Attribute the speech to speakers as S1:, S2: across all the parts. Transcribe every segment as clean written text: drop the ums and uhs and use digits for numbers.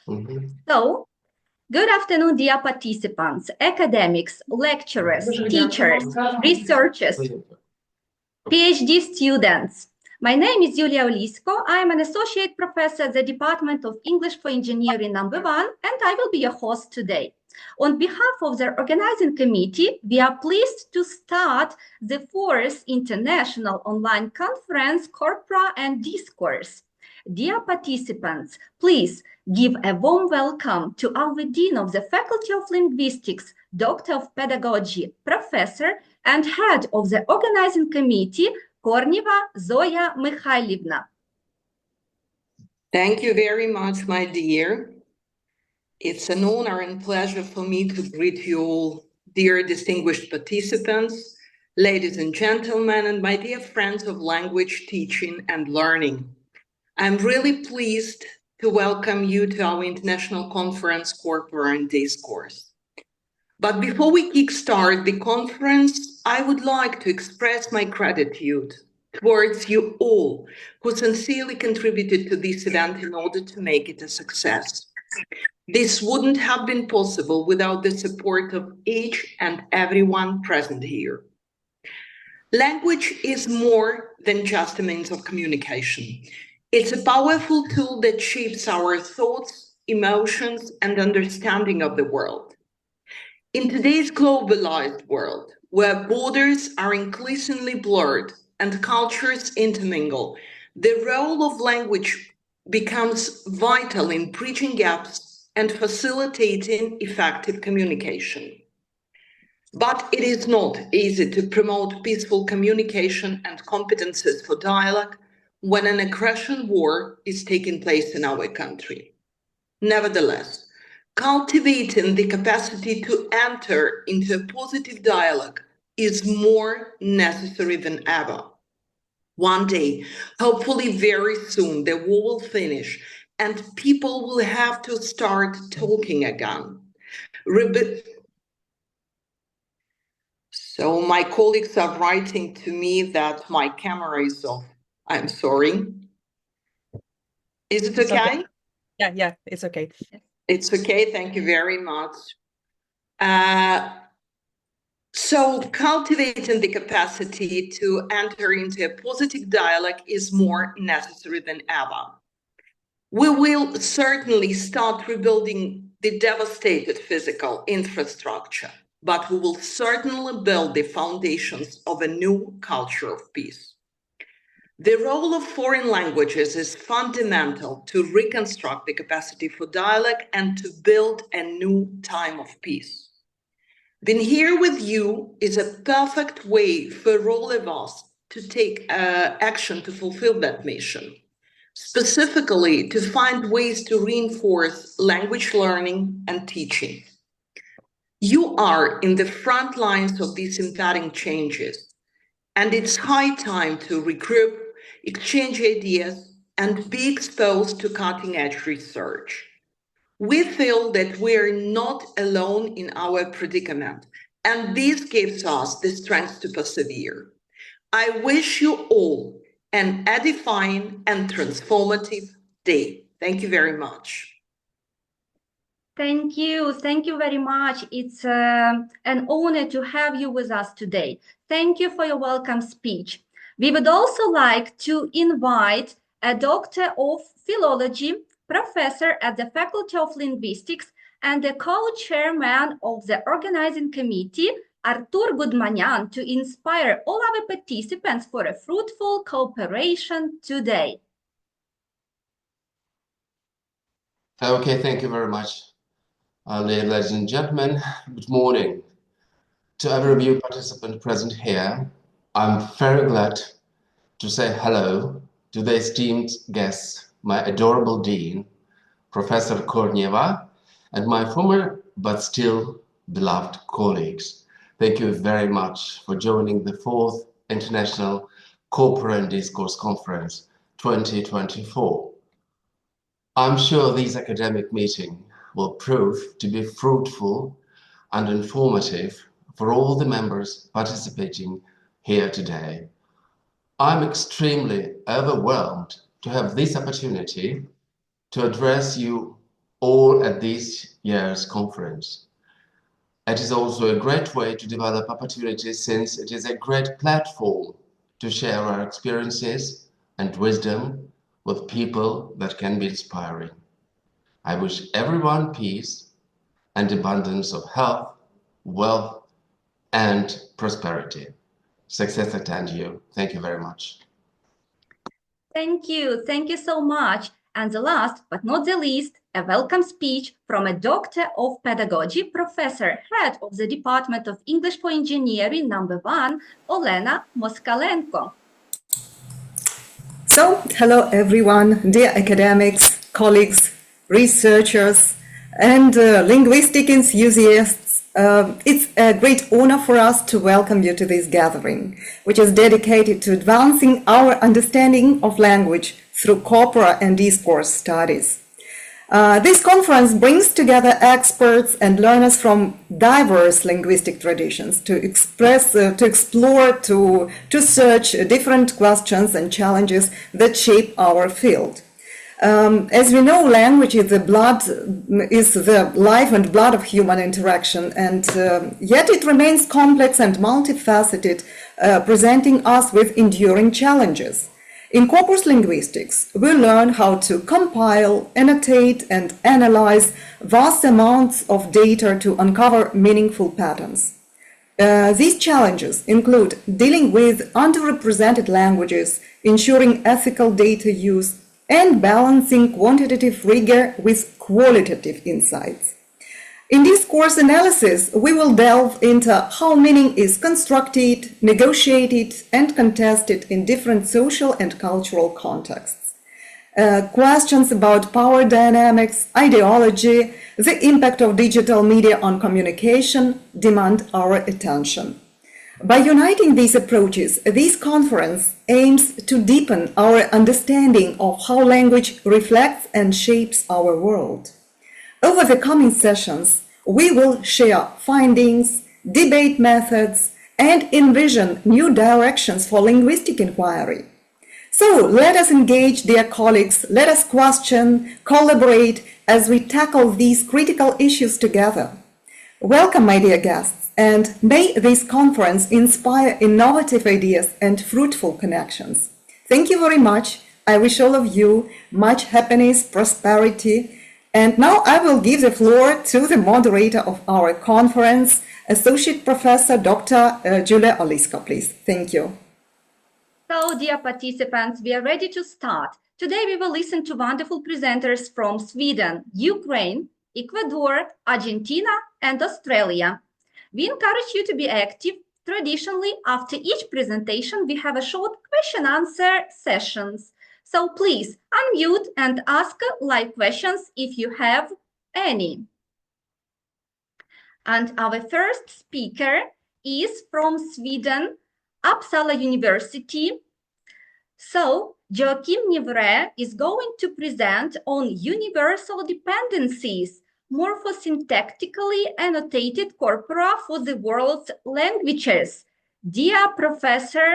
S1: So, good afternoon, dear participants, academics, lecturers, teachers, researchers, PhD students. My name is Julia Olisko. I am an associate professor at the Department of English for Engineering No. 1, and I will be your host today. On behalf of the organizing committee, we are pleased to start the 4th International Online Conference, Corpora and Discourse. Dear participants, please give a warm welcome to our Dean of the Faculty of Linguistics, Doctor of Pedagogy, Professor, and Head of the Organizing Committee, Korneva Zoya Mikhailivna.
S2: Thank you very much, my dear. It's an honor and pleasure for me to greet you all, dear distinguished participants, ladies and gentlemen, and my dear friends of language teaching and learning. I'm really pleased to welcome you to our international conference, Corpora and Discourse. But before we kickstart the conference, I would like to express my gratitude towards you all who sincerely contributed to this event in order to make it a success. This wouldn't have been possible without the support of each and everyone present here. Language is more than just a means of communication. It's a powerful tool that shapes our thoughts, emotions, and understanding of the world. In today's globalized world, where borders are increasingly blurred and cultures intermingle, the role of language becomes vital in bridging gaps and facilitating effective communication. But it is not easy to promote peaceful communication and competences for dialogue when an aggression war is taking place in our country. Nevertheless, cultivating the capacity to enter into a positive dialogue is more necessary than ever. One day, hopefully very soon, the war will finish and people will have to start talking again. So my colleagues are writing to me that my camera is off. I'm sorry. Is it okay?
S3: Yeah, it's okay.
S2: It's okay, thank you very much. So cultivating the capacity to enter into a positive dialogue is more necessary than ever. We will certainly start rebuilding the devastated physical infrastructure, but we will certainly build the foundations of a new culture of peace. The role of foreign languages is fundamental to reconstruct the capacity for dialogue and to build a new time of peace. Being here with you is a perfect way for all of us to take action to fulfill that mission, specifically to find ways to reinforce language learning and teaching. You are in the front lines of these impending changes, and it's high time to regroup, exchange ideas, and be exposed to cutting-edge research. We feel that we are not alone in our predicament, and this gives us the strength to persevere. I wish you all an edifying and transformative day. Thank you very much.
S1: Thank you very much. It's an honor to have you with us today. Thank you for your welcome speech. We would also like to invite a doctor of philology, professor at the Faculty of Linguistics, and the co-chairman of the organizing committee, Artur Gudmanyan, to inspire all our participants for a fruitful cooperation today.
S4: Okay, thank you very much. Ladies and gentlemen, good morning. To every view participant present here, I'm very glad to say hello to the esteemed guests, my adorable dean, Professor Korneva, and my former but still beloved colleagues. Thank you very much for joining the 4th International Corpora and Discourse Conference 2024. I'm sure this academic meeting will prove to be fruitful and informative for all the members participating here today. I'm extremely overwhelmed to have this opportunity to address you or at this year's conference. It is also a great way to develop opportunities since it is a great platform to share our experiences and wisdom with people that can be inspiring. I wish everyone peace and abundance of health, wealth, and prosperity. Success attend you. Thank you very much.
S1: Thank you. Thank you so much. And the last but not the least, a welcome speech from a Doctor of Pedagogy, Professor, Head of the Department of English for Engineering, #1, Olena Moskalenko.
S3: So, hello everyone, dear academics, colleagues, researchers, and linguistic enthusiasts. It's a great honor for us to welcome you to this gathering, which is dedicated to advancing our understanding of language through Corpora and Discourse studies. This conference brings together experts and learners from diverse linguistic traditions to explore, to search different questions and challenges that shape our field. As we know, language is the life and blood of human interaction, and yet it remains complex and multifaceted, presenting us with enduring challenges. In corpus linguistics, we learn how to compile, annotate, and analyze vast amounts of data to uncover meaningful patterns. These challenges include dealing with underrepresented languages, ensuring ethical data use, and balancing quantitative rigor with qualitative insights. In this course analysis, we will delve into how meaning is constructed, negotiated, and contested in different social and cultural contexts. Questions about power dynamics, ideology, the impact of digital media on communication demand our attention. By uniting these approaches, this conference aims to deepen our understanding of how language reflects and shapes our world. Over the coming sessions, we will share findings, debate methods, and envision new directions for linguistic inquiry. So let us engage, dear colleagues, let us question, collaborate as we tackle these critical issues together. Welcome, my dear guests, and may this conference inspire innovative ideas and fruitful connections. Thank you very much. I wish all of you much happiness, prosperity. And now I will give the floor to the moderator of our conference, Associate Professor Dr. Julia Olisko, please. Thank you.
S1: So, dear participants, we are ready to start. Today we will listen to wonderful presenters from Sweden, Ukraine, Ecuador, Argentina, and Australia. We encourage you to be active. Traditionally, after each presentation, we have a short question-answer sessions. So please unmute and ask live questions if you have any. And our first speaker is from Sweden, Uppsala University. So Joachim Nivre is going to present on universal dependencies, morphosyntactically annotated corpora for the world's languages. Dear Professor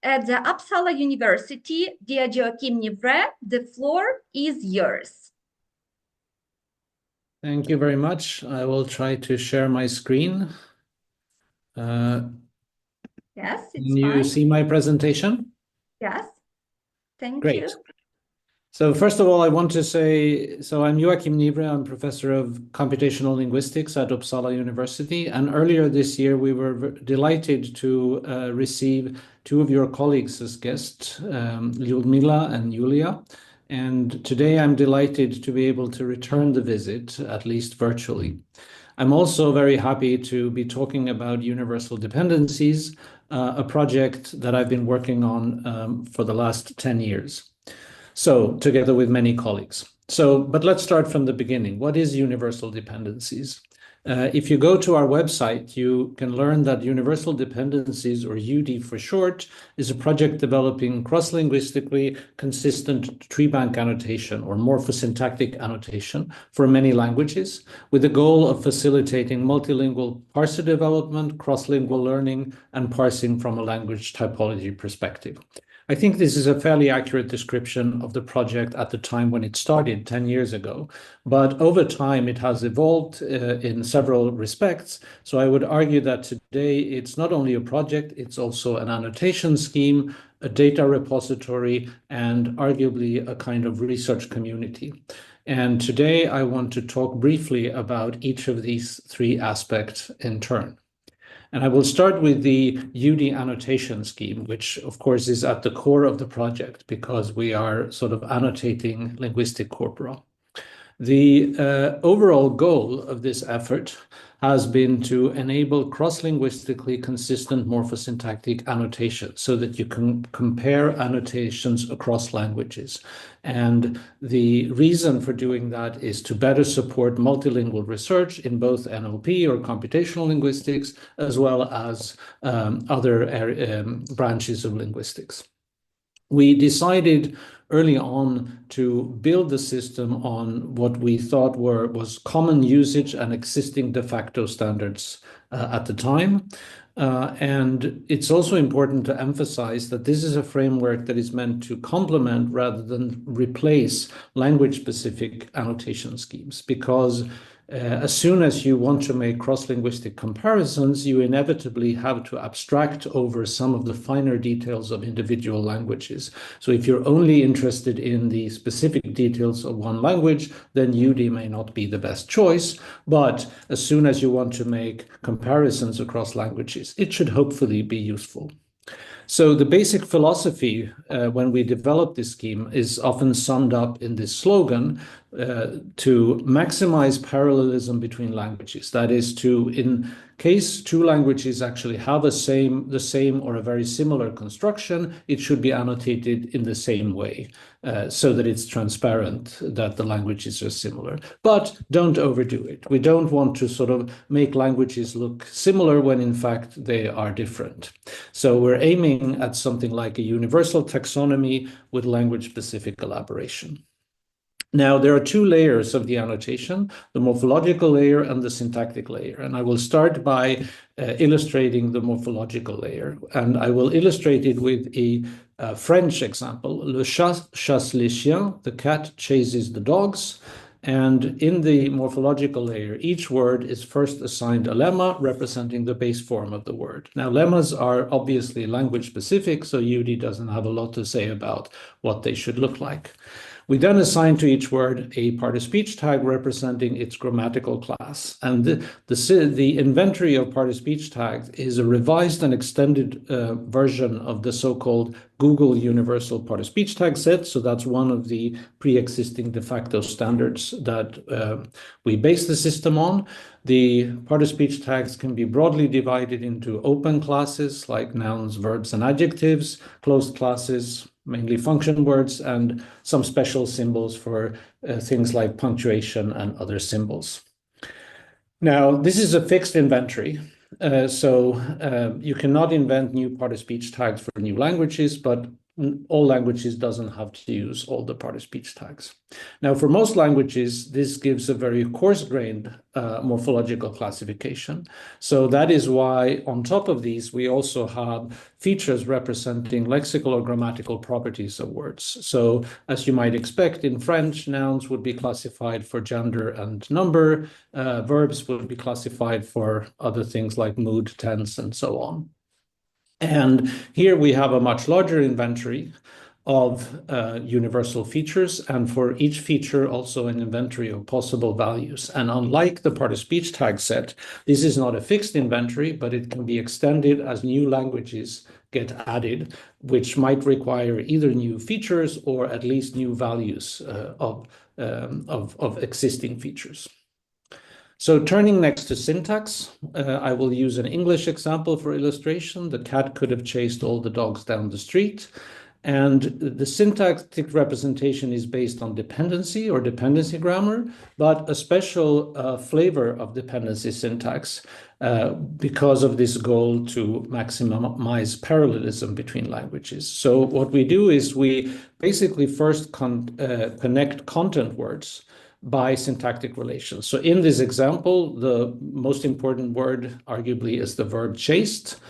S1: at the Uppsala University, dear Joachim Nivre, the floor is yours.
S5: Thank you very much. I will try to share my screen.
S1: Yes, it's
S5: Can you
S1: fine.
S5: see my presentation?
S1: Yes, thank
S5: Great.
S1: you.
S5: So first of all, I want to say, I'm Joachim Nivre. I'm professor of computational linguistics at Uppsala University. And earlier this year, we were delighted to receive two of your colleagues as guests, Lyudmila and Yulia. And today I'm delighted to be able to return the visit, at least virtually. I'm also very happy to be talking about universal dependencies, a project that I've been working on for the last 10 years. So, together with many colleagues. But let's start from the beginning. What is universal dependencies? If you go to our website, you can learn that universal dependencies, or UD for short, is a project developing cross-linguistically consistent tree bank annotation or morphosyntactic annotation for many languages, with the goal of facilitating multilingual parser development, cross-lingual learning, and parsing from a language typology perspective. I think this is a fairly accurate description of the project at the time when it started 10 years ago. But over time, it has evolved in several respects. So I would argue that today it's not only a project, it's also an annotation scheme, a data repository, and arguably a kind of research community. And today I want to talk briefly about each of these three aspects in turn. And I will start with the UD annotation scheme, which of course is at the core of the project because we are sort of annotating linguistic corpora. The overall goal of this effort has been to enable cross-linguistically consistent morphosyntactic annotation so that you can compare annotations across languages. And the reason for doing that is to better support multilingual research in both NLP or computational linguistics, as well as other branches of linguistics. We decided early on to build the system on what we thought was common usage and existing de facto standards at the time. And it's also important to emphasize that this is a framework that is meant to complement rather than replace language-specific annotation schemes, because as soon as you want to make cross-linguistic comparisons, you inevitably have to abstract over some of the finer details of individual languages. So if you're only interested in the specific details of one language, then UD may not be the best choice. But as soon as you want to make comparisons across languages, it should hopefully be useful. So the basic philosophy when we develop this scheme is often summed up in this slogan, to maximize parallelism between languages. That is, to, in case two languages actually have the same or a very similar construction, it should be annotated in the same way so that it's transparent that the languages are similar. But don't overdo it. We don't want to sort of make languages look similar when in fact they are different. So we're aiming at something like a universal taxonomy with language-specific elaboration. Now, there are two layers of the annotation, the morphological layer and the syntactic layer. And I will start by illustrating the morphological layer. And I will illustrate it with a French example. Le chat chasse les chiens, the cat chases the dogs. And in the morphological layer, each word is first assigned a lemma representing the base form of the word. Now, lemmas are obviously language specific, so UD doesn't have a lot to say about what they should look like. We then assign to each word a part-of-speech tag representing its grammatical class. And the inventory of part-of-speech tags is a revised and extended version of the so-called Google Universal Part-of-Speech Tag set. So that's one of the pre-existing de facto standards that we base the system on. The part-of-speech tags can be broadly divided into open classes like nouns, verbs, and adjectives, closed classes, mainly function words, and some special symbols for things like punctuation and other symbols. Now, this is a fixed inventory. So you cannot invent new part-of-speech tags for new languages, but all languages doesn't have to use all the part-of-speech tags. Now, for most languages, this gives a very coarse-grained morphological classification. So that is why on top of these, we also have features representing lexical or grammatical properties of words. So as you might expect, in French, nouns would be classified for gender and number. Verbs would be classified for other things like mood, tense, and so on. And here we have a much larger inventory of universal features, and for each feature also an inventory of possible values. And unlike the part-of-speech tag set, this is not a fixed inventory, but it can be extended as new languages get added, which might require either new features or at least new values of existing features. So turning next to syntax, I will use an English example for illustration. The cat could have chased all the dogs down the street. And the syntactic representation is based on dependency or dependency grammar, but a special flavor of dependency syntax because of this goal to maximize parallelism between languages. So what we do is we basically first connect content words by syntactic relations. So in this example, the most important word arguably is the verb chased,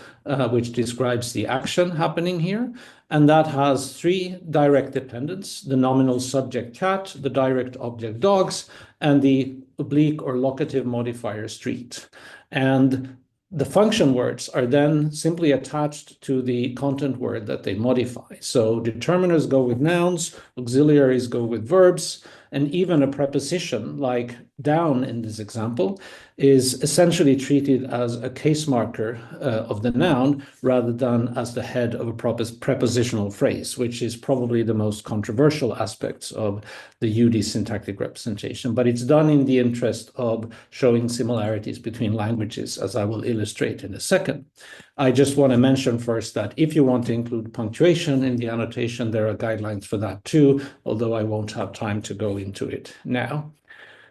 S5: which describes the action happening here. And that has three direct dependents: the nominal subject cat, the direct object dogs, and the oblique or locative modifier street. And the function words are then simply attached to the content word that they modify. So determiners go with nouns, auxiliaries go with verbs, and even a preposition like down in this example is essentially treated as a case marker of the noun rather than as the head of a prepositional phrase, which is probably the most controversial aspects of the UD syntactic representation. But it's done in the interest of showing similarities between languages, as I will illustrate in a second. I just want to mention first that if you want to include punctuation in the annotation, there are guidelines for that too, although I won't have time to go into it now.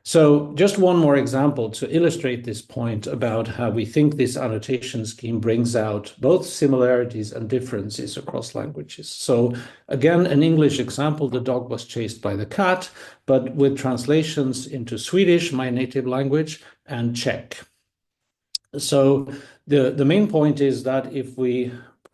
S5: So just one more example to illustrate this point about how we think this annotation scheme brings out both similarities and differences across languages. So again, an English example: the dog was chased by the cat, but with translations into Swedish, my native language, and Czech. So the main point is that if we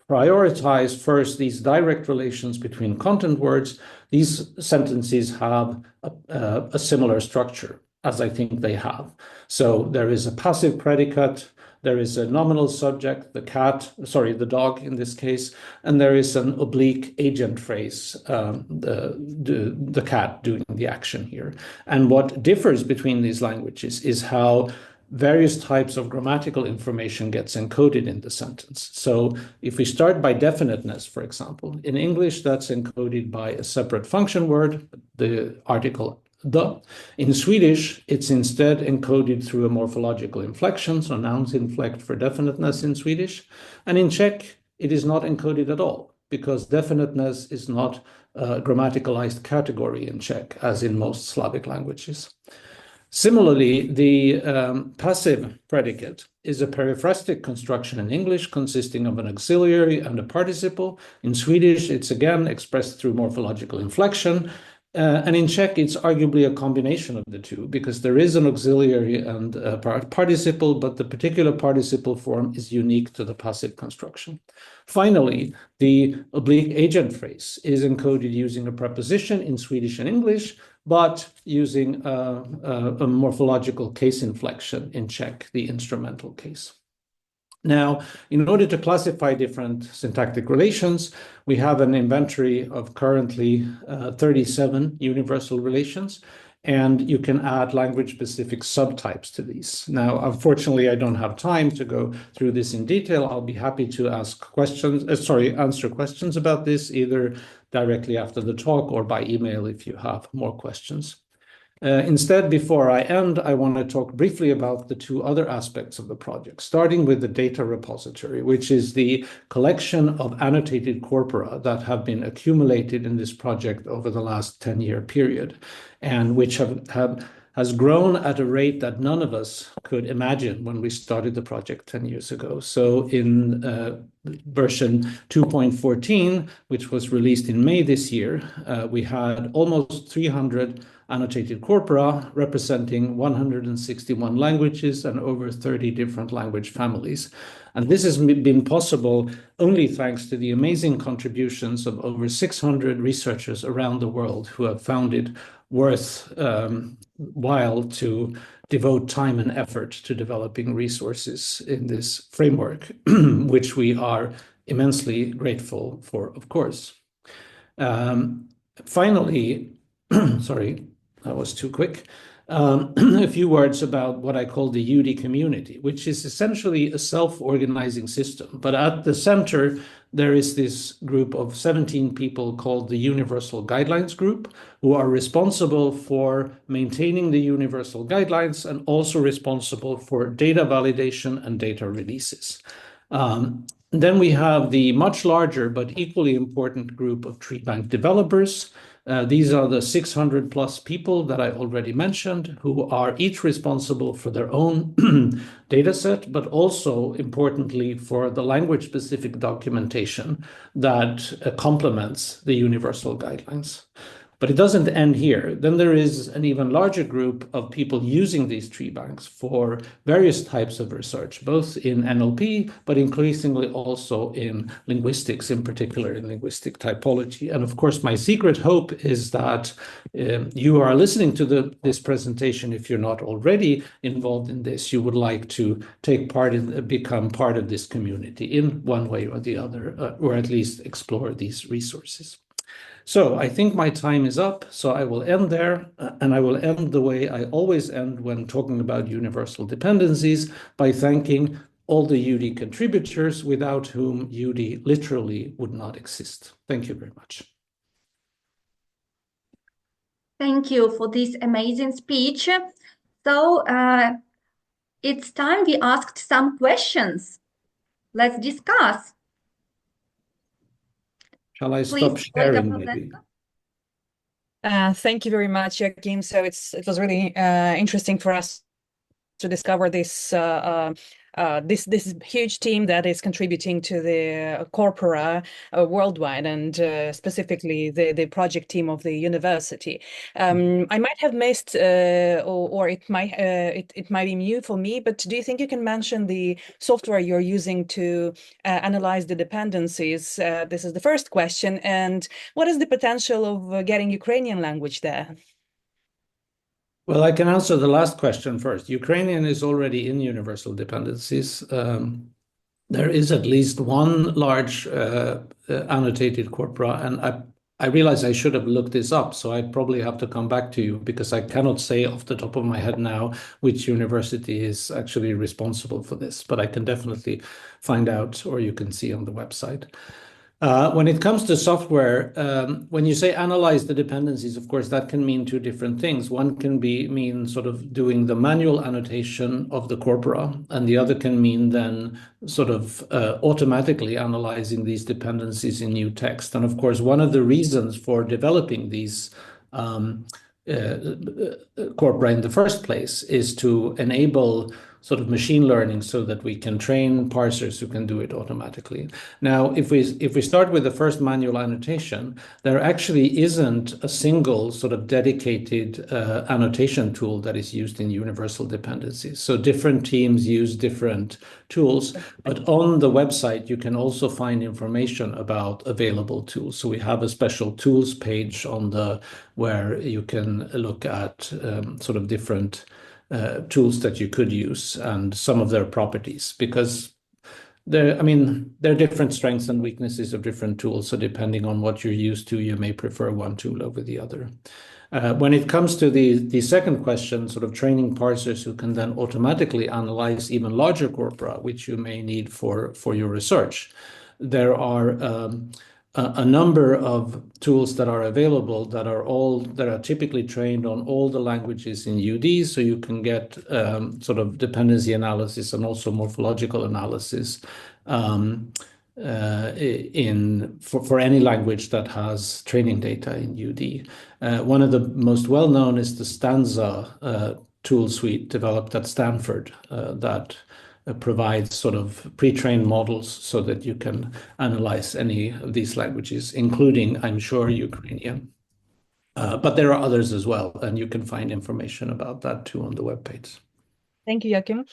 S5: prioritize first these direct relations between content words, these sentences have a similar structure, as I think they have. So there is a passive predicate, there is a nominal subject, the dog in this case, and there is an oblique agent phrase, the cat doing the action here. And what differs between these languages is how various types of grammatical information gets encoded in the sentence. So if we start by definiteness, for example, in English, that's encoded by a separate function word, the article the. In Swedish, it's instead encoded through a morphological inflection, so nouns inflect for definiteness in Swedish. And in Czech, it is not encoded at all, because definiteness is not a grammaticalized category in Czech, as in most Slavic languages. Similarly, the passive predicate is a periphrastic construction in English consisting of an auxiliary and a participle. In Swedish, it's again expressed through morphological inflection. And in Czech, it's arguably a combination of the two, because there is an auxiliary and a participle, but the particular participle form is unique to the passive construction. Finally, the oblique agent phrase is encoded using a preposition in Swedish and English, but using a morphological case inflection in Czech, the instrumental case. Now, in order to classify different syntactic relations, we have an inventory of currently 37 universal relations, and you can add language-specific subtypes to these. Now, unfortunately, I don't have time to go through this in detail. I'll be happy to answer questions about this, either directly after the talk or by email if you have more questions. Instead, before I end, I want to talk briefly about the two other aspects of the project, starting with the data repository, which is the collection of annotated corpora that have been accumulated in this project over the last 10-year period, and which has grown at a rate that none of us could imagine when we started the project 10 years ago. So in version 2.14, which was released in May this year, we had almost 300 annotated corpora representing 161 languages and over 30 different language families. And this has been possible only thanks to the amazing contributions of over 600 researchers around the world who have found it worthwhile to devote time and effort to developing resources in this framework, which we are immensely grateful for, of course. Finally, sorry, that was too quick. A few words about what I call the UD community, which is essentially a self-organizing system. But at the center, there is this group of 17 people called the Universal Guidelines Group, who are responsible for maintaining the universal guidelines and also responsible for data validation and data releases. Then we have the much larger but equally important group of tree bank developers. These are the 600 plus people that I already mentioned, who are each responsible for their own data set, but also importantly for the language-specific documentation that complements the universal guidelines. But it doesn't end here. Then there is an even larger group of people using these tree banks for various types of research, both in NLP, but increasingly also in linguistics, in particular in linguistic typology. And of course, my secret hope is that you are listening to this presentation. If you're not already involved in this, you would like to take part in, become part of this community in one way or the other, or at least explore these resources. So I think my time is up, so I will end there, and I will end the way I always end when talking about universal dependencies, by thanking all the UD contributors, without whom UD literally would not exist. Thank you very much.
S1: Thank you for this amazing speech. So it's time we asked some questions. Let's discuss.
S5: Shall I
S1: Please,
S5: stop sharing maybe?
S6: Thank you very much, Joachim. So it was really interesting for us to discover this this huge team that is contributing to the Corpora worldwide, and specifically the project team of the university. I might have missed, or it might be new for me, but do you think you can mention the software you're using to analyze the dependencies? This is the first question. And what is the potential of getting Ukrainian language there?
S5: Well, I can answer the last question first. Ukrainian is already in universal dependencies. There is at least one large annotated corpora, and I realize I should have looked this up, so I probably have to come back to you, because I cannot say off the top of my head now which university is actually responsible for this, but I can definitely find out, or you can see on the website. When it comes to software, when you say analyze the dependencies, of course, that can mean two different things. One can mean sort of doing the manual annotation of the corpora, and the other can mean then sort of automatically analyzing these dependencies in new text. And of course, one of the reasons for developing these corpora in the first place is to enable sort of machine learning, so that we can train parsers who can do it automatically. Now, if we start with the first manual annotation, there actually isn't a single sort of dedicated annotation tool that is used in universal dependencies. So different teams use different tools, but on the website, you can also find information about available tools. So we have a special tools page on where you can look at sort of different tools that you could use and some of their properties, because there are different strengths and weaknesses of different tools. So depending on what you're used to, you may prefer one tool over the other. When it comes to the second question, sort of training parsers who can then automatically analyze even larger corpora, which you may need for your research, there are a number of tools that are available that are typically trained on all the languages in UD, so you can get sort of dependency analysis and also morphological analysis for any language that has training data in UD. One of the most well-known is the Stanza tool suite developed at Stanford that provides sort of pre-trained models so that you can analyze any of these languages, including, I'm sure, Ukrainian. But there are others as well, and you can find information about that too on the webpage.
S6: Thank you, Joachim.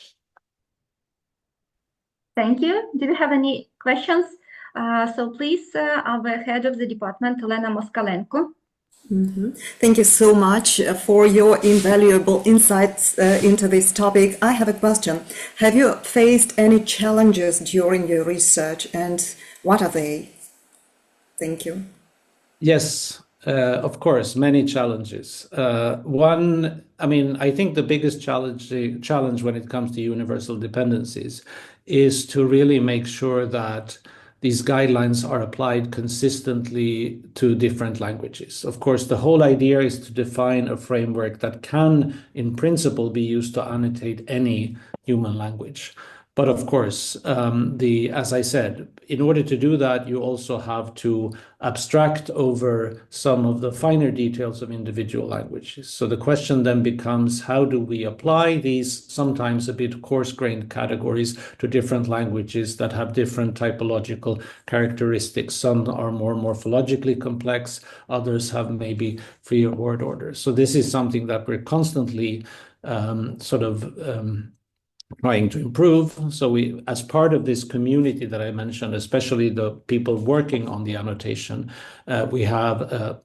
S1: Thank you. Do you have any questions? So please, our head of the department, Elena Moskalenko.
S3: Thank you so much for your invaluable insights into this topic. I have a question. Have you faced any challenges during your research, and what are they? Thank you.
S5: Yes, of course, many challenges. I think the biggest challenge when it comes to universal dependencies is to really make sure that these guidelines are applied consistently to different languages. Of course, the whole idea is to define a framework that can, in principle, be used to annotate any human language. But of course, as I said, in order to do that, you also have to abstract over some of the finer details of individual languages. So the question then becomes, how do we apply these sometimes a bit coarse-grained categories to different languages that have different typological characteristics? Some are more morphologically complex, others have maybe freer word orders. So this is something that we're constantly trying to improve. So we, as part of this community that I mentioned, especially the people working on the annotation, we have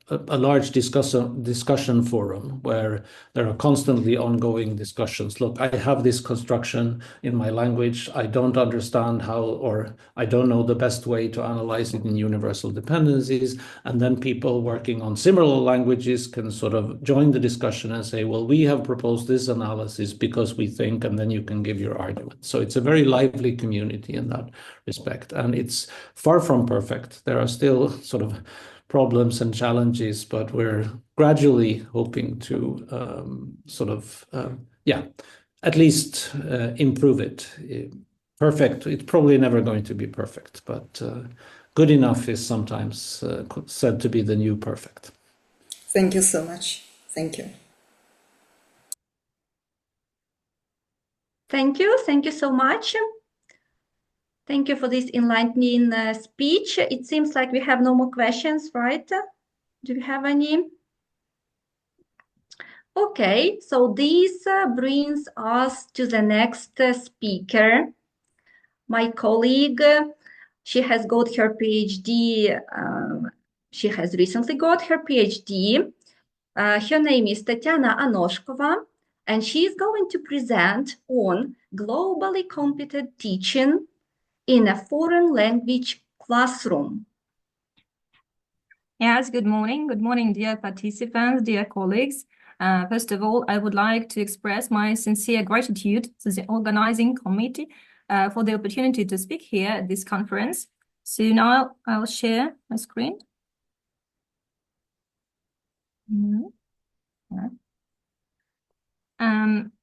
S5: a large discussion forum where there are constantly ongoing discussions. Look, I have this construction in my language. I don't understand how, or I don't know the best way to analyze it in universal dependencies. And then people working on similar languages can sort of join the discussion and say, well, we have proposed this analysis because we think, and then you can give your argument. So it's a very lively community in that respect. And it's far from perfect. There are still sort of problems and challenges, but we're gradually hoping to at least improve it. Perfect, it's probably never going to be perfect, but good enough is sometimes said to be the new perfect.
S3: Thank you so much. Thank you.
S1: Thank you so much. Thank you for this enlightening speech. It seems like we have no more questions, right? Do you have any? Okay, so this brings us to the next speaker. My colleague, she has got her PhD. She has recently got her PhD. Her name is Tatiana Anoshkova, and she is going to present on globally competent teaching in a foreign language classroom.
S7: Yes, good morning. Good morning, dear participants, dear colleagues. First of all, I would like to express my sincere gratitude to the organizing committee for the opportunity to speak here at this conference. So now I'll share my screen.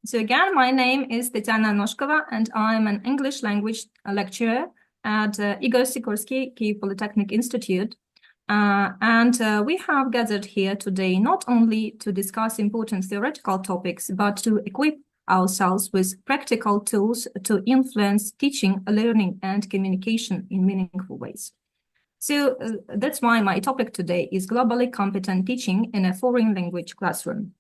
S7: So again, my name is Tatiana Anoshkova, and I'm an English language lecturer at Igor Sікорський Kyiv Polytechnic Institute. We have gathered here today not only to discuss important theoretical topics, but to equip ourselves with practical tools to influence teaching, learning, and communication in meaningful ways. So that's why my topic today is globally competent teaching in a foreign language classroom.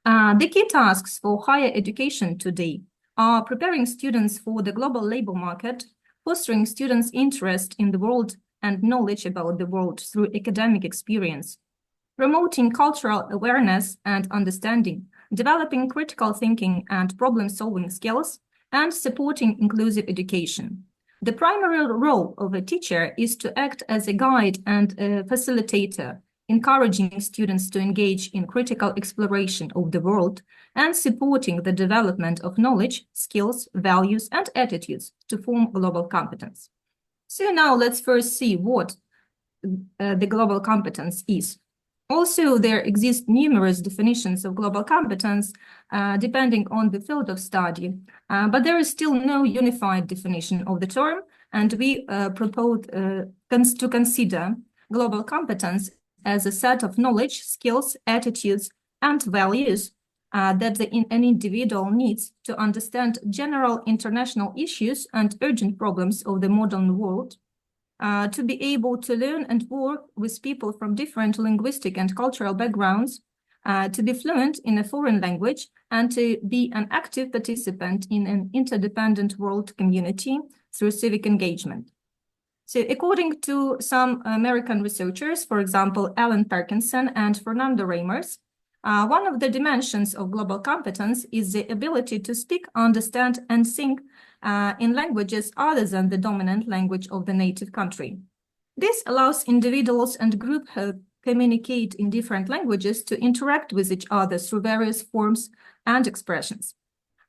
S7: The key tasks for higher education today are preparing students for the global labor market, fostering students' interest in the world and knowledge about the world through academic experience, promoting cultural awareness and understanding, developing critical thinking and problem-solving skills, and supporting inclusive education. The primary role of a teacher is to act as a guide and a facilitator, encouraging students to engage in critical exploration of the world and supporting the development of knowledge, skills, values, and attitudes to form global competence. So now let's first see what the global competence is. Also, there exist numerous definitions of global competence depending on the field of study, but there is still no unified definition of the term, and we propose to consider global competence as a set of knowledge, skills, attitudes, and values that an individual needs to understand general international issues and urgent problems of the modern world, to be able to learn and work with people from different linguistic and cultural backgrounds, to be fluent in a foreign language, and to be an active participant in an interdependent world community through civic engagement. So according to some American researchers, for example, Alan Parkinson and Fernando Reimers, one of the dimensions of global competence is the ability to speak, understand, and think in languages other than the dominant language of the native country. This allows individuals and groups who communicate in different languages to interact with each other through various forms and expressions.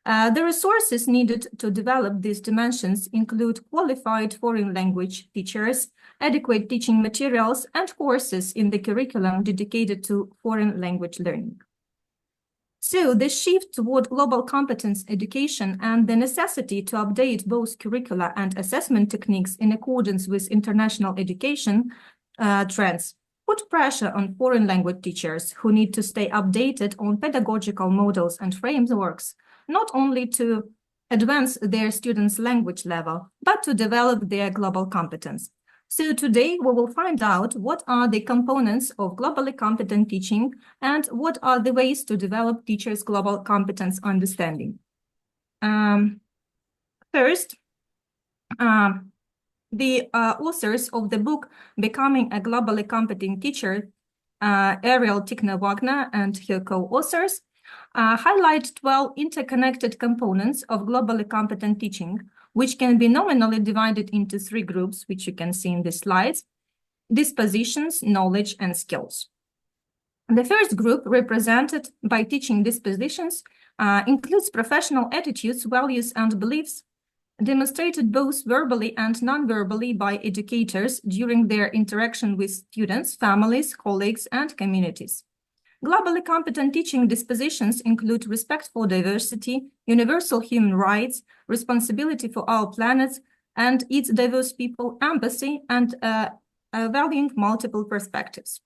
S7: The resources needed to develop these dimensions include qualified foreign language teachers, adequate teaching materials, and courses in the curriculum dedicated to foreign language learning. So the shift toward global competence education and the necessity to update both curricula and assessment techniques in accordance with international education trends put pressure on foreign language teachers who need to stay updated on pedagogical models and frameworks, not only to advance their students' language level, but to develop their global competence. So today we will find out what are the components of globally competent teaching and what are the ways to develop teachers' global competence understanding. First, the authors of the book Becoming a Globally Competent Teacher, Ariel Tickner-Wagner and her co-authors, highlight 12 interconnected components of globally competent teaching, which can be nominally divided into 3 groups, which you can see in the slides: dispositions, knowledge, and skills. The first group, represented by teaching dispositions, includes professional attitudes, values, and beliefs demonstrated both verbally and non-verbally by educators during their interaction with students, families, colleagues, and communities. Globally competent teaching dispositions include respect for diversity, universal human rights, responsibility for our planet and its diverse people, empathy, and valuing multiple perspectives.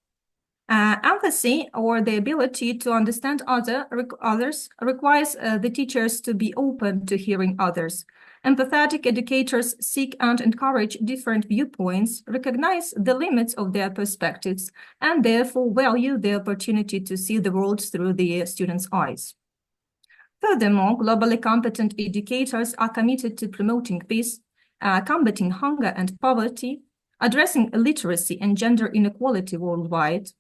S7: Empathy, or the ability to understand others, requires the teachers to be open to hearing others. Empathetic educators seek and encourage different viewpoints, recognize the limits of their perspectives, and therefore value the opportunity to see the world through the students' eyes. Furthermore, globally competent educators are committed to promoting peace, combating hunger and poverty, addressing illiteracy and gender inequality worldwide.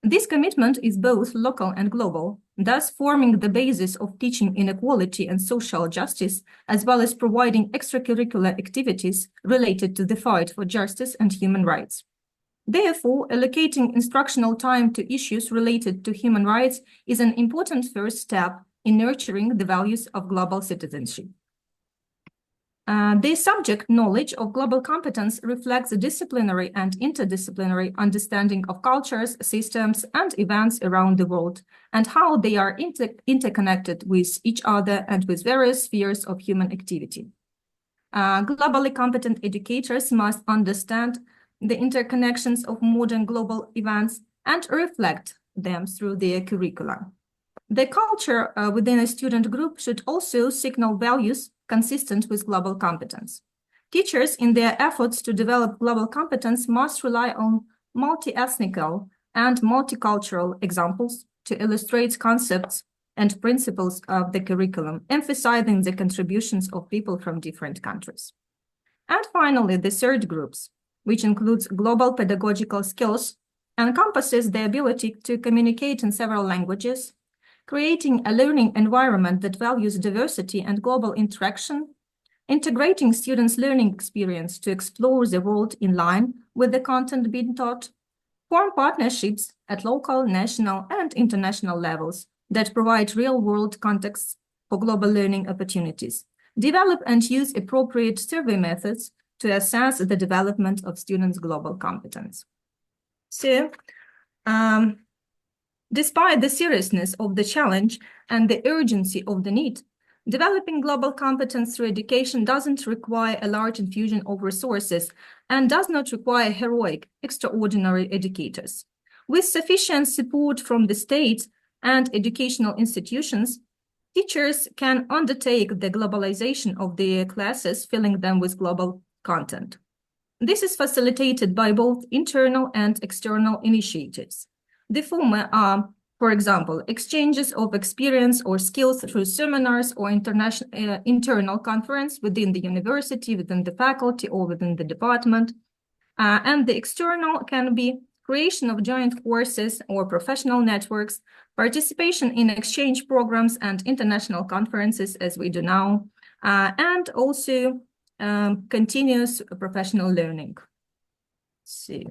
S7: This commitment is both local and global, thus forming the basis of teaching inequality and social justice, as well as providing extracurricular activities related to the fight for justice and human rights. Therefore, allocating instructional time to issues related to human rights is an important first step in nurturing the values of global citizenship. The subject knowledge of global competence reflects a disciplinary and interdisciplinary understanding of cultures, systems, and events around the world, and how they are interconnected with each other and with various spheres of human activity. Globally competent educators must understand the interconnections of modern global events and reflect them through their curricula. The culture within a student group should also signal values consistent with global competence. Teachers, in their efforts to develop global competence, must rely on multi-ethnical and multicultural examples to illustrate concepts and principles of the curriculum, emphasizing the contributions of people from different countries. And finally, the third group, which includes global pedagogical skills, encompasses the ability to communicate in several languages, creating a learning environment that values diversity and global interaction, integrating students' learning experience to explore the world in line with the content being taught, form partnerships at local, national, and international levels that provide real-world contexts for global learning opportunities, develop and use appropriate survey methods to assess the development of students' global competence. So, despite the seriousness of the challenge and the urgency of the need, developing global competence through education doesn't require a large infusion of resources and does not require heroic, extraordinary educators. With sufficient support from the state and educational institutions, teachers can undertake the globalization of their classes, filling them with global content. This is facilitated by both internal and external initiatives. The former are, for example, exchanges of experience or skills through seminars or internal conference within the university, within the faculty, or within the department. And the external can be creation of joint courses or professional networks, participation in exchange programs and international conferences, as we do now, and also continuous professional learning. See.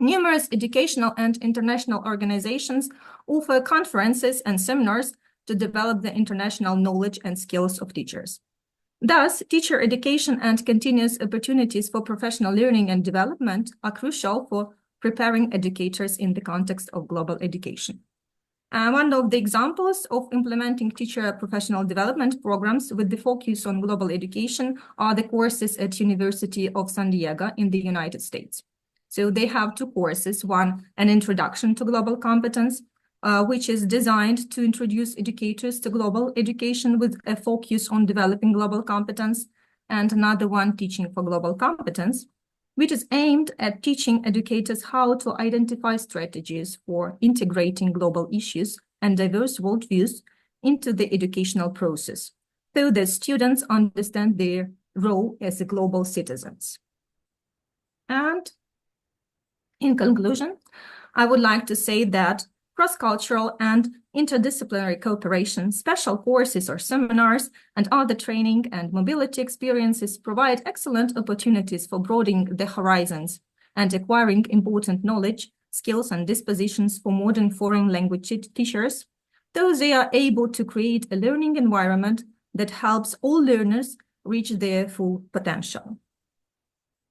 S7: Numerous educational and international organizations offer conferences and seminars to develop the international knowledge and skills of teachers. Thus, teacher education and continuous opportunities for professional learning and development are crucial for preparing educators in the context of global education. One of the examples of implementing teacher professional development programs with the focus on global education are the courses at University of San Diego in the United States. So they have two courses, one, an introduction to global competence, which is designed to introduce educators to global education with a focus on developing global competence, and another one, teaching for global competence, which is aimed at teaching educators how to identify strategies for integrating global issues and diverse worldviews into the educational process, so that students understand their role as global citizens. And in conclusion, I would like to say that cross-cultural and interdisciplinary cooperation, special courses or seminars, and other training and mobility experiences provide excellent opportunities for broadening the horizons and acquiring important knowledge, skills, and dispositions for modern foreign language teachers, though they are able to create a learning environment that helps all learners reach their full potential.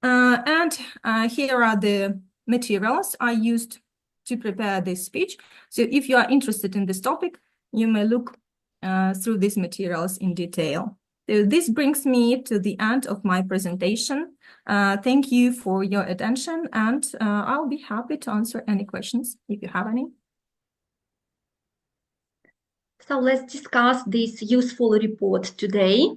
S7: Here are the materials I used to prepare this speech. So if you are interested in this topic, you may look through these materials in detail. So this brings me to the end of my presentation. Thank you for your attention, and I'll be happy to answer any questions if you have any.
S1: So let's discuss this useful report today.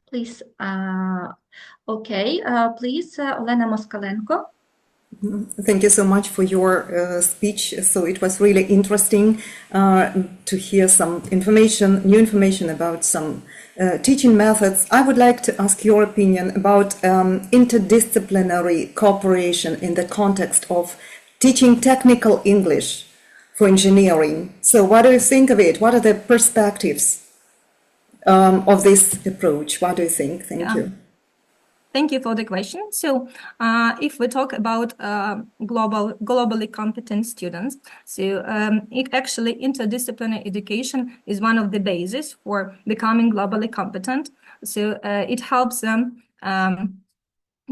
S1: Please, please, Olena Moskalenko.
S3: Thank you so much for your speech. So it was really interesting to hear some information, new information about some teaching methods. I would like to ask your opinion about interdisciplinary cooperation in the context of teaching technical English for engineering. So what do you think of it? What are the perspectives of this approach? What do you think? Thank you.
S7: Thank you for the question. So if we talk about globally competent students, so actually interdisciplinary education is one of the bases for becoming globally competent. So it helps them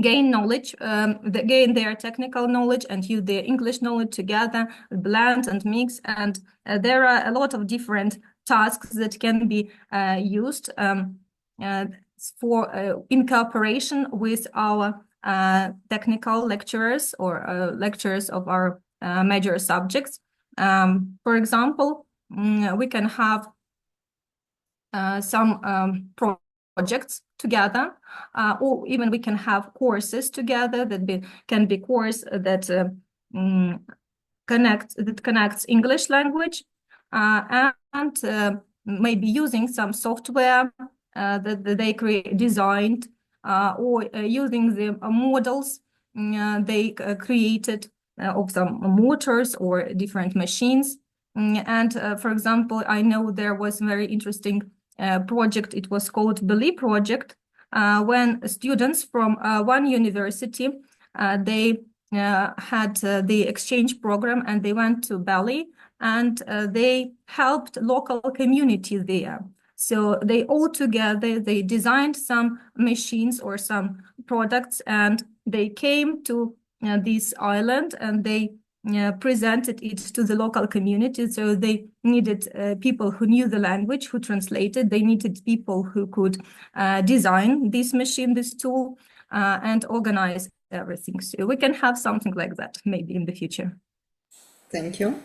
S7: gain knowledge, gain their technical knowledge and use their English knowledge together, blend and mix. And there are a lot of different tasks that can be used in cooperation with our technical lecturers or lecturers of our major subjects. For example, we can have some projects together, or even we can have courses together that can be course that connects English language and maybe using some software that they designed or using the models they created of some motors or different machines. And for example, I know there was a very interesting project. It was called Bali project, when students from one university, they had the exchange program and they went to Bali and they helped local community there. So they all together, they designed some machines or some products and they came to this island and they presented it to the local community. So they needed people who knew the language, who translated. They needed people who could design this machine, this tool, and organize everything. So we can have something like that maybe in the future.
S3: Thank you.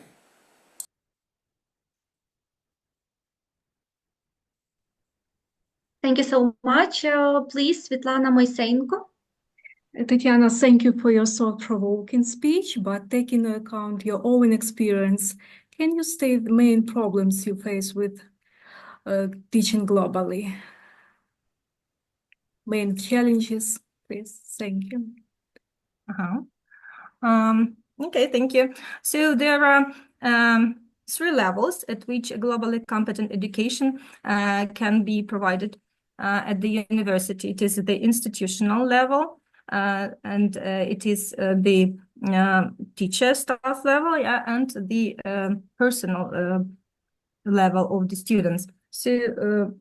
S1: Thank you so much. Please, Svetlana Moisenko.
S8: Tatiana, thank you for your thought-provoking speech, but taking into account your own experience, can you state the main problems you face with teaching globally? Main challenges, please. Thank you.
S7: Okay, thank you. So there are 3 levels at which globally competent education can be provided at the university. It is the institutional level, and it is the teacher staff level, and the personal level of the students. So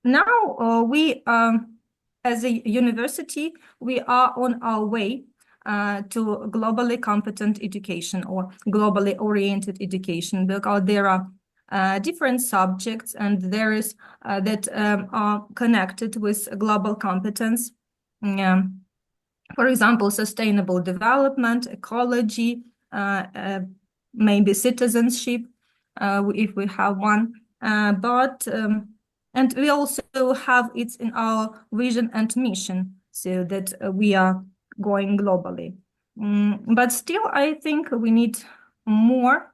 S7: now we, as a university, we are on our way to globally competent education or globally oriented education, because there are different subjects and there is that are connected with global competence. For example, sustainable development, ecology, maybe citizenship, if we have one. And we also have it in our vision and mission, so that we are going globally. But still, I think we need more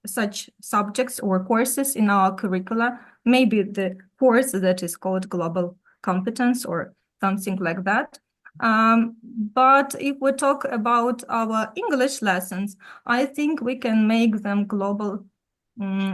S7: such subjects or courses in our curricula. Maybe the course that is called global competence or something like that. But if we talk about our English lessons, I think we can make them global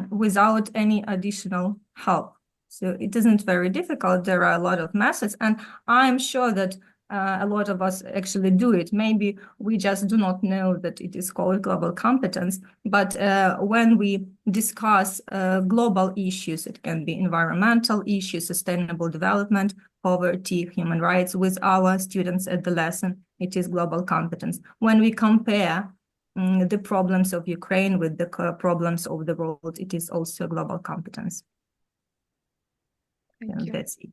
S7: without any additional help. So it isn't very difficult. There are a lot of methods, and I'm sure that a lot of us actually do it. Maybe we just do not know that it is called global competence, but when we discuss global issues, it can be environmental issues, sustainable development, poverty, human rights, with our students at the lesson, it is global competence. When we compare the problems of Ukraine with the problems of the world, it is also global competence.
S8: Thank you.
S7: That's it.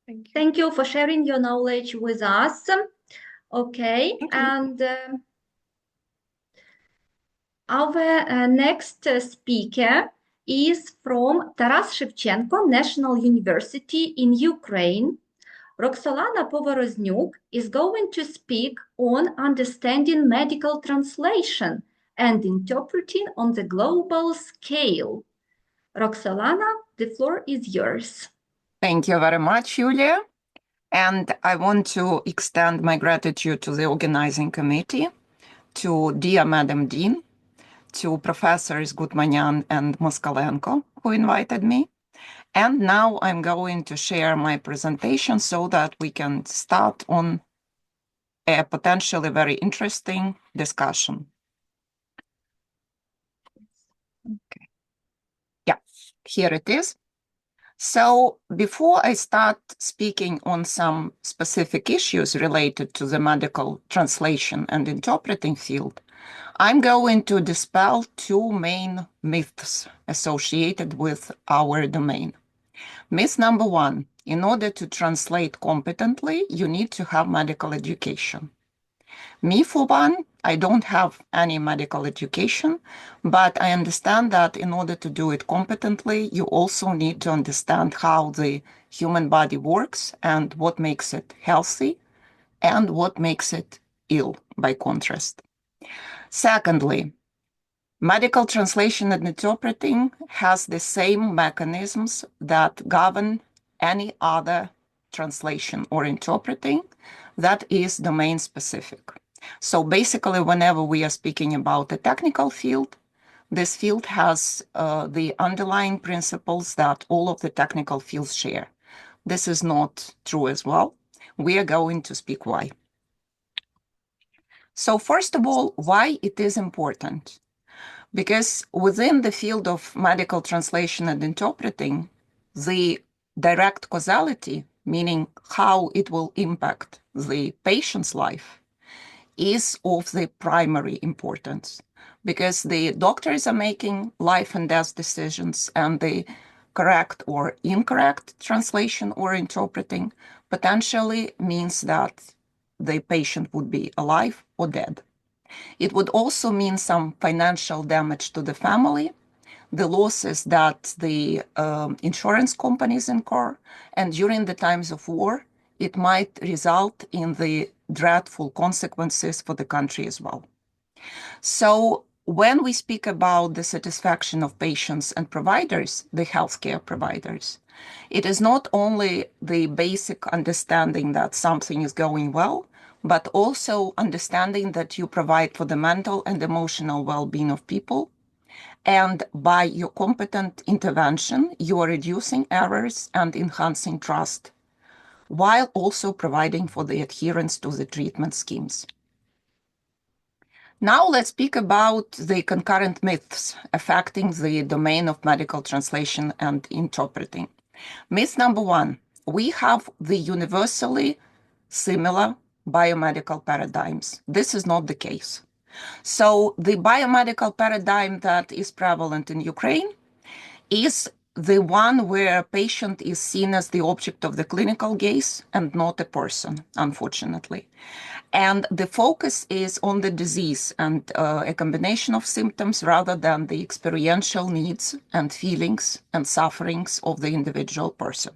S8: Thank you.
S1: Thank you for sharing your knowledge with us. Okay,
S7: Thank you.
S1: and our next speaker is from Taras Shevchenko National University in Ukraine. Roxolana Povoroznuk is going to speak on understanding medical translation and interpreting on the global scale. Roxolana, the floor is yours.
S9: Thank you very much, Julia. And I want to extend my gratitude to the organizing committee, to dear Madam Dean, to Professors Gutmanyan and Moskalenko, who invited me. And now I'm going to share my presentation so that we can start on a potentially very interesting discussion. Okay. Yeah, here it is. So before I start speaking on some specific issues related to the medical translation and interpreting field, I'm going to dispel two main myths associated with our domain. Myth number one: in order to translate competently, you need to have medical education. Me, for one, I don't have any medical education, but I understand that in order to do it competently, you also need to understand how the human body works and what makes it healthy and what makes it ill, by contrast. Secondly, medical translation and interpreting has the same mechanisms that govern any other translation or interpreting that is domain specific. So basically, whenever we are speaking about a technical field, this field has the underlying principles that all of the technical fields share. This is not true as well. We are going to speak why. So first of all, why it is important? Because within the field of medical translation and interpreting, the direct causality, meaning how it will impact the patient's life, is of the primary importance, because the doctors are making life and death decisions, and the correct or incorrect translation or interpreting potentially means that the patient would be alive or dead. It would also mean some financial damage to the family, the losses that the insurance companies incur, and during the times of war, it might result in the dreadful consequences for the country as well. So when we speak about the satisfaction of patients and providers, the healthcare providers, it is not only the basic understanding that something is going well, but also understanding that you provide for the mental and emotional well-being of people. And by your competent intervention, you are reducing errors and enhancing trust, while also providing for the adherence to the treatment schemes. Now let's speak about the concurrent myths affecting the domain of medical translation and interpreting. Myth number one: we have the universally similar biomedical paradigms. This is not the case. So the biomedical paradigm that is prevalent in Ukraine is the one where a patient is seen as the object of the clinical gaze and not a person, unfortunately. And the focus is on the disease and a combination of symptoms rather than the experiential needs and feelings and sufferings of the individual person.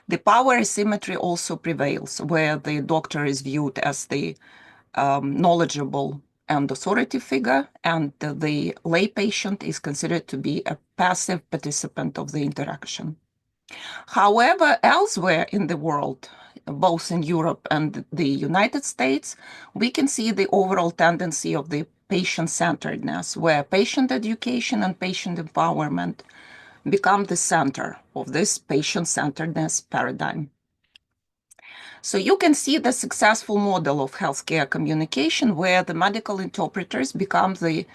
S9: The power asymmetry also prevails, where the doctor is viewed as the knowledgeable and authoritative figure, and the lay patient is considered to be a passive participant of the interaction. However, elsewhere in the world, both in Europe and the United States, we can see the overall tendency of the patient-centeredness, where patient education and patient empowerment become the center of this patient-centeredness paradigm. So you can see the successful model of healthcare communication where the medical interpreters become the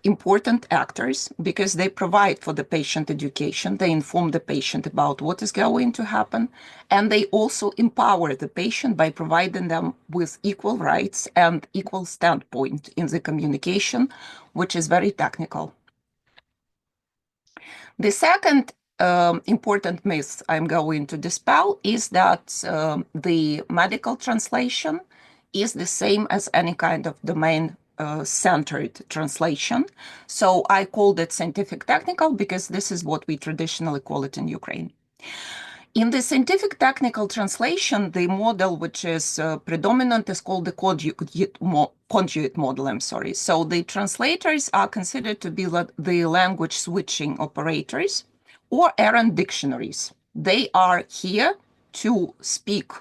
S9: important actors because they provide for the patient education, they inform the patient about what is going to happen, and they also empower the patient by providing them with equal rights and equal standpoint in the communication, which is very technical. The second important myth I'm going to dispel is that the medical translation is the same as any kind of domain-centered translation. So I called it scientific technical because this is what we traditionally call it in Ukraine. In the scientific technical translation, the model which is predominant is called the conjugate model, So the translators are considered to be the language switching operators or errand dictionaries. They are here to speak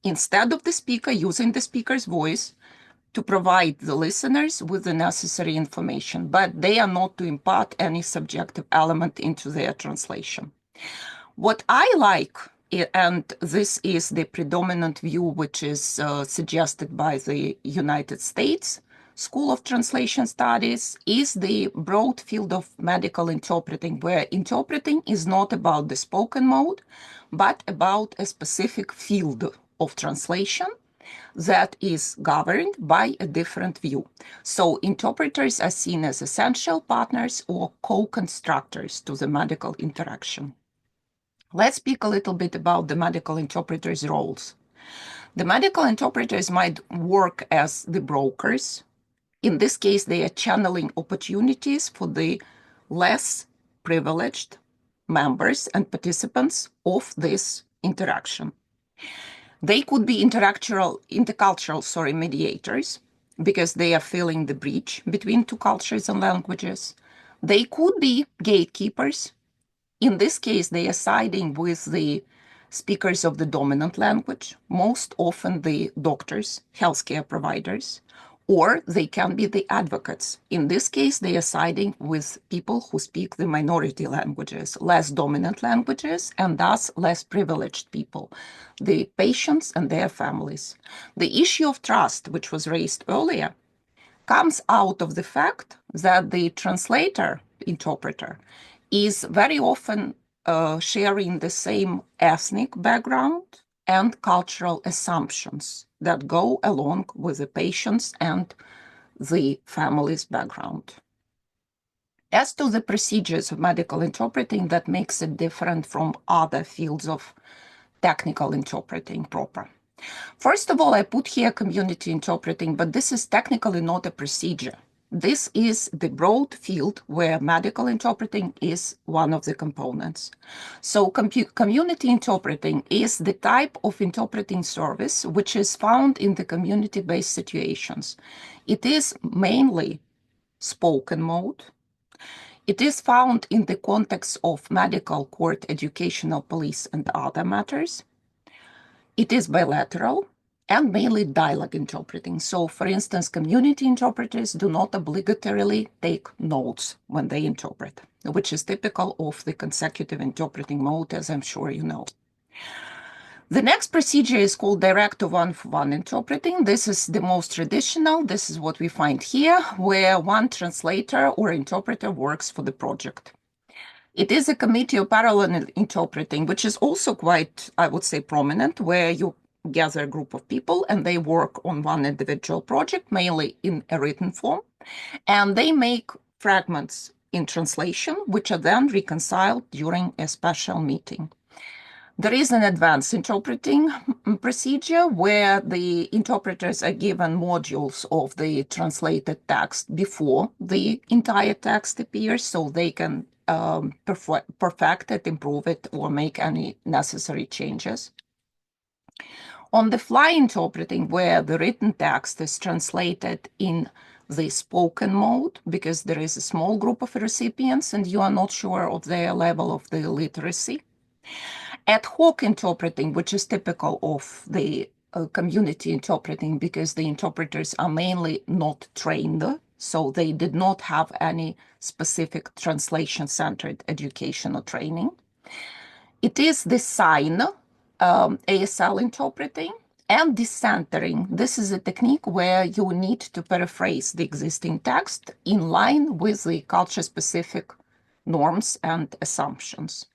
S9: instead of the speaker, using the speaker's voice to provide the listeners with the necessary information, but they are not to impart any subjective element into their translation. What I like, and this is the predominant view which is suggested by the United States School of Translation Studies, is the broad field of medical interpreting, where interpreting is not about the spoken mode, but about a specific field of translation that is governed by a different view. So interpreters are seen as essential partners or co-constructors to the medical interaction. Let's speak a little bit about the medical interpreters' roles. The medical interpreters might work as the brokers. In this case, they are channeling opportunities for the less privileged members and participants of this interaction. They could be intercultural mediators, because they are filling the breach between two cultures and languages. They could be gatekeepers. In this case, they are siding with the speakers of the dominant language, most often the doctors, healthcare providers, or they can be the advocates. In this case, they are siding with people who speak the minority languages, less dominant languages, and thus less privileged people, the patients and their families. The issue of trust, which was raised earlier, comes out of the fact that the interpreter, is very often sharing the same ethnic background and cultural assumptions that go along with the patient's and the family's background. As to the procedures of medical interpreting, that makes it different from other fields of technical interpreting proper. First of all, I put here community interpreting, but this is technically not a procedure. This is the broad field where medical interpreting is one of the components. So community interpreting is the type of interpreting service which is found in the community-based situations. It is mainly spoken mode. It is found in the context of medical, court, educational, police, and other matters. It is bilateral and mainly dialogue interpreting. So, for instance, community interpreters do not obligatorily take notes when they interpret, which is typical of the consecutive interpreting mode, as I'm sure you know. The next procedure is called direct to one-for-one interpreting. This is the most traditional. This is what we find here, where one translator or interpreter works for the project. It is a committee or parallel interpreting, which is also quite, I would say, prominent, where you gather a group of people and they work on one individual project, mainly in a written form, and they make fragments in translation, which are then reconciled during a special meeting. There is an advanced interpreting procedure where the interpreters are given modules of the translated text before the entire text appears, so they can perfect it, improve it, or make any necessary changes. On the fly interpreting, where the written text is translated in the spoken mode, because there is a small group of recipients and you are not sure of their level of the literacy. Ad hoc interpreting, which is typical of the community interpreting, because the interpreters are mainly not trained, so they did not have any specific translation-centered education or training. It is the sign ASL interpreting, and decentering. This is a technique where you need to paraphrase the existing text in line with the culture-specific norms and assumptions.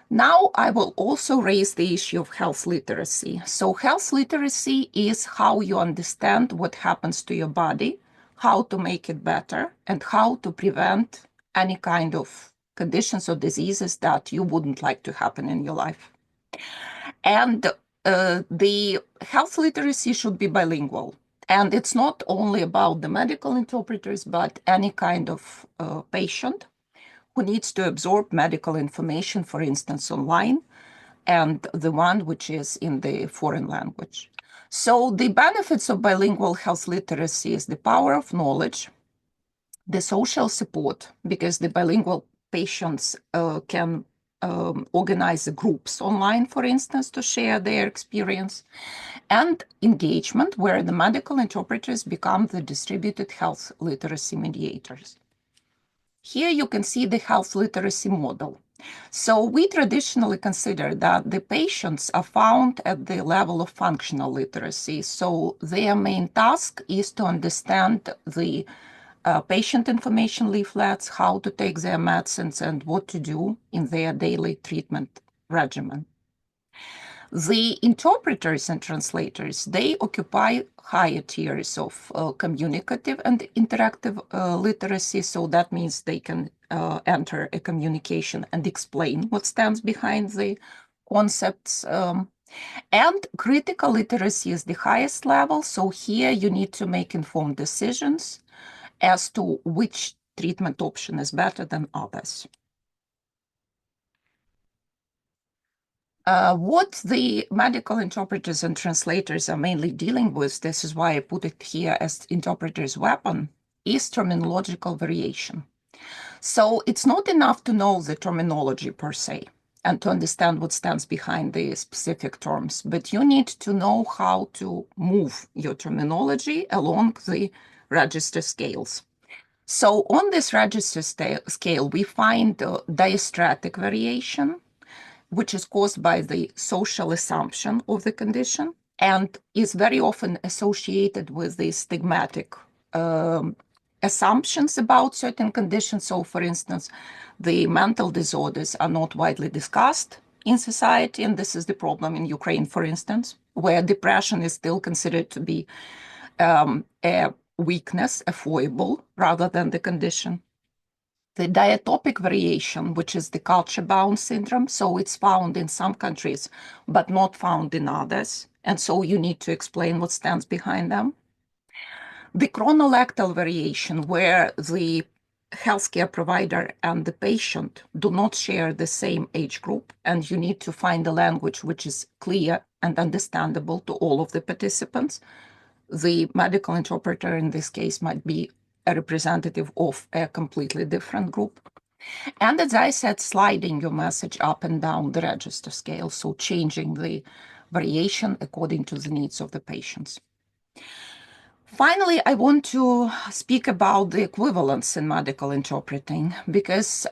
S9: Now I will also raise the issue of health literacy. So health literacy is how you understand what happens to your body, how to make it better, and how to prevent any kind of conditions or diseases that you wouldn't like to happen in your life. And the health literacy should be bilingual. And it's not only about the medical interpreters, but any kind of patient who needs to absorb medical information, for instance, online, and the one which is in the foreign language. So the benefits of bilingual health literacy is the power of knowledge, the social support, because the bilingual patients can organize groups online, for instance, to share their experience, and engagement, where the medical interpreters become the distributed health literacy mediators. Here you can see the health literacy model. So we traditionally consider that the patients are found at the level of functional literacy. So their main task is to understand the patient information leaflets, how to take their medicines, and what to do in their daily treatment regimen. The interpreters and translators, they occupy higher tiers of communicative and interactive literacy. So that means they can enter a communication and explain what stands behind the concepts. And critical literacy is the highest level. So here you need to make informed decisions as to which treatment option is better than others. What the medical interpreters and translators are mainly dealing with, this is why I put it here as interpreter's weapon, is terminological variation. So it's not enough to know the terminology per se and to understand what stands behind the specific terms, but you need to know how to move your terminology along the register scales. So on this register scale, we find diastratic variation, which is caused by the social assumption of the condition and is very often associated with the stigmatic assumptions about certain conditions. So, for instance, the mental disorders are not widely discussed in society, and this is the problem in Ukraine, for instance, where depression is still considered to be a weakness, a foible, rather than the condition. The diatopic variation, which is the culture-bound syndrome, so it's found in some countries, but not found in others. And so you need to explain what stands behind them. The chronolactal variation, where the healthcare provider and the patient do not share the same age group, and you need to find a language which is clear and understandable to all of the participants. The medical interpreter in this case might be a representative of a completely different group. And as I said, sliding your message up and down the register scale, so changing the variation according to the needs of the patients. Finally, I want to speak about the equivalence in medical interpreting, because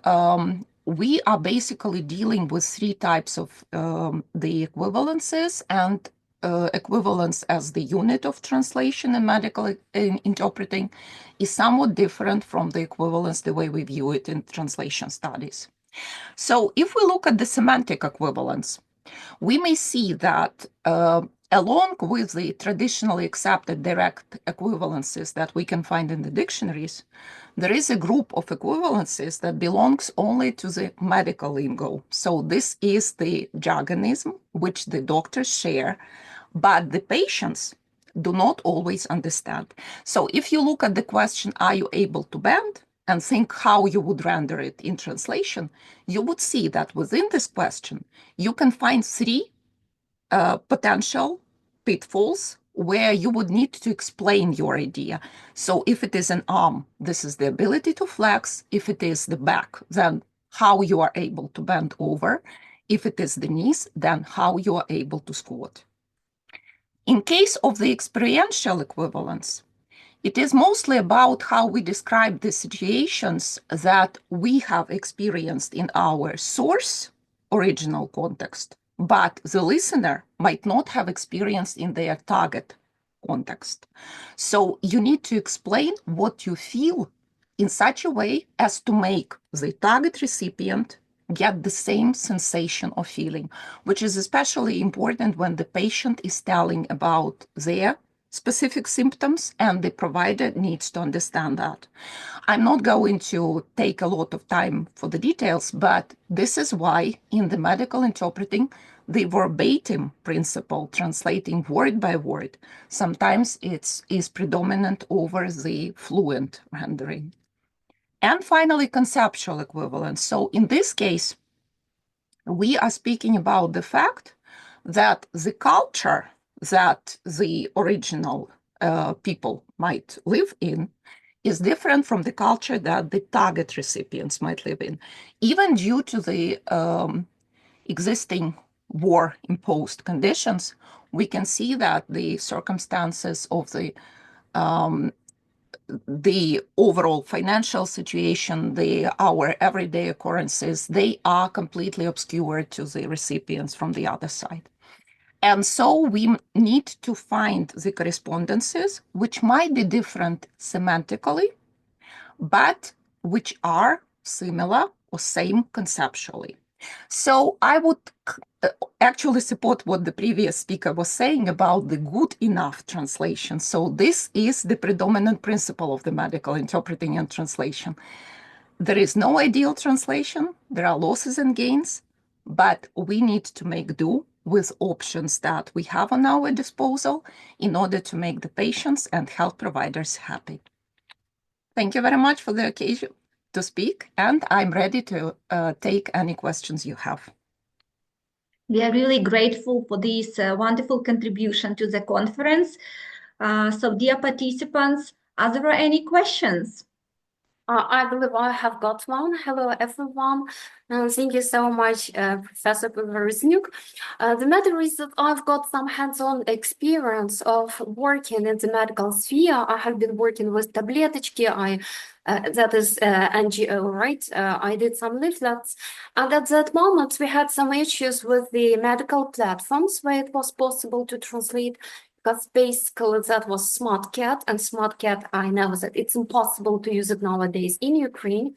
S9: we are basically dealing with three types of the equivalences, and equivalence as the unit of translation in medical interpreting is somewhat different from the equivalence the way we view it in translation studies. So if we look at the semantic equivalence, we may see that along with the traditionally accepted direct equivalences that we can find in the dictionaries, there is a group of equivalences that belongs only to the medical lingo. So this is the jargonism which the doctors share, but the patients do not always understand. So if you look at the question, are you able to bend, and think how you would render it in translation, you would see that within this question, you can find three potential pitfalls where you would need to explain your idea. So if it is an arm, this is the ability to flex. If it is the back, then how you are able to bend over. If it is the knees, then how you are able to squat. In case of the experiential equivalence, it is mostly about how we describe the situations that we have experienced in our source original context, but the listener might not have experienced in their target context. So you need to explain what you feel in such a way as to make the target recipient get the same sensation or feeling, which is especially important when the patient is telling about their specific symptoms and the provider needs to understand that. I'm not going to take a lot of time for the details, but this is why in the medical interpreting, the verbatim principle, translating word by word, sometimes is predominant over the fluent rendering. And finally, conceptual equivalence. So in this case, we are speaking about the fact that the culture that the original people might live in is different from the culture that the target recipients might live in, even due to the existing war-imposed conditions. We can see that the circumstances of the overall financial situation, our everyday occurrences, they are completely obscure to the recipients from the other side. And so we need to find the correspondences, which might be different semantically, but which are similar or same conceptually. So I would actually support what the previous speaker was saying about the good enough translation. So this is the predominant principle of the medical interpreting and translation. There is no ideal translation. There are losses and gains, but we need to make do with options that we have on our disposal in order to make the patients and health providers happy. Thank you very much for the occasion to speak, and I'm ready to take any questions you have.
S1: We are really grateful for this wonderful contribution to the conference. So dear participants, are there any questions?
S10: I believe I have got one. Hello, everyone. Thank you so much, Professor Beveriznyuk. The matter is that I've got some hands-on experience of working in the medical sphere. I have been working with Tabletочки. That is NGO, right? I did some leaflets. And at that moment, we had some issues with the medical platforms where it was possible to translate, because basically that was SmartCat, and SmartCat, I know that it's impossible to use it nowadays in Ukraine.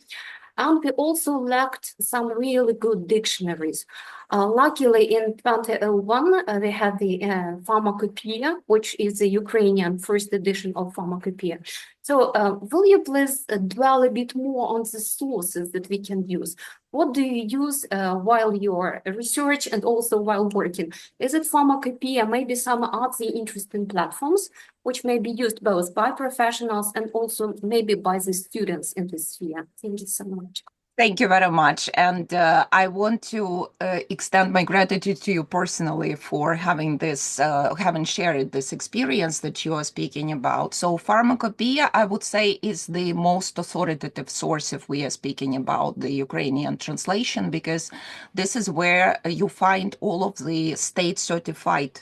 S10: And we also lacked some really good dictionaries. Luckily, in 2001, we had the Pharmacopoeia, which is the Ukrainian first edition of Pharmacopoeia. So will you please dwell a bit more on the sources that we can use? What do you use while you're research and also while working? Is it Pharmacopoeia, maybe some other interesting platforms, which may be used both by professionals and also maybe by the students in this sphere? Thank you so much.
S9: Thank you very much. And I want to extend my gratitude to you personally for having this, having shared this experience that you are speaking about. So Pharmacopoeia, I would say, is the most authoritative source if we are speaking about the Ukrainian translation, because this is where you find all of the state certified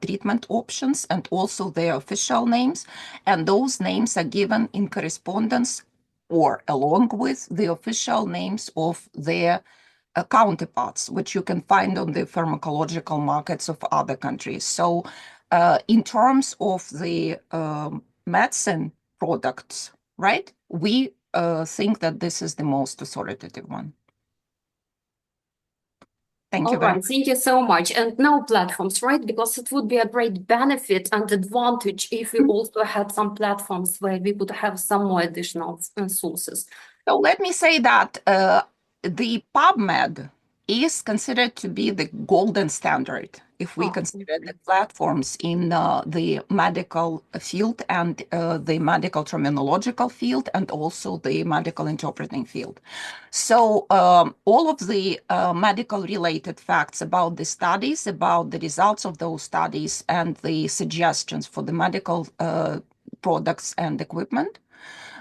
S9: treatment options and also their official names. And those names are given in correspondence or along with the official names of their counterparts, which you can find on the pharmacological markets of other countries. So in terms of the medicine products, right, we think that this is the most authoritative one. Thank you
S10: All
S9: very
S10: right, thank you so much. And no platforms, right? Because it would be a great benefit and advantage if we also had some platforms where we would have some more additional sources.
S9: So let me say that the PubMed is considered to be the golden standard if we consider the platforms in the medical field and the medical terminological field and also the medical interpreting field. So all of the medical related facts about the studies, about the results of those studies and the suggestions for the medical products and equipment,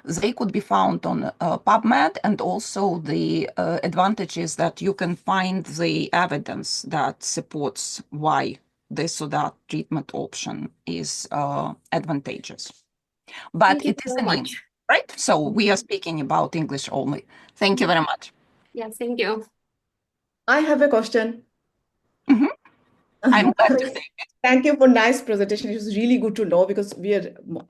S9: they could be found on PubMed, and also the advantage is that you can find the evidence that supports why this or that treatment option is advantageous. But
S10: Thank you
S9: it is
S10: so
S9: in
S10: much.
S9: English, right? So we are speaking about English only. Thank you very much.
S10: Yes, thank you.
S11: I have a question.
S9: Mhm. I'm glad to take it.
S11: Thank you for nice presentation. It was really good to know because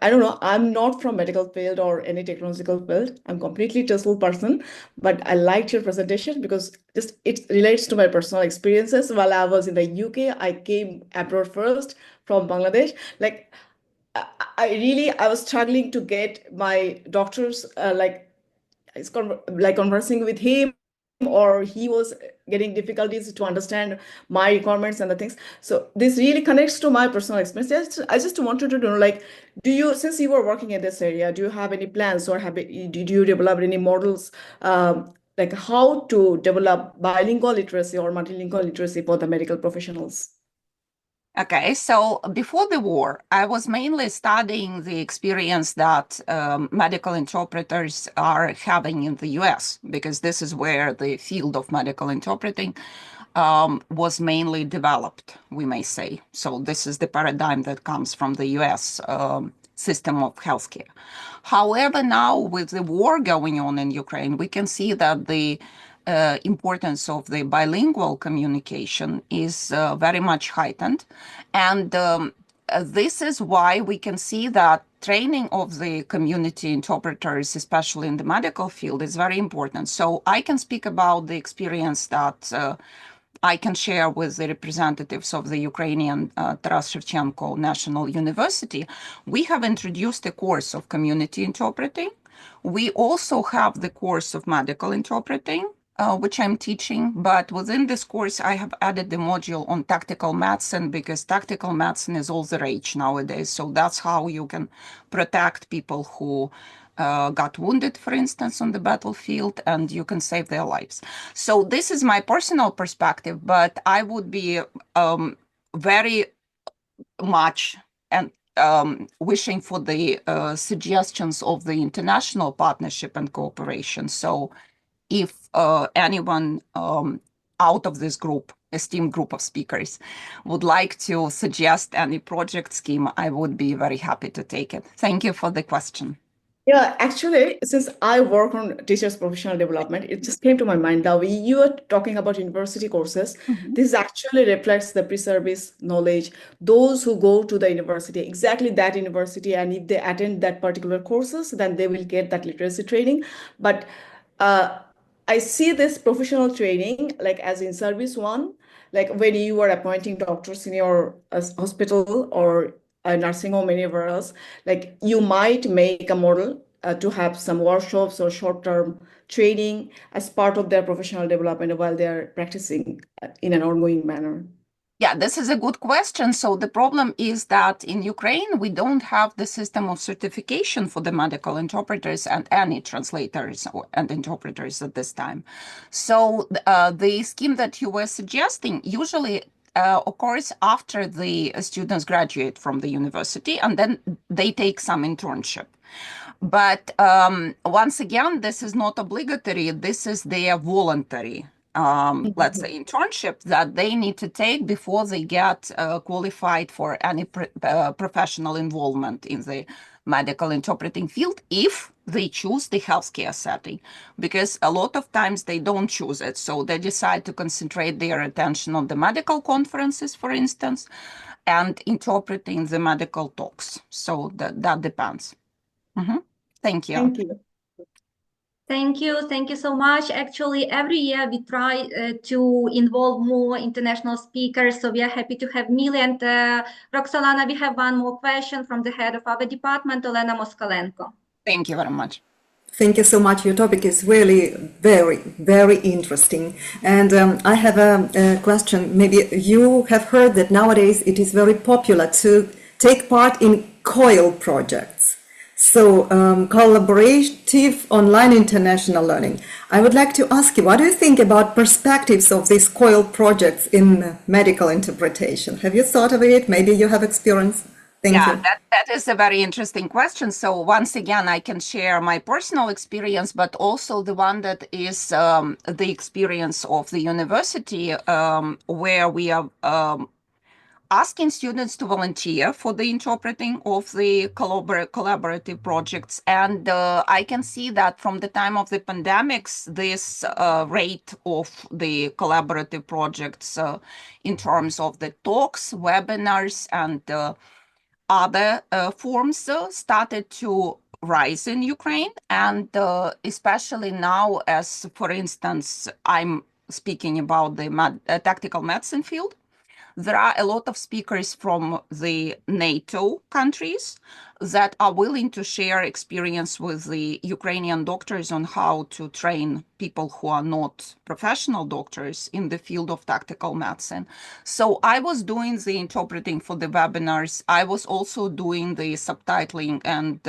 S11: I don't know, I'm not from medical field or any technological field. I'm completely TESOL person, but I liked your presentation because just it relates to my personal experiences. While I was in the UK, I came abroad first from Bangladesh. Like I was struggling to get my doctors conversing with him, or he was getting difficulties to understand my requirements and the things. So this really connects to my personal experience. I just wanted to know, like, since you were working in this area, do you have any plans or did you develop any models, like how to develop bilingual literacy or multilingual literacy for the medical professionals?
S9: Okay, so before the war, I was mainly studying the experience that medical interpreters are having in the US, because this is where the field of medical interpreting was mainly developed, we may say. So this is the paradigm that comes from the US system of healthcare. However, now with the war going on in Ukraine, we can see that the importance of the bilingual communication is very much heightened. And this is why we can see that training of the community interpreters, especially in the medical field, is very important. So I can speak about the experience that I can share with the representatives of the Ukrainian Taras Shevchenko National University. We have introduced a course of community interpreting. We also have the course of medical interpreting, which I'm teaching, but within this course, I have added the module on tactical medicine, because tactical medicine is all the rage nowadays. So that's how you can protect people who got wounded, for instance, on the battlefield, and you can save their lives. So this is my personal perspective, but I would be very much and wishing for the suggestions of the international partnership and cooperation. So if anyone out of this group, esteemed group of speakers, would like to suggest any project scheme, I would be very happy to take it. Thank you for the question.
S11: Yeah, actually, since I work on teachers' professional development, it just came to my mind that you were talking about university courses. This actually reflects the pre-service knowledge. Those who go to the university, exactly that university, and if they attend that particular courses, then they will get that literacy training. But I see this professional training like as in service one, like when you are appointing doctors in your hospital or a nursing home, anywhere else, like you might make a model to have some workshops or short-term training as part of their professional development while they're practicing in an ongoing manner.
S9: Yeah, this is a good question. So the problem is that in Ukraine, we don't have the system of certification for the medical interpreters and any translators and interpreters at this time. So the scheme that you were suggesting usually occurs after the students graduate from the university, and then they take some internship. But once again, this is not obligatory. This is their voluntary let's say, internship that they need to take before they get qualified for any professional involvement in the medical interpreting field, if they choose the healthcare setting, because a lot of times they don't choose it. So they decide to concentrate their attention on the medical conferences, for instance, and interpreting the medical talks. So that depends. Thank you.
S11: Thank you.
S1: Thank you so much. Actually, every year we try to involve more international speakers, so we are happy to have Mili and Roxolana. We have one more question from the head of our department, Olena Moskalenko.
S9: Thank you very much.
S3: Thank you so much. Your topic is really very, very interesting. And I have a question. Maybe you have heard that nowadays it is very popular to take part in COIL projects. So collaborative online international learning. I would like to ask you, what do you think about perspectives of these COIL projects in medical interpretation? Have you thought of it? Maybe you have experience? Thank you.
S9: That is a very interesting question. So once again, I can share my personal experience, but also the one that is the experience of the university, where we are asking students to volunteer for the interpreting of the collaborative projects. And I can see that from the time of the pandemics, this rate of the collaborative projects in terms of the talks, webinars, and other forms started to rise in Ukraine. And especially now, as for instance, I'm speaking about the tactical medicine field, there are a lot of speakers from the NATO countries that are willing to share experience with the Ukrainian doctors on how to train people who are not professional doctors in the field of tactical medicine. So I was doing the interpreting for the webinars. I was also doing the subtitling and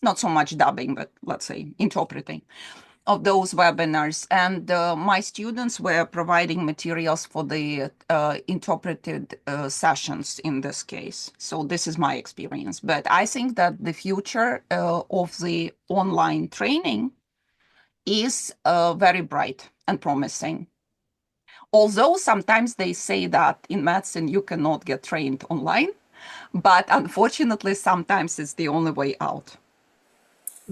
S9: not so much dubbing, but let's say interpreting of those webinars. And my students were providing materials for the interpreted sessions in this case. So this is my experience. But I think that the future of the online training is very bright and promising. Although sometimes they say that in medicine you cannot get trained online, but unfortunately sometimes it's the only way out.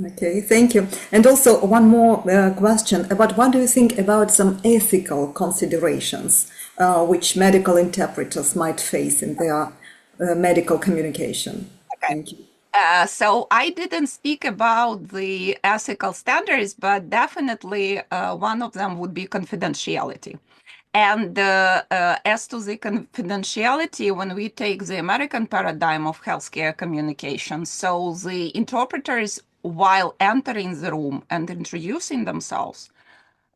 S3: Okay, thank you. And also one more question about what do you think about some ethical considerations which medical interpreters might face in their medical communication?
S9: Okay.
S3: Thank you.
S9: So I didn't speak about the ethical standards, but definitely one of them would be confidentiality. And as to the confidentiality, when we take the American paradigm of healthcare communication, so the interpreters, while entering the room and introducing themselves,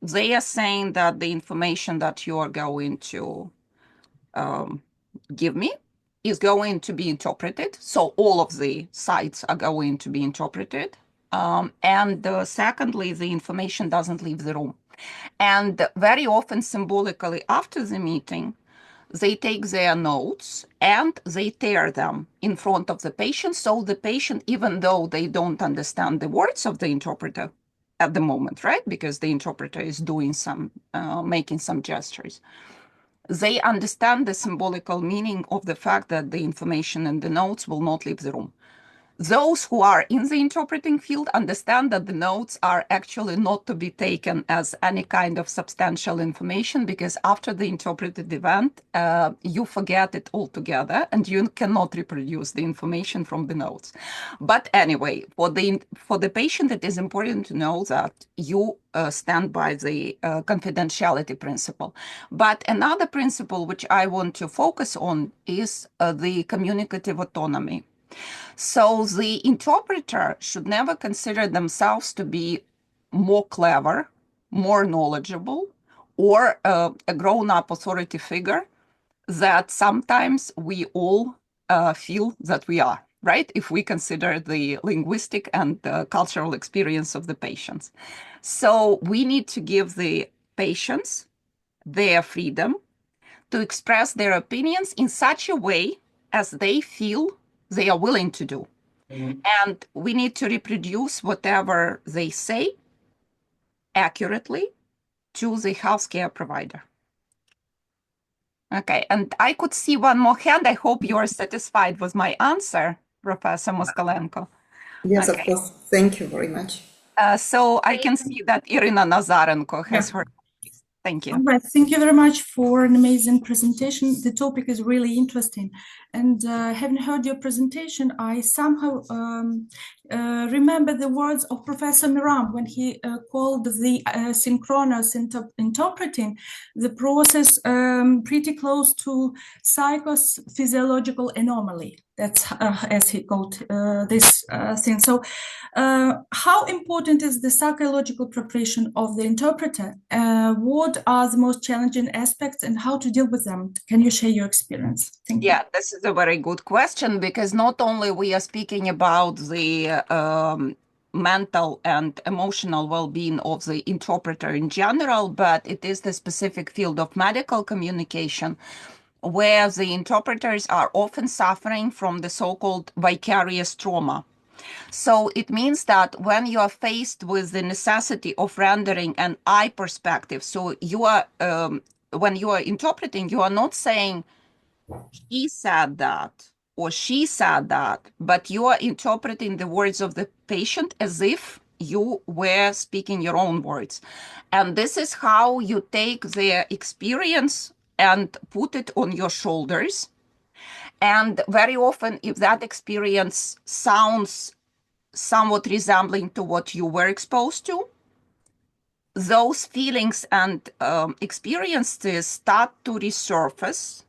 S9: they are saying that the information that you are going to give me is going to be interpreted. So all of the sites are going to be interpreted. And secondly, the information doesn't leave the room. And very often symbolically after the meeting, they take their notes and they tear them in front of the patient. So the patient, even though they don't understand the words of the interpreter at the moment, right? Because the interpreter is doing some, making some gestures, they understand the symbolical meaning of the fact that the information in the notes will not leave the room. Those who are in the interpreting field understand that the notes are actually not to be taken as any kind of substantial information, because after the interpreted event, you forget it altogether and you cannot reproduce the information from the notes. But anyway, for the patient, it is important to know that you stand by the confidentiality principle. But another principle which I want to focus on is the communicative autonomy. So the interpreter should never consider themselves to be more clever, more knowledgeable, or a grown-up authority figure that sometimes we all feel that we are, right? If we consider the linguistic and cultural experience of the patients. So we need to give the patients their freedom to express their opinions in such a way as they feel they are willing to do. And we need to reproduce whatever they say accurately to the healthcare provider. Okay, and I could see one more hand. I hope you are satisfied with my answer, Professor Moskalenko.
S3: Yes,
S9: Okay.
S3: of course. Thank you very much.
S9: So I can see that Irina Nazarenko has her. Thank you.
S12: All right, thank you very much for an amazing presentation. The topic is really interesting. And having heard your presentation, I somehow remember the words of Professor Miram when he called the synchronous interpreting the process pretty close to psychophysiological anomaly. That's as he called this thing. So how important is the psychological preparation of the interpreter? What are the most challenging aspects and how to deal with them? Can you share your experience? Thank you.
S9: Yeah, this is a very good question, because not only we are speaking about the mental and emotional well-being of the interpreter in general, but it is the specific field of medical communication where the interpreters are often suffering from the so-called vicarious trauma. So it means that when you are faced with the necessity of rendering an I perspective, so you are, when you are interpreting, you are not saying, he said that or she said that, but you are interpreting the words of the patient as if you were speaking your own words. And this is how you take their experience and put it on your shoulders. And very often, if that experience sounds somewhat resembling to what you were exposed to, those feelings and experiences start to resurface.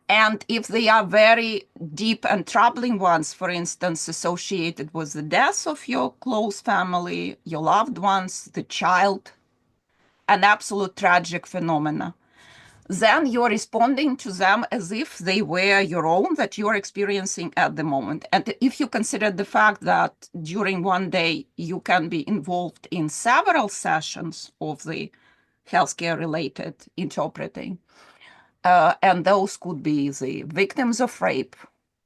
S9: And if they are very deep and troubling ones, for instance, associated with the death of your close family, your loved ones, the child, an absolute tragic phenomena, then you're responding to them as if they were your own that you're experiencing at the moment. And if you consider the fact that during one day you can be involved in several sessions of the healthcare-related interpreting, and those could be the victims of rape,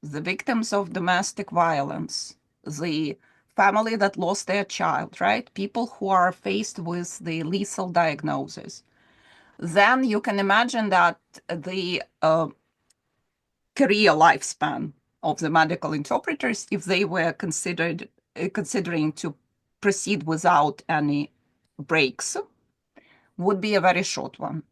S9: the victims of domestic violence, the family that lost their child, right? People who are faced with the lethal diagnosis. Then you can imagine that the career lifespan of the medical interpreters, if they were considering to proceed without any breaks, would be a very short one.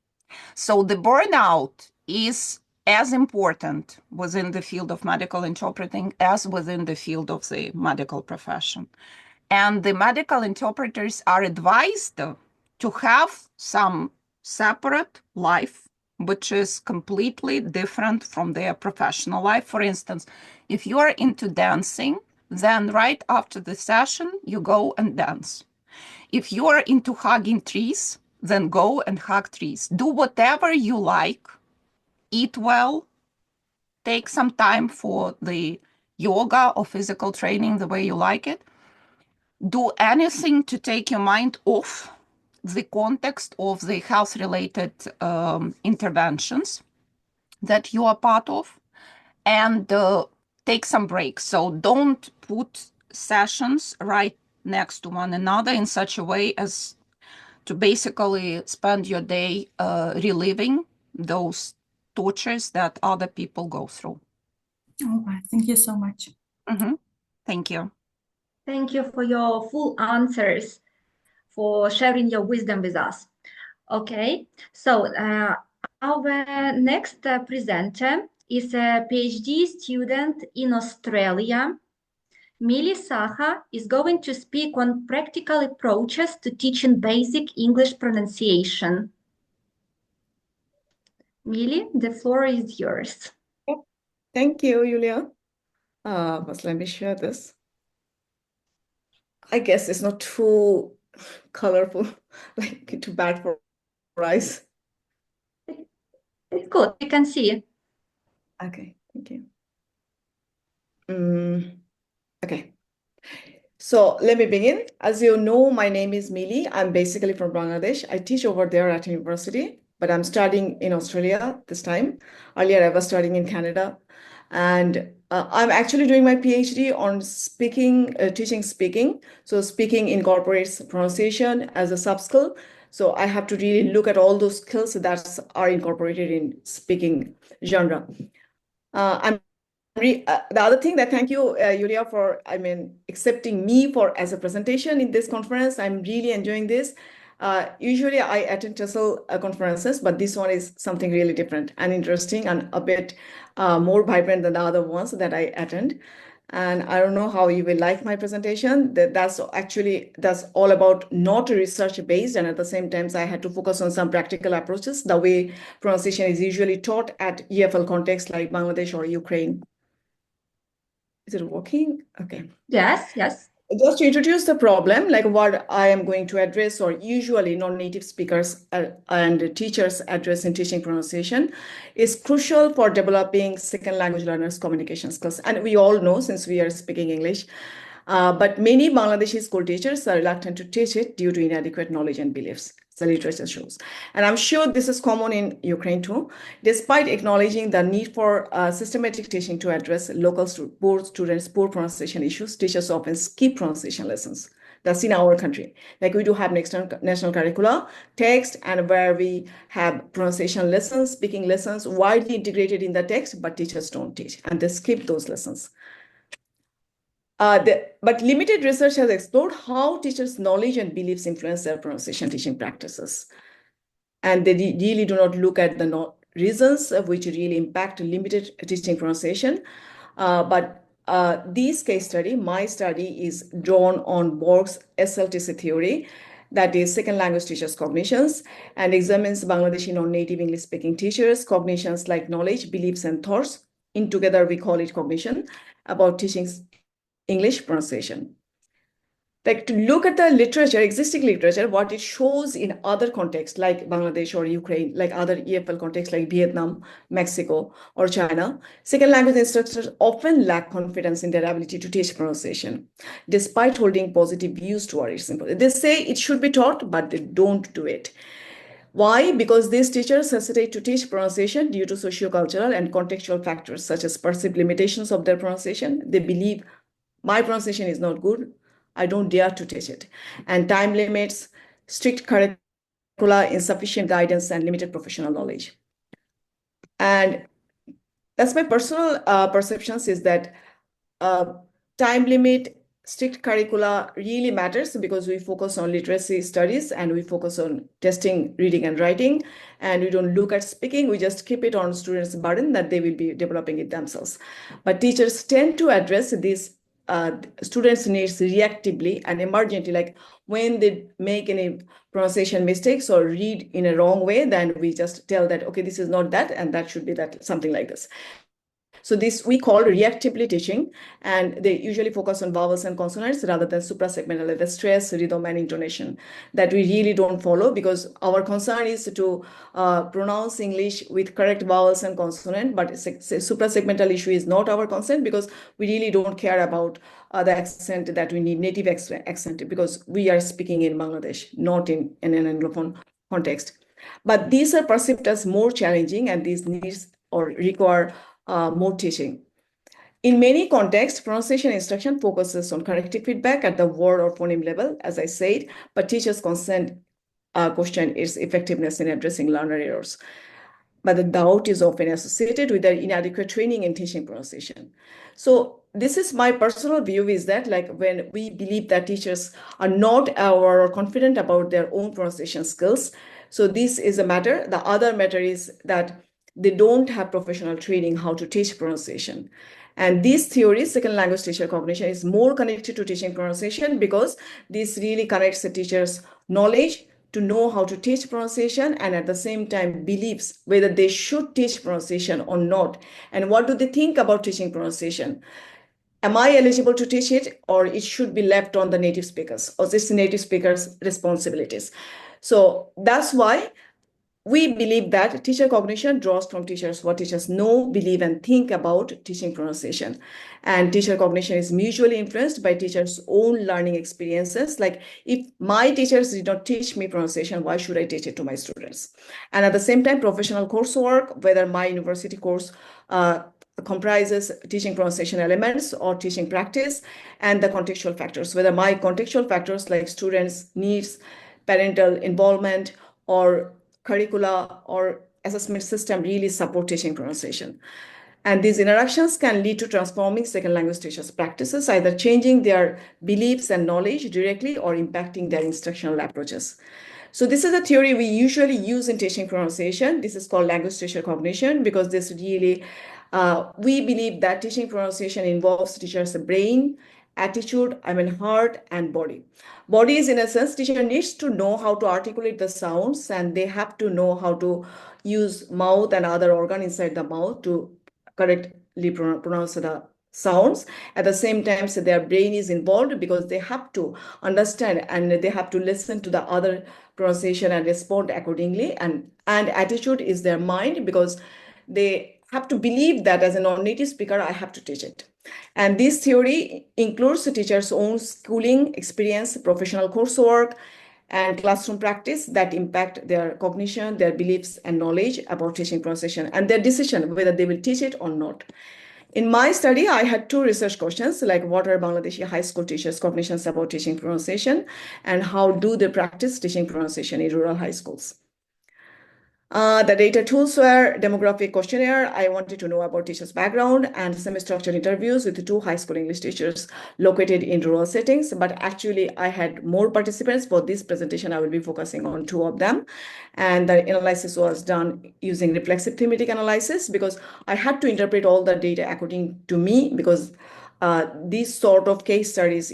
S9: So the burnout is as important within the field of medical interpreting as within the field of the medical profession. And the medical interpreters are advised to have some separate life, which is completely different from their professional life. For instance, if you are into dancing, then right after the session, you go and dance. If you are into hugging trees, then go and hug trees. Do whatever you like, eat well, take some time for the yoga or physical training the way you like it. Do anything to take your mind off the context of the health-related interventions that you are part of, and take some breaks. So don't put sessions right next to one another in such a way as to basically spend your day reliving those tortures that other people go through.
S12: All right, thank you so much.
S9: Thank you.
S1: Thank you for your full answers, for sharing your wisdom with us. Okay, so our next presenter is a PhD student in Australia. Millie Saha is going to speak on practical approaches to teaching basic English pronunciation. Millie, the floor is yours.
S11: Thank you, Julia. But let me share this. I guess it's not too colorful, like too bad for eyes.
S1: It's good, you can see.
S11: Okay, thank you. Okay. So let me begin. As you know, my name is Millie. I'm basically from Bangladesh. I teach over there at university, but I'm studying in Australia this time. Earlier, I was studying in Canada. And I'm actually doing my PhD on speaking, teaching speaking. So speaking incorporates pronunciation as a sub-skill. So I have to really look at all those skills that are incorporated in speaking genre. The other thing that thank you, Julia, for accepting me for as a presentation in this conference. I'm really enjoying this. Usually I attend TESOL conferences, but this one is something really different and interesting and a bit more vibrant than the other ones that I attend. And I don't know how you will like my presentation. That's all about not research based, and at the same time, I had to focus on some practical approaches, the way pronunciation is usually taught at EFL context like Bangladesh or Ukraine. Is it working? Okay.
S1: Yes, yes.
S11: Just to introduce the problem, like what I am going to address, or usually non-native speakers and teachers address in teaching pronunciation, is crucial for developing second language learners' communication skills. And we all know, since we are speaking English, but many Bangladeshi school teachers are reluctant to teach it due to inadequate knowledge and beliefs, the literature shows. And I'm sure this is common in Ukraine too. Despite acknowledging the need for systematic teaching to address local poor students' poor pronunciation issues, teachers often skip pronunciation lessons. That's in our country. Like we do have national curricula, text, and where we have pronunciation lessons, speaking lessons widely integrated in the text, but teachers don't teach, and they skip those lessons. But limited research has explored how teachers' knowledge and beliefs influence their pronunciation teaching practices. And they really do not look at the reasons which really impact limited teaching pronunciation. But this case study, my study, is drawn on Borg's SLTC theory, that is second language teachers' cognitions, and examines Bangladeshi non-native English-speaking teachers' cognitions like knowledge, beliefs, and thoughts. In together, we call it cognition, about teaching English pronunciation. Like to look at the literature, existing literature, what it shows in other contexts like Bangladesh or Ukraine, like other EFL contexts like Vietnam, Mexico, or China, second language instructors often lack confidence in their ability to teach pronunciation, despite holding positive views towards it. They say it should be taught, but they don't do it. Why? Because these teachers hesitate to teach pronunciation due to sociocultural and contextual factors, such as perceived limitations of their pronunciation. They believe my pronunciation is not good, I don't dare to teach it. And time limits, strict curricula, insufficient guidance, and limited professional knowledge. And that's my personal perceptions, is that time limit, strict curricula really matters because we focus on literacy studies and we focus on testing, reading, and writing. And we don't look at speaking, we just keep it on students' burden that they will be developing it themselves. But teachers tend to address these students' needs reactively and emergently, like when they make any pronunciation mistakes or read in a wrong way, then we just tell that, okay, this is not that, and that should be that, something like this. So this we call reactively teaching, and they usually focus on vowels and consonants rather than suprasegmental, like the stress, rhythm, and intonation that we really don't follow, because our concern is to pronounce English with correct vowels and consonant, but suprasegmental issue is not our concern because we really don't care about the accent that we need, native accent, because we are speaking in Bangladesh, not in an Anglophone context. But these are perceived as more challenging, and these needs or require more teaching. In many contexts, pronunciation instruction focuses on corrective feedback at the word or phoneme level, as I said, but teachers' consent question its effectiveness in addressing learner errors. But the doubt is often associated with their inadequate training in teaching pronunciation. So this is my personal view, is that like when we believe that teachers are not or confident about their own pronunciation skills, so this is a matter. The other matter is that they don't have professional training how to teach pronunciation. And this theory, second language teacher cognition, is more connected to teaching pronunciation because this really connects the teacher's knowledge to know how to teach pronunciation, and at the same time beliefs whether they should teach pronunciation or not. And what do they think about teaching pronunciation? Am I eligible to teach it, or it should be left on the native speakers, or this native speakers' responsibilities? So that's why we believe that teacher cognition draws from teachers what teachers know, believe, and think about teaching pronunciation. And teacher cognition is mutually influenced by teachers' own learning experiences. Like if my teachers did not teach me pronunciation, why should I teach it to my students? And at the same time, professional coursework, whether my university course comprises teaching pronunciation elements or teaching practice, and the contextual factors, whether my contextual factors like students' needs, parental involvement, or curricula or assessment system really support teaching pronunciation. And these interactions can lead to transforming second language teachers' practices, either changing their beliefs and knowledge directly or impacting their instructional approaches. So this is a theory we usually use in teaching pronunciation. This is called language teacher cognition, because this really, we believe that teaching pronunciation involves teacher's brain, attitude, heart, and body. Body is, in a sense, teacher needs to know how to articulate the sounds, and they have to know how to use mouth and other organ inside the mouth to correctly pronounce the sounds. At the same time, so their brain is involved because they have to understand and they have to listen to the other pronunciation and respond accordingly. And attitude is their mind, because they have to believe that as a non-native speaker, I have to teach it. And this theory includes the teacher's own schooling experience, professional coursework, and classroom practice that impact their cognition, their beliefs, and knowledge about teaching pronunciation, and their decision whether they will teach it or not. In my study, I had two research questions, like what are Bangladeshi high school teachers' cognitions about teaching pronunciation, and how do they practice teaching pronunciation in rural high schools. The data tools were demographic questionnaire. I wanted to know about teachers' background, and semi-structured interviews with two high school English teachers located in rural settings. But actually, I had more participants. For this presentation, I will be focusing on two of them. And the analysis was done using reflexive thematic analysis, because I had to interpret all the data according to me, because these sort of case studies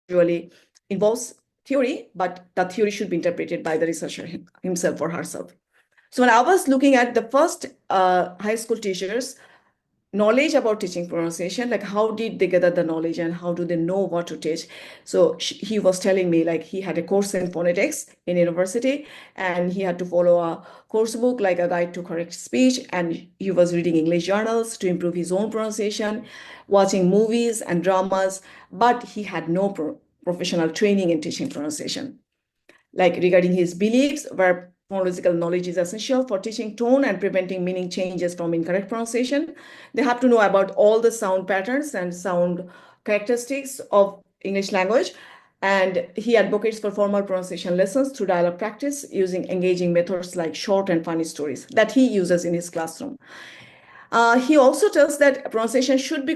S11: usually involves theory, but the theory should be interpreted by the researcher himself or herself. So when I was looking at the first high school teachers' knowledge about teaching pronunciation, like how did they gather the knowledge and how do they know what to teach? So he was telling me, like, he had a course in phonetics in university, and he had to follow a course book, like a guide to correct speech, and he was reading English journals to improve his own pronunciation, watching movies and dramas, but he had no professional training in teaching pronunciation. Like, regarding his beliefs, where phonological knowledge is essential for teaching tone and preventing meaning changes from incorrect pronunciation. They have to know about all the sound patterns and sound characteristics of English language. And he advocates for formal pronunciation lessons through dialogue practice using engaging methods like short and funny stories that he uses in his classroom. He also tells that pronunciation should be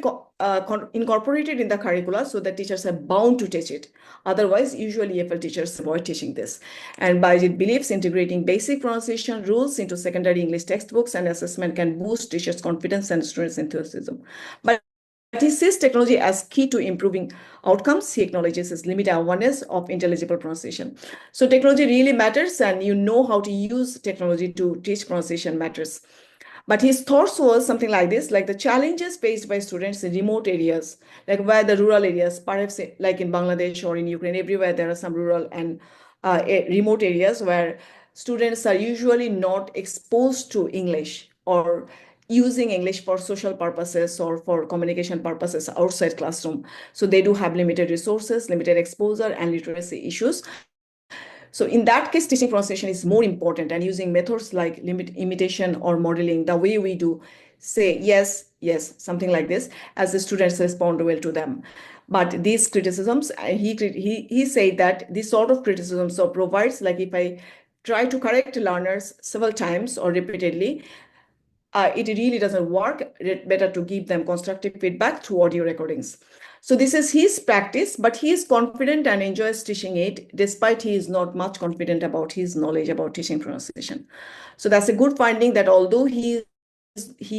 S11: incorporated in the curricula so that teachers are bound to teach it. Otherwise, usually EFL teachers avoid teaching this. And Bayezid believes integrating basic pronunciation rules into secondary English textbooks and assessment can boost teachers' confidence and students' enthusiasm. But he sees technology as key to improving outcomes. He acknowledges his limited awareness of intelligible pronunciation. So technology really matters, and you know how to use technology to teach pronunciation matters. But his thoughts was something like this, like the challenges faced by students in remote areas, like where the rural areas, perhaps like in Bangladesh or in Ukraine, everywhere there are some rural and remote areas where students are usually not exposed to English or using English for social purposes or for communication purposes outside classroom. So they do have limited resources, limited exposure, and literacy issues. So in that case, teaching pronunciation is more important, and using methods like imitation or modeling, the way we do, say yes, yes, something like this, as the students respond well to them. But these criticisms, he said that this sort of criticism so provides, like if I try to correct learners several times or repeatedly, it really doesn't work. It's better to give them constructive feedback through audio recordings. So this is his practice, but he is confident and enjoys teaching it, despite he is not much confident about his knowledge about teaching pronunciation. So that's a good finding, that although he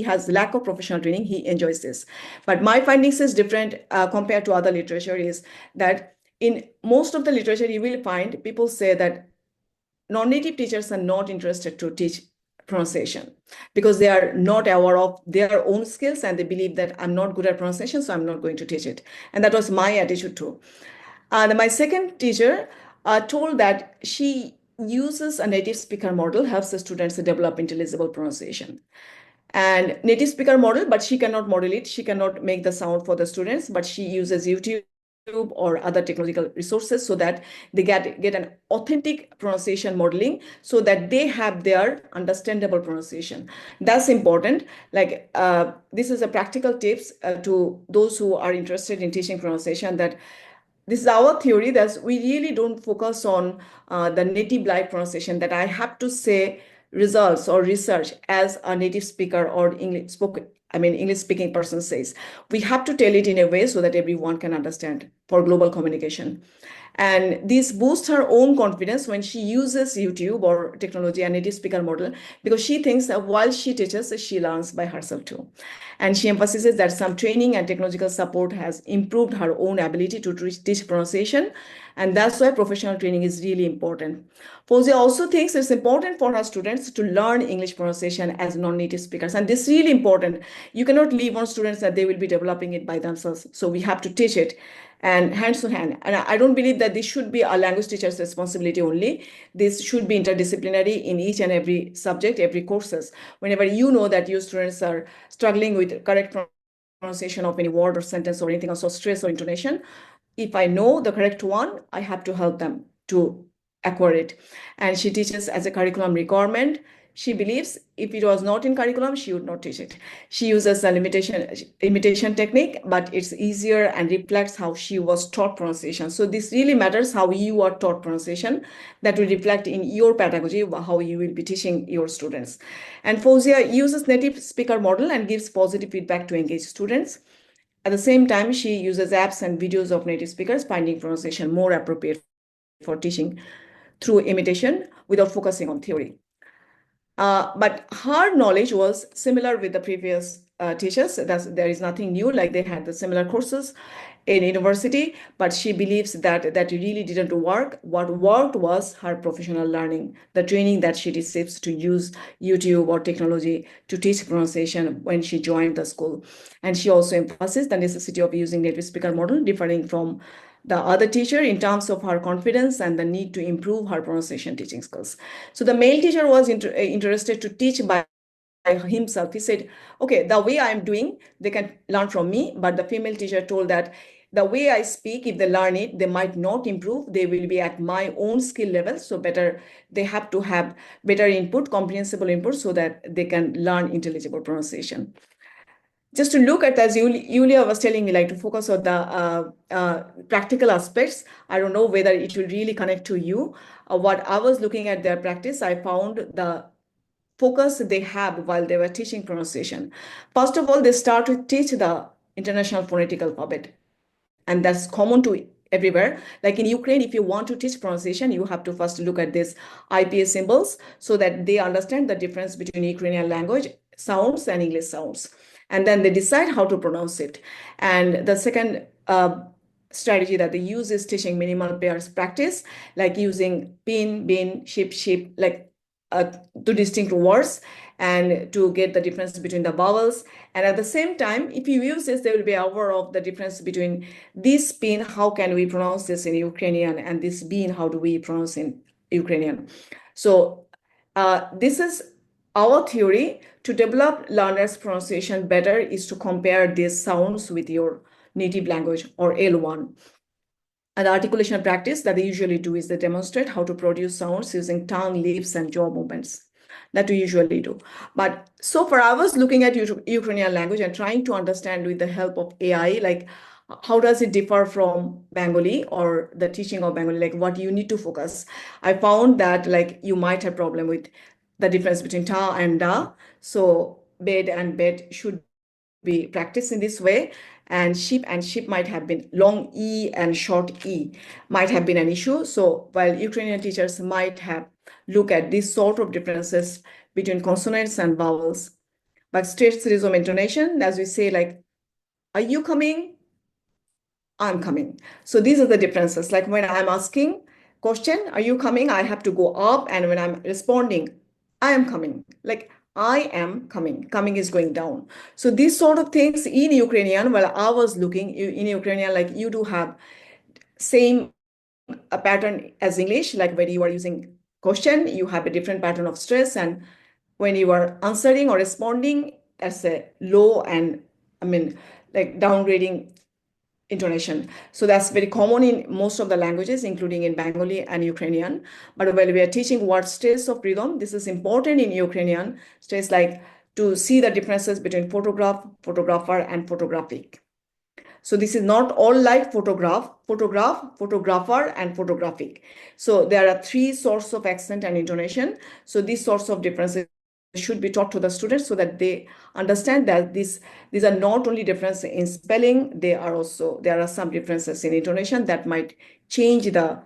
S11: has lack of professional training, he enjoys this. But my findings is different compared to other literature, is that in most of the literature, you will find people say that non-native teachers are not interested to teach pronunciation because they are not aware of their own skills, and they believe that I'm not good at pronunciation, so I'm not going to teach it. And that was my attitude too. And my second teacher told that she uses a native speaker model, helps the students develop intelligible pronunciation. And native speaker model, but she cannot model it. She cannot make the sound for the students, but she uses YouTube or other technological resources so that they get an authentic pronunciation modeling so that they have their understandable pronunciation. That's important. Like this is a practical tips to those who are interested in teaching pronunciation, that this is our theory, that we really don't focus on the native like pronunciation, that I have to say results or research as a native speaker or English spoken English speaking person says. We have to tell it in a way so that everyone can understand for global communication. And this boosts her own confidence when she uses YouTube or technology and native speaker model, because she thinks that while she teaches, she learns by herself too. And she emphasizes that some training and technological support has improved her own ability to teach pronunciation. And that's why professional training is really important. Fawzia also thinks it's important for her students to learn English pronunciation as non-native speakers. And this is really important. You cannot leave on students that they will be developing it by themselves. So we have to teach it and hands to hand. And I don't believe that this should be a language teacher's responsibility only. This should be interdisciplinary in each and every subject, every courses. Whenever you know that your students are struggling with correct pronunciation of any word or sentence or anything else, or stress or intonation, if I know the correct one, I have to help them to acquire it. And she teaches as a curriculum requirement. She believes if it was not in curriculum, she would not teach it. She uses a imitation technique, but it's easier and reflects how she was taught pronunciation. So this really matters how you are taught pronunciation. That will reflect in your pedagogy, how you will be teaching your students. And Fawzia uses native speaker model and gives positive feedback to engage students. At the same time, she uses apps and videos of native speakers, finding pronunciation more appropriate for teaching through imitation without focusing on theory. But her knowledge was similar with the previous teachers. There is nothing new, like they had the similar courses in university, but she believes that that really didn't work. What worked was her professional learning, the training that she receives to use YouTube or technology to teach pronunciation when she joined the school. And she also emphasized the necessity of using native speaker model, differing from the other teacher in terms of her confidence and the need to improve her pronunciation teaching skills. So the male teacher was interested to teach by himself. He said, okay, the way I'm doing, they can learn from me. But the female teacher told that the way I speak, if they learn it, they might not improve. They will be at my own skill level. So they have to have better input, comprehensible input, so that they can learn intelligible pronunciation. Just to look at, as Julia was telling me, like to focus on the practical aspects. I don't know whether it will really connect to you. What I was looking at their practice, I found the focus they have while they were teaching pronunciation. First of all, they start to teach the International Phonetic Alphabet. And that's common to everywhere. Like in Ukraine, if you want to teach pronunciation, you have to first look at these IPA symbols so that they understand the difference between Ukrainian language sounds and English sounds. And then they decide how to pronounce it. And the second strategy that they use is teaching minimal pairs practice, like using pin, bin, ship, sheep, like two distinct words, and to get the difference between the vowels. And at the same time, if you use this, they will be aware of the difference between this pin, how can we pronounce this in Ukrainian, and this bin, how do we pronounce in Ukrainian. So this is our theory. To develop learners' pronunciation better is to compare these sounds with your native language or L1. And the articulation practice that they usually do is they demonstrate how to produce sounds using tongue, lips, and jaw movements that we usually do. But so far, I was looking at Ukrainian language and trying to understand with the help of AI, like how does it differ from Bengali or the teaching of Bengali, like what you need to focus. I found that like you might have problem with the difference between ta and da. So bed and bed should be practiced in this way. And sheep might have been long E and short E might have been an issue. So while Ukrainian teachers might have looked at this sort of differences between consonants and vowels, but stress rhythm intonation, as we say, like, are you coming? I'm coming. So these are the differences. Like when I'm asking question, are you coming? I have to go up. And when I'm responding, I am coming. Like I am coming. Coming is going down. So these sort of things in Ukrainian, while I was looking in Ukrainian, like you do have same pattern as English, like when you are using question, you have a different pattern of stress. And when you are answering or responding, that's a low and like downgrading intonation. So that's very common in most of the languages, including in Bengali and Ukrainian. But when we are teaching what stress of rhythm, this is important in Ukrainian. Stress like to see the differences between photograph, photographer, and photographic. So this is not all like photograph, photographer, and photographic. So there are three sorts of accent and intonation. So these sorts of differences should be taught to the students so that they understand that these are not only differences in spelling, there are some differences in intonation that might change the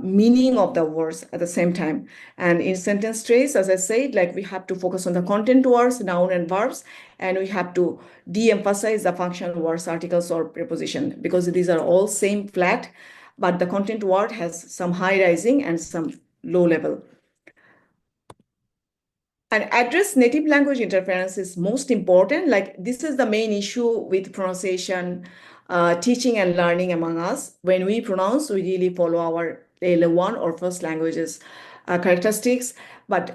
S11: meaning of the words at the same time. And in sentence trace, as I said, like we have to focus on the content words, noun and verbs, and we have to de-emphasize the function words, articles, or preposition, because these are all same flat, but the content word has some high rising and some low level. And address native language interference is most important. Like this is the main issue with pronunciation, teaching and learning among us. When we pronounce, we really follow our L1 or first languages characteristics. But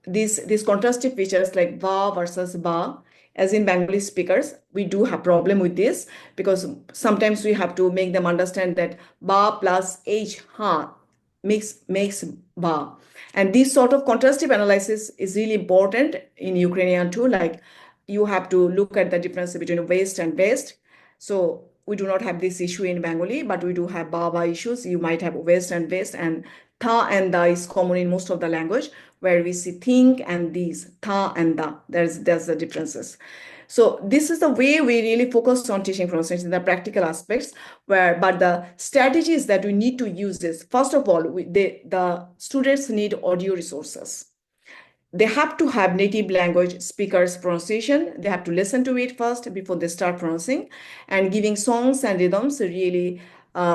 S11: these contrastive features like ba versus ba, as in Bengali speakers, we do have problem with this because sometimes we have to make them understand that ba plus h, ha, makes ba. And this sort of contrastive analysis is really important in Ukrainian too. Like you have to look at the difference between west and west. So we do not have this issue in Bengali, but we do have ba issues. You might have west, and tha and da is common in most of the language, where we see think and these, tha and da. There's the differences. So this is the way we really focus on teaching pronunciation, the practical aspects, but the strategies that we need to use is, first of all, the students need audio resources. They have to have native language speakers' pronunciation. They have to listen to it first before they start pronouncing, and giving songs and rhythms really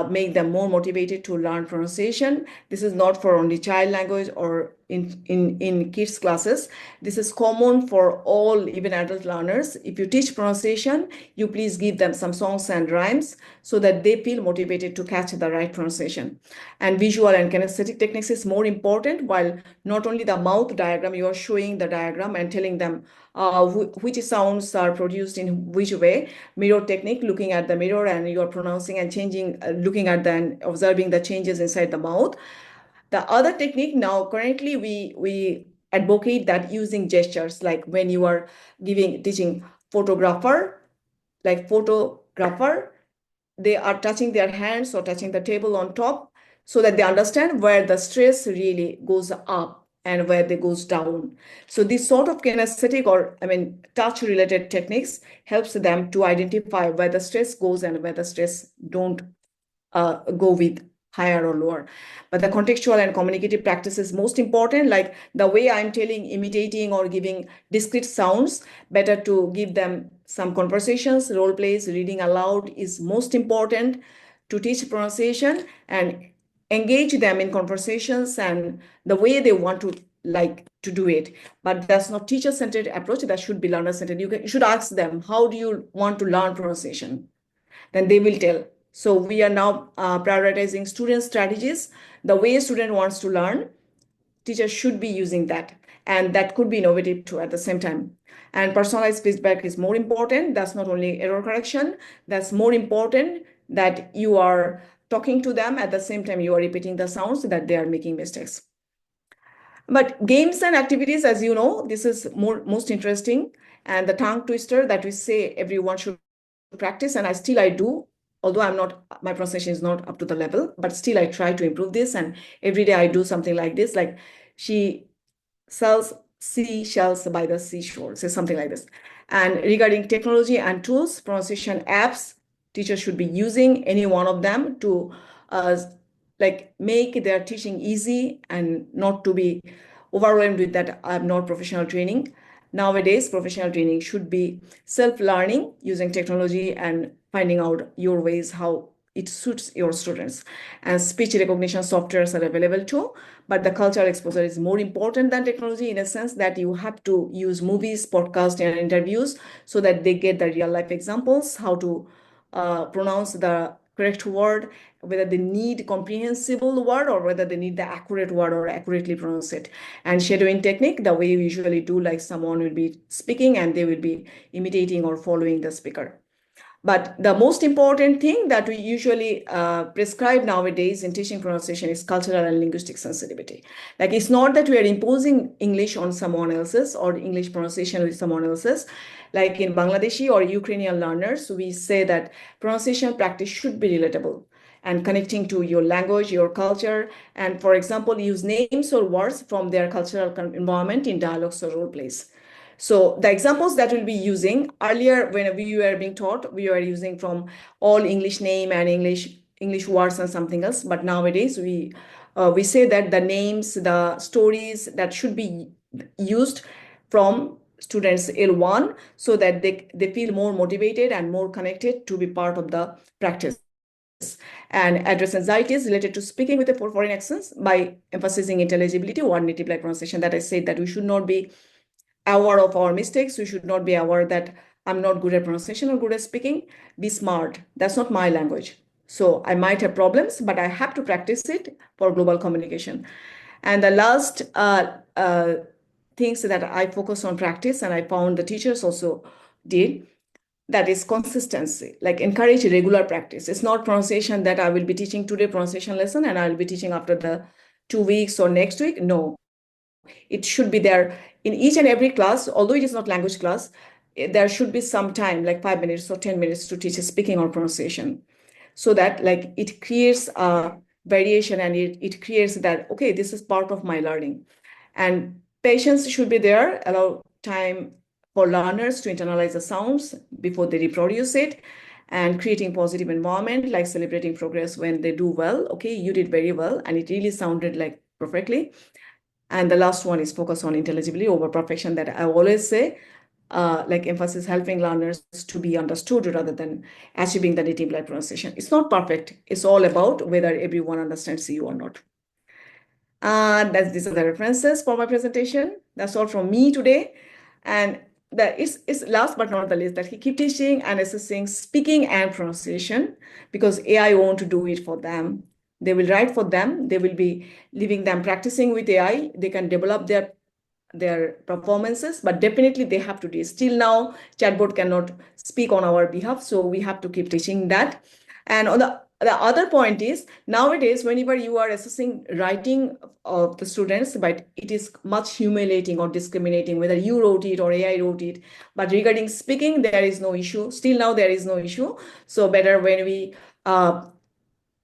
S11: make them more motivated to learn pronunciation. This is not for only child language or in kids classes. This is common for all, even adult learners. If you teach pronunciation, you please give them some songs and rhymes so that they feel motivated to catch the right pronunciation. And visual and kinesthetic techniques is more important, while not only the mouth diagram, you are showing the diagram and telling them which sounds are produced in which way. Mirror technique, looking at the mirror and you are pronouncing and changing, looking at and observing the changes inside the mouth. The other technique now, currently we advocate that using gestures, like when you are teaching photographer, they are touching their hands or touching the table on top so that they understand where the stress really goes up and where they goes down. So this sort of kinesthetic or touch related techniques helps them to identify where the stress goes and where the stress don't go with higher or lower. But the contextual and communicative practice is most important, like the way I'm telling, imitating or giving discrete sounds, better to give them some conversations, role plays, reading aloud is most important to teach pronunciation and engage them in conversations and the way they want to do it. But that's not teacher-centered approach, that should be learner-centered. You should ask them, how do you want to learn pronunciation? Then they will tell. So we are now prioritizing student strategies. The way a student wants to learn, teachers should be using that. And that could be innovative too at the same time. And personalized feedback is more important. That's not only error correction. That's more important that you are talking to them at the same time you are repeating the sounds that they are making mistakes. But games and activities, as you know, this is most interesting. And the tongue twister that we say everyone should practice, and I do. Although my pronunciation is not up to the level, but still I try to improve this. And every day I do something like this, like she sells seashells by the seashore, say something like this. And regarding technology and tools, pronunciation apps, teachers should be using any one of them to make their teaching easy and not to be overwhelmed with that I'm not professional training. Nowadays, professional training should be self-learning using technology and finding out your ways how it suits your students. And speech recognition softwares are available too, but the cultural exposure is more important than technology in a sense that you have to use movies, podcasts, and interviews so that they get the real life examples, how to pronounce the correct word, whether they need comprehensible word or whether they need the accurate word or accurately pronounce it. And shadowing technique, the way we usually do, like someone will be speaking and they will be imitating or following the speaker. But the most important thing that we usually prescribe nowadays in teaching pronunciation is cultural and linguistic sensitivity. Like it's not that we are imposing English on someone else's or English pronunciation with someone else's. Like in Bangladeshi or Ukrainian learners, we say that pronunciation practice should be relatable. and connecting to your language, your culture, and for example, use names or words from their cultural environment in dialogues or role plays. So the examples that we'll be using earlier, when we were being taught, we were using from all English name and English words and something else. But nowadays we say that the names, the stories that should be used from students L1 so that they feel more motivated and more connected to be part of the practice. And address anxieties related to speaking with the foreign accents by emphasizing intelligibility or native like pronunciation. That I said that we should not be aware of our mistakes. We should not be aware that I'm not good at pronunciation or good at speaking. Be smart. That's not my language. So I might have problems, but I have to practice it for global communication. And the last things that I focus on practice, and I found the teachers also did, that is consistency, like encourage regular practice. It's not pronunciation that I will be teaching today pronunciation lesson and I will be teaching after the 2 weeks or next week. No, it should be there in each and every class. Although it is not language class, there should be some time, like 5 minutes or 10 minutes to teach speaking or pronunciation, so that like it creates a variation and it creates that, okay, this is part of my learning. And patience should be there, allow time for learners to internalize the sounds before they reproduce it, and creating positive environment, like celebrating progress when they do well. Okay, you did very well, and it really sounded like perfectly. And the last one is focus on intelligibility over perfection, that I always say, like emphasis helping learners to be understood rather than achieving the native like pronunciation. It's not perfect. It's all about whether everyone understands you or not. These are the references for my presentation. That's all from me today. And that is last but not the least, that he keep teaching and assessing speaking and pronunciation, because AI won't do it for them. They will write for them. They will be leaving them practicing with AI. They can develop their performances, but definitely they have to do it. Still now, chatbot cannot speak on our behalf, so we have to keep teaching that. And on the other point is, nowadays, whenever you are assessing writing of the students, but it is much humiliating or discriminating whether you wrote it or AI wrote it. But regarding speaking, there is no issue. Still now, there is no issue. So better when we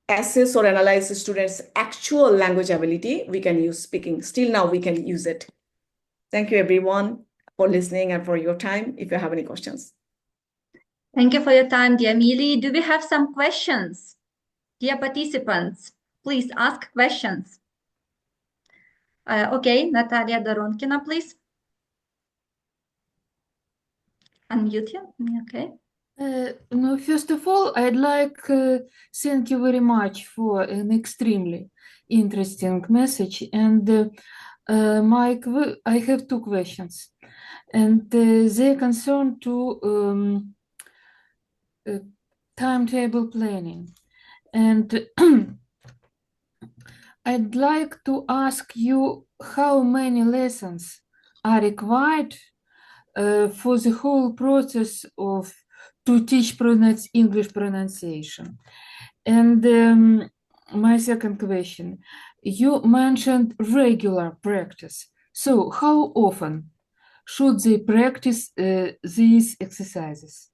S11: assess or analyze the students' actual language ability, we can use speaking. Still now, we can use it. Thank you, everyone, for listening and for your time. If you have any questions.
S1: Thank you for your time, dear Mili. Do we have some questions? Dear participants, please ask questions. Okay, Natalia Doronkina, please. Unmute you. Okay.
S13: No, first of all, I'd like thank you very much for an extremely interesting message. And I have two questions, and they concern to timetable planning. And I'd like to ask you how many lessons are required for the whole process of to teach English pronunciation. And my second question, you mentioned regular practice. So how often should they practice these exercises?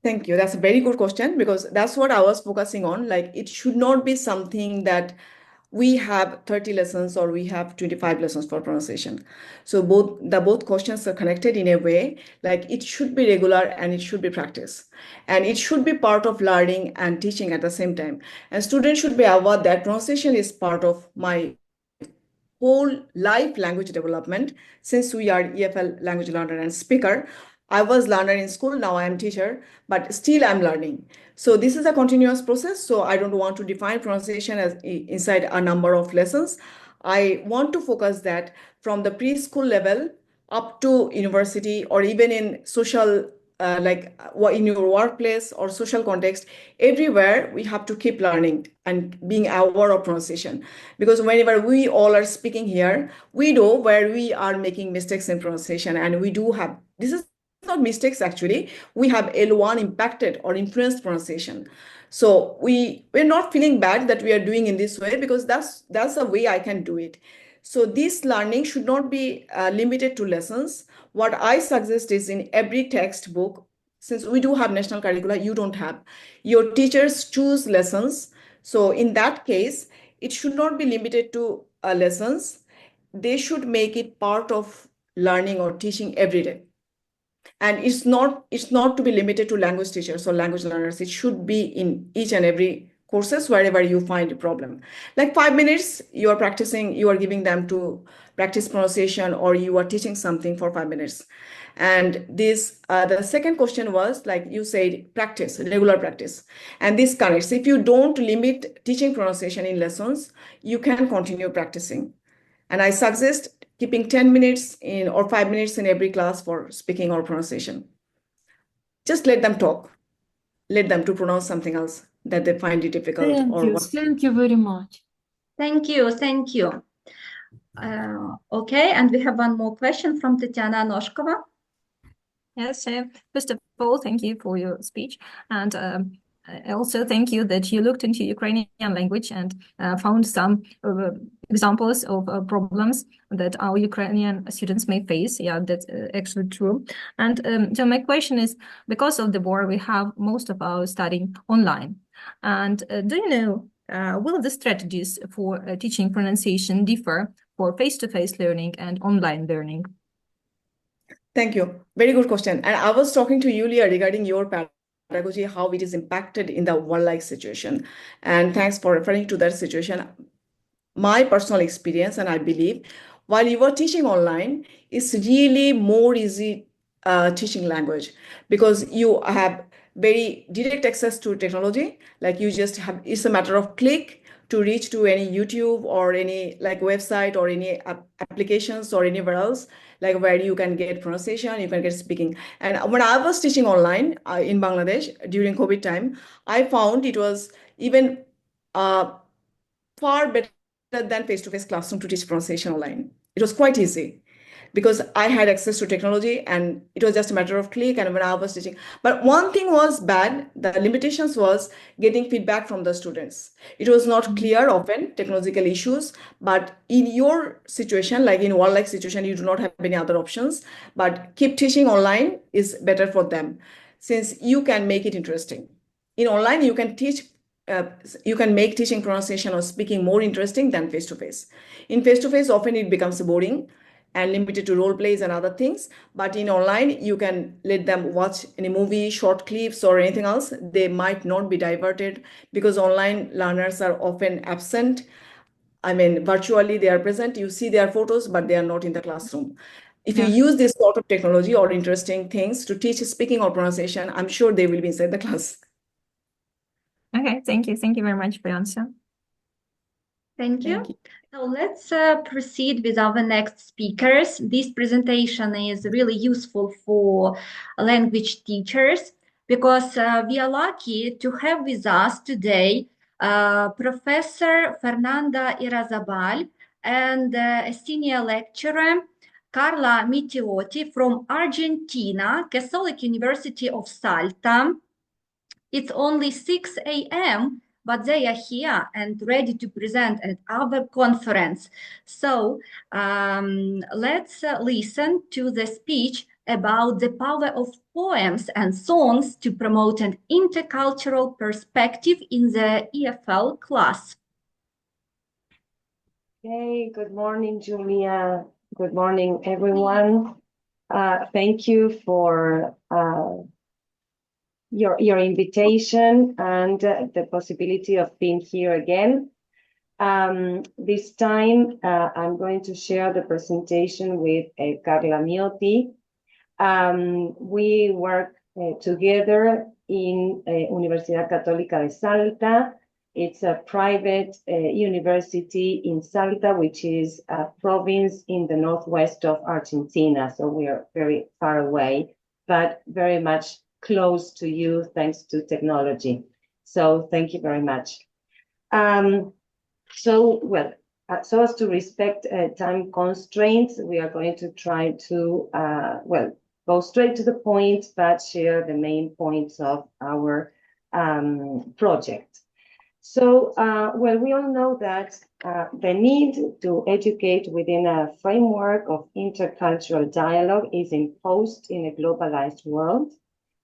S11: Thank you. That's a very good question, because that's what I was focusing on. Like, it should not be something that we have 30 lessons or we have 25 lessons for pronunciation. So both questions are connected in a way, like it should be regular and it should be practice. And it should be part of learning and teaching at the same time. And students should be aware that pronunciation is part of my whole life language development. Since we are EFL language learner and speaker, I was learner in school, now I am teacher, but still I'm learning. So this is a continuous process. So I don't want to define pronunciation as inside a number of lessons. I want to focus that from the preschool level up to university, or even in social, like in your workplace or social context, everywhere we have to keep learning and being aware of pronunciation. Because whenever we all are speaking here, we know where we are making mistakes in pronunciation, and we do have, this is not mistakes actually, we have L1 impacted or influenced pronunciation. So we're not feeling bad that we are doing in this way, because that's the way I can do it. So this learning should not be limited to lessons. What I suggest is in every textbook, since we do have national curricula, you don't have. Your teachers choose lessons. So in that case, it should not be limited to lessons. They should make it part of learning or teaching every day. And it's not to be limited to language teachers or language learners. It should be in each and every courses wherever you find a problem. Like 5 minutes, you are practicing, you are giving them to practice pronunciation, or you are teaching something for 5 minutes. And this, the second question was, like you said, practice, regular practice. And this connects. If you don't limit teaching pronunciation in lessons, you can continue practicing. And I suggest keeping 10 minutes in or 5 minutes in every class for speaking or pronunciation. Just let them talk. Let them to pronounce something else that they find it difficult.
S13: Thank you very much.
S1: Thank you. Okay, and we have one more question from Tetiana Noshkova.
S7: Yes, first of all, thank you for your speech. And also thank you that you looked into Ukrainian language and found some examples of problems that our Ukrainian students may face. Yeah, that's actually true. And so my question is, because of the war, we have most of our studying online. And do you know, will the strategies for teaching pronunciation differ for face-to-face learning and online learning?
S11: Thank you. Very good question. And I was talking to Yulia regarding your pedagogy, how it is impacted in the war-like situation. And thanks for referring to that situation. My personal experience, and I believe, while you are teaching online, it's really more easy teaching language, because you have very direct access to technology. Like you just have, it's a matter of click to reach to any YouTube or any like website or any applications or anywhere else, like where you can get pronunciation, you can get speaking. And when I was teaching online in Bangladesh during COVID time, I found it was even far better than face-to-face classroom to teach pronunciation online. It was quite easy because I had access to technology and it was just a matter of click. And when I was teaching, but one thing was bad, the limitations was getting feedback from the students. It was not clear often, technological issues, but in your situation, like in war-like situation, you do not have any other options, but keep teaching online is better for them since you can make it interesting. In online, you can teach you can make teaching pronunciation or speaking more interesting than face-to-face. In face-to-face, often it becomes boring and limited to role plays and other things. But in online, you can let them watch any movie, short clips or anything else. They might not be diverted because online learners are often absent. I mean, virtually they are present. You see their photos, but they are not in the classroom. If you use this sort of technology or interesting things to teach speaking or pronunciation, I'm sure they will be inside the class.
S7: Okay, thank you. Thank you very much for your answer.
S1: Thank you. So let's proceed with our next speakers. This presentation is really useful for language teachers because we are lucky to have with us today Professor Fernanda Irazabal and a senior lecturer, Carla Mittiotti from Argentina, Catholic University of Salta. It's only 6 a.m., but they are here and ready to present at our conference. So let's listen to the speech about the power of poems and songs to promote an intercultural perspective in the EFL class.
S14: Hey, good morning, Julia. Good morning, everyone. Thank you for your invitation and the possibility of being here again. This time, I'm going to share the presentation with Carla Miotti. We work together in Universidad Católica de Salta. It's a private university in Salta, which is a province in the northwest of Argentina. So we are very far away, but very much close to you thanks to technology. So thank you very much. So as to respect time constraints, we are going to try to, go straight to the point, but share the main points of our project. So, we all know that the need to educate within a framework of intercultural dialogue is imposed in a globalized world.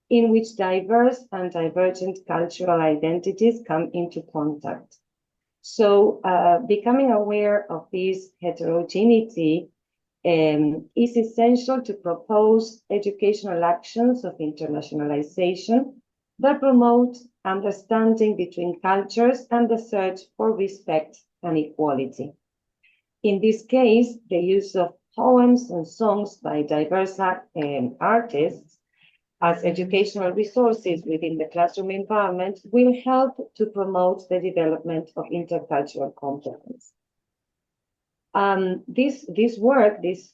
S14: in which diverse and divergent cultural identities come into contact. So becoming aware of this heterogeneity is essential to propose educational actions of internationalization that promote understanding between cultures and the search for respect and equality. In this case, the use of poems and songs by diverse artists as educational resources within the classroom environment will help to promote the development of intercultural competence. This work, this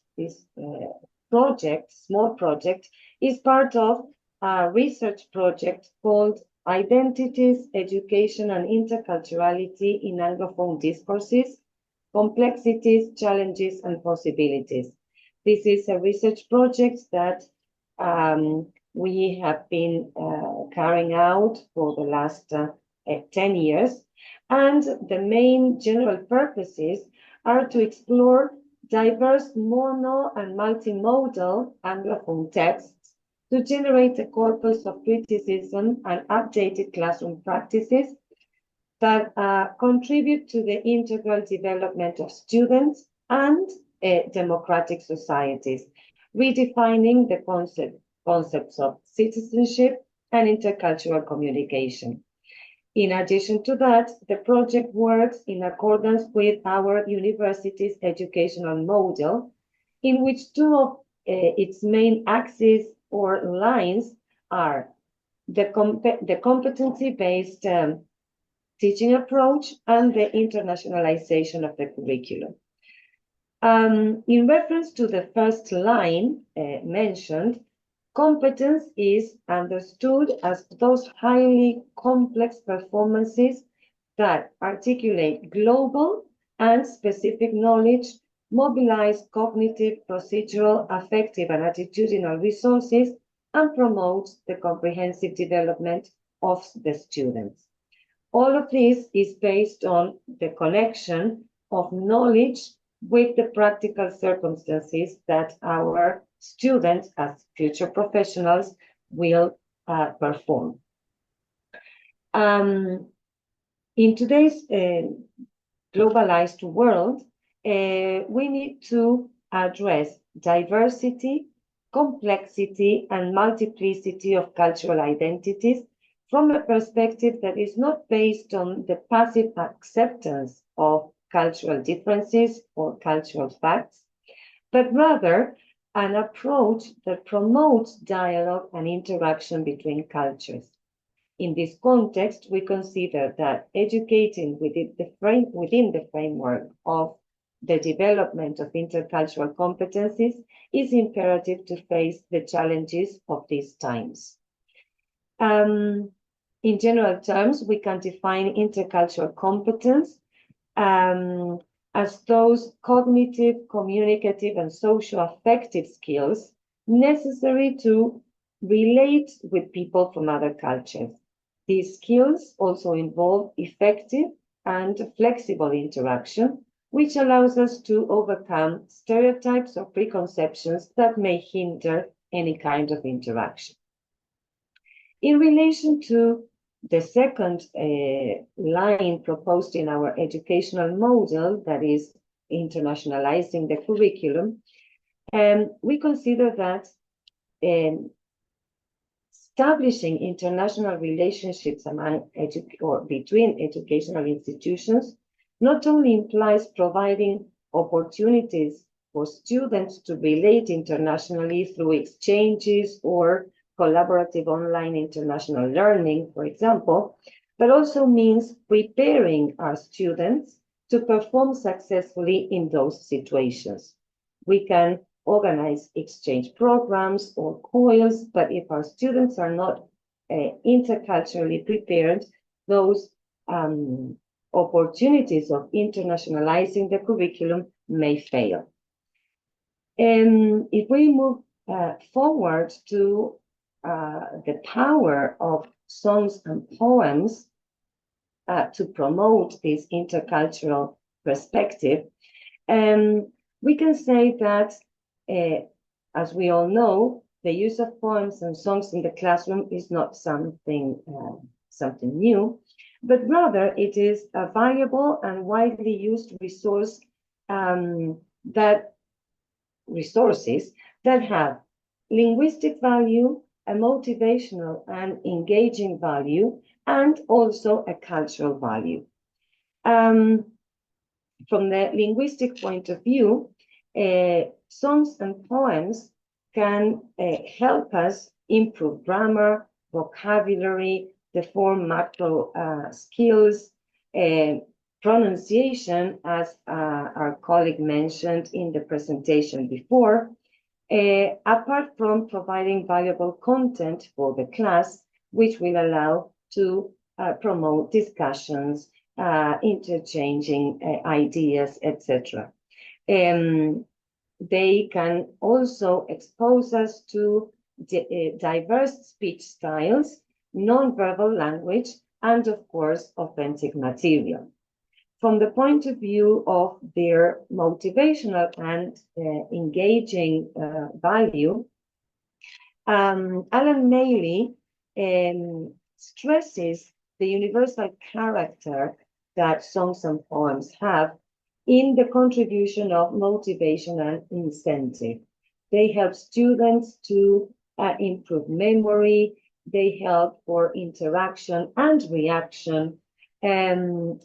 S14: project, small project, is part of a research project called Identities, Education and Interculturality in Anglophone Discourses, Complexities, Challenges and Possibilities. This is a research project that we have been carrying out for the last 10 years. And the main general purposes are to explore diverse mono and multimodal Anglophone texts to generate a corpus of criticism and updated classroom practices that contribute to the integral development of students and democratic societies, redefining the concepts of citizenship and intercultural communication. In addition to that, the project works in accordance with our university's educational model, in which two of its main axes or lines are the competency-based teaching approach and the internationalization of the curriculum. In reference to the first line mentioned, competence is understood as those highly complex performances that articulate global and specific knowledge, mobilize cognitive, procedural, affective, and attitudinal resources, and promote the comprehensive development of the students. All of this is based on the connection of knowledge with the practical circumstances that our students as future professionals will perform. In today's globalized world, we need to address diversity, complexity, and multiplicity of cultural identities from a perspective that is not based on the passive acceptance of cultural differences or cultural facts, but rather an approach that promotes dialogue and interaction between cultures. In this context, we consider that educating within the framework of the development of intercultural competencies is imperative to face the challenges of these times. In general terms, we can define intercultural competence as those cognitive, communicative, and socio-affective skills necessary to relate with people from other cultures. These skills also involve effective and flexible interaction, which allows us to overcome stereotypes or preconceptions that may hinder any kind of interaction. In relation to the second line proposed in our educational model, that is internationalizing the curriculum, we consider that establishing international relationships between educational institutions not only implies providing opportunities for students to relate internationally through exchanges or collaborative online international learning, for example, but also means preparing our students to perform successfully in those situations. We can organize exchange programs or COILs, but if our students are not interculturally prepared, those opportunities of internationalizing the curriculum may fail. If we move forward to the power of songs and poems to promote this intercultural perspective, we can say that, as we all know, the use of poems and songs in the classroom is not something new, but rather it is a valuable and widely used resources that have linguistic value, a motivational and engaging value, and also a cultural value. From the linguistic point of view, songs and poems can help us improve grammar, vocabulary, the form macro skills, pronunciation, as our colleague mentioned in the presentation before, apart from providing valuable content for the class, which will allow to promote discussions, interchanging ideas, etc. They can also expose us to diverse speech styles, non-verbal language, and of course, authentic material. From the point of view of their motivational and engaging value, Alan Maley stresses the universal character that songs and poems have in the contribution of motivation and incentive. They help students to improve memory, they help for interaction and reaction, and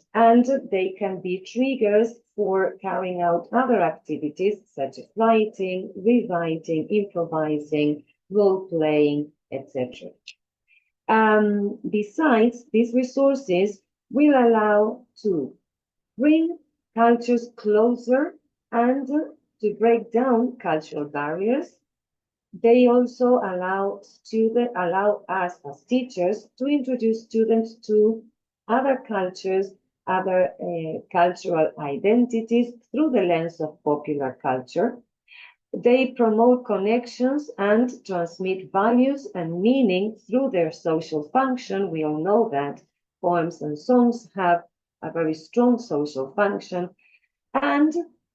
S14: they can be triggers for carrying out other activities such as writing, rewriting, improvising, role-playing, etc. Besides, these resources will allow to bring cultures closer and to break down cultural barriers. They also allow us as teachers to introduce students to other cultures, other cultural identities through the lens of popular culture. They promote connections and transmit values and meaning through their social function. We all know that poems and songs have a very strong social function. And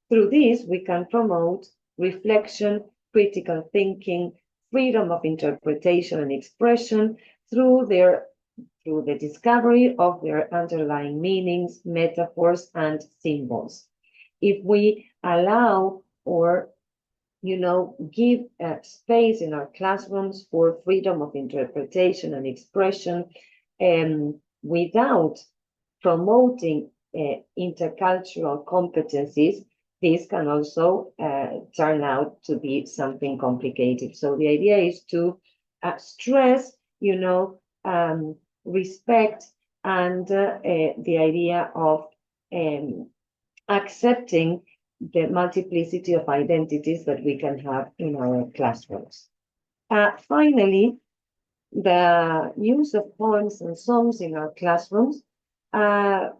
S14: through this, we can promote reflection, critical thinking, freedom of interpretation and expression through the discovery of their underlying meanings, metaphors, and symbols. If we allow or give space in our classrooms for freedom of interpretation and expression without promoting intercultural competencies, this can also turn out to be something complicated. So the idea is to stress, respect and the idea of accepting the multiplicity of identities that we can have in our classrooms. Finally, the use of poems and songs in our classrooms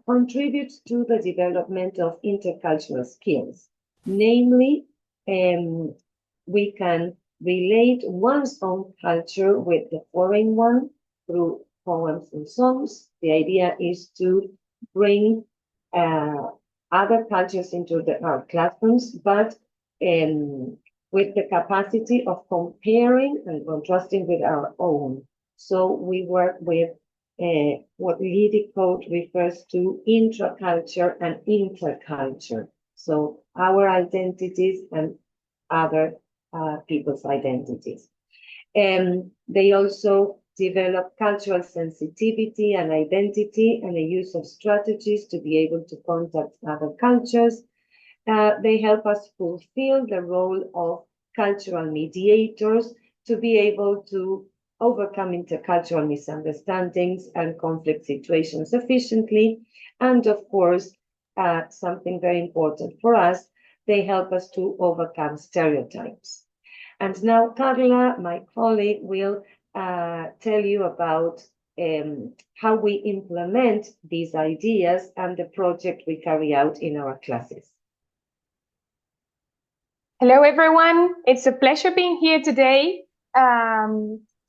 S14: contributes to the development of intercultural skills. Namely, we can relate one's own culture with the foreign one through poems and songs. The idea is to bring other cultures into our classrooms, but with the capacity of comparing and contrasting with our own. So we work with what Lidicode refers to intraculture and interculture. So our identities and other people's identities. They also develop cultural sensitivity and identity and the use of strategies to be able to contact other cultures. They help us fulfill the role of cultural mediators to be able to overcome intercultural misunderstandings and conflict situations efficiently. And of course, something very important for us, they help us to overcome stereotypes. And now Carla, my colleague, will tell you about how we implement these ideas and the project we carry out in our classes.
S15: Hello, everyone. It's a pleasure being here today.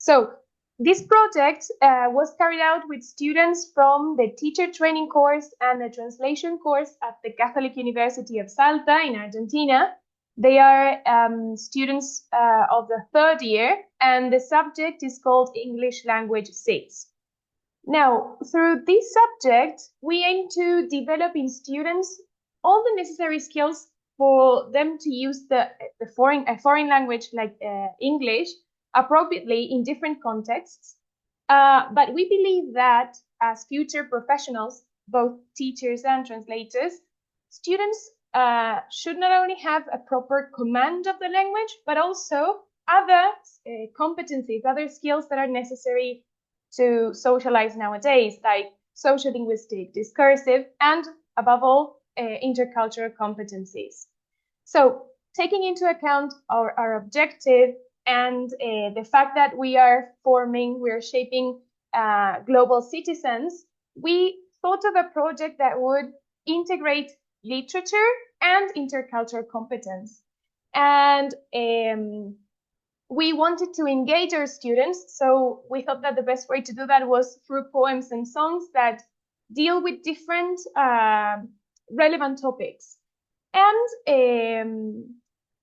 S15: So this project was carried out with students from the teacher training course and the translation course at the Catholic University of Salta in Argentina. They are students of the third year, and the subject is called English Language 6. Now, through this subject, we aim to develop in students all the necessary skills for them to use a foreign language like English appropriately in different contexts. But we believe that as future professionals, both teachers and translators, students should not only have a proper command of the language, but also other competencies, other skills that are necessary to socialize nowadays, like social linguistic, discursive, and above all, intercultural competencies. So taking into account our objective and the fact that we are shaping global citizens, we thought of a project that would integrate literature and intercultural competence. And we wanted to engage our students, so we thought that the best way to do that was through poems and songs that deal with different relevant topics. And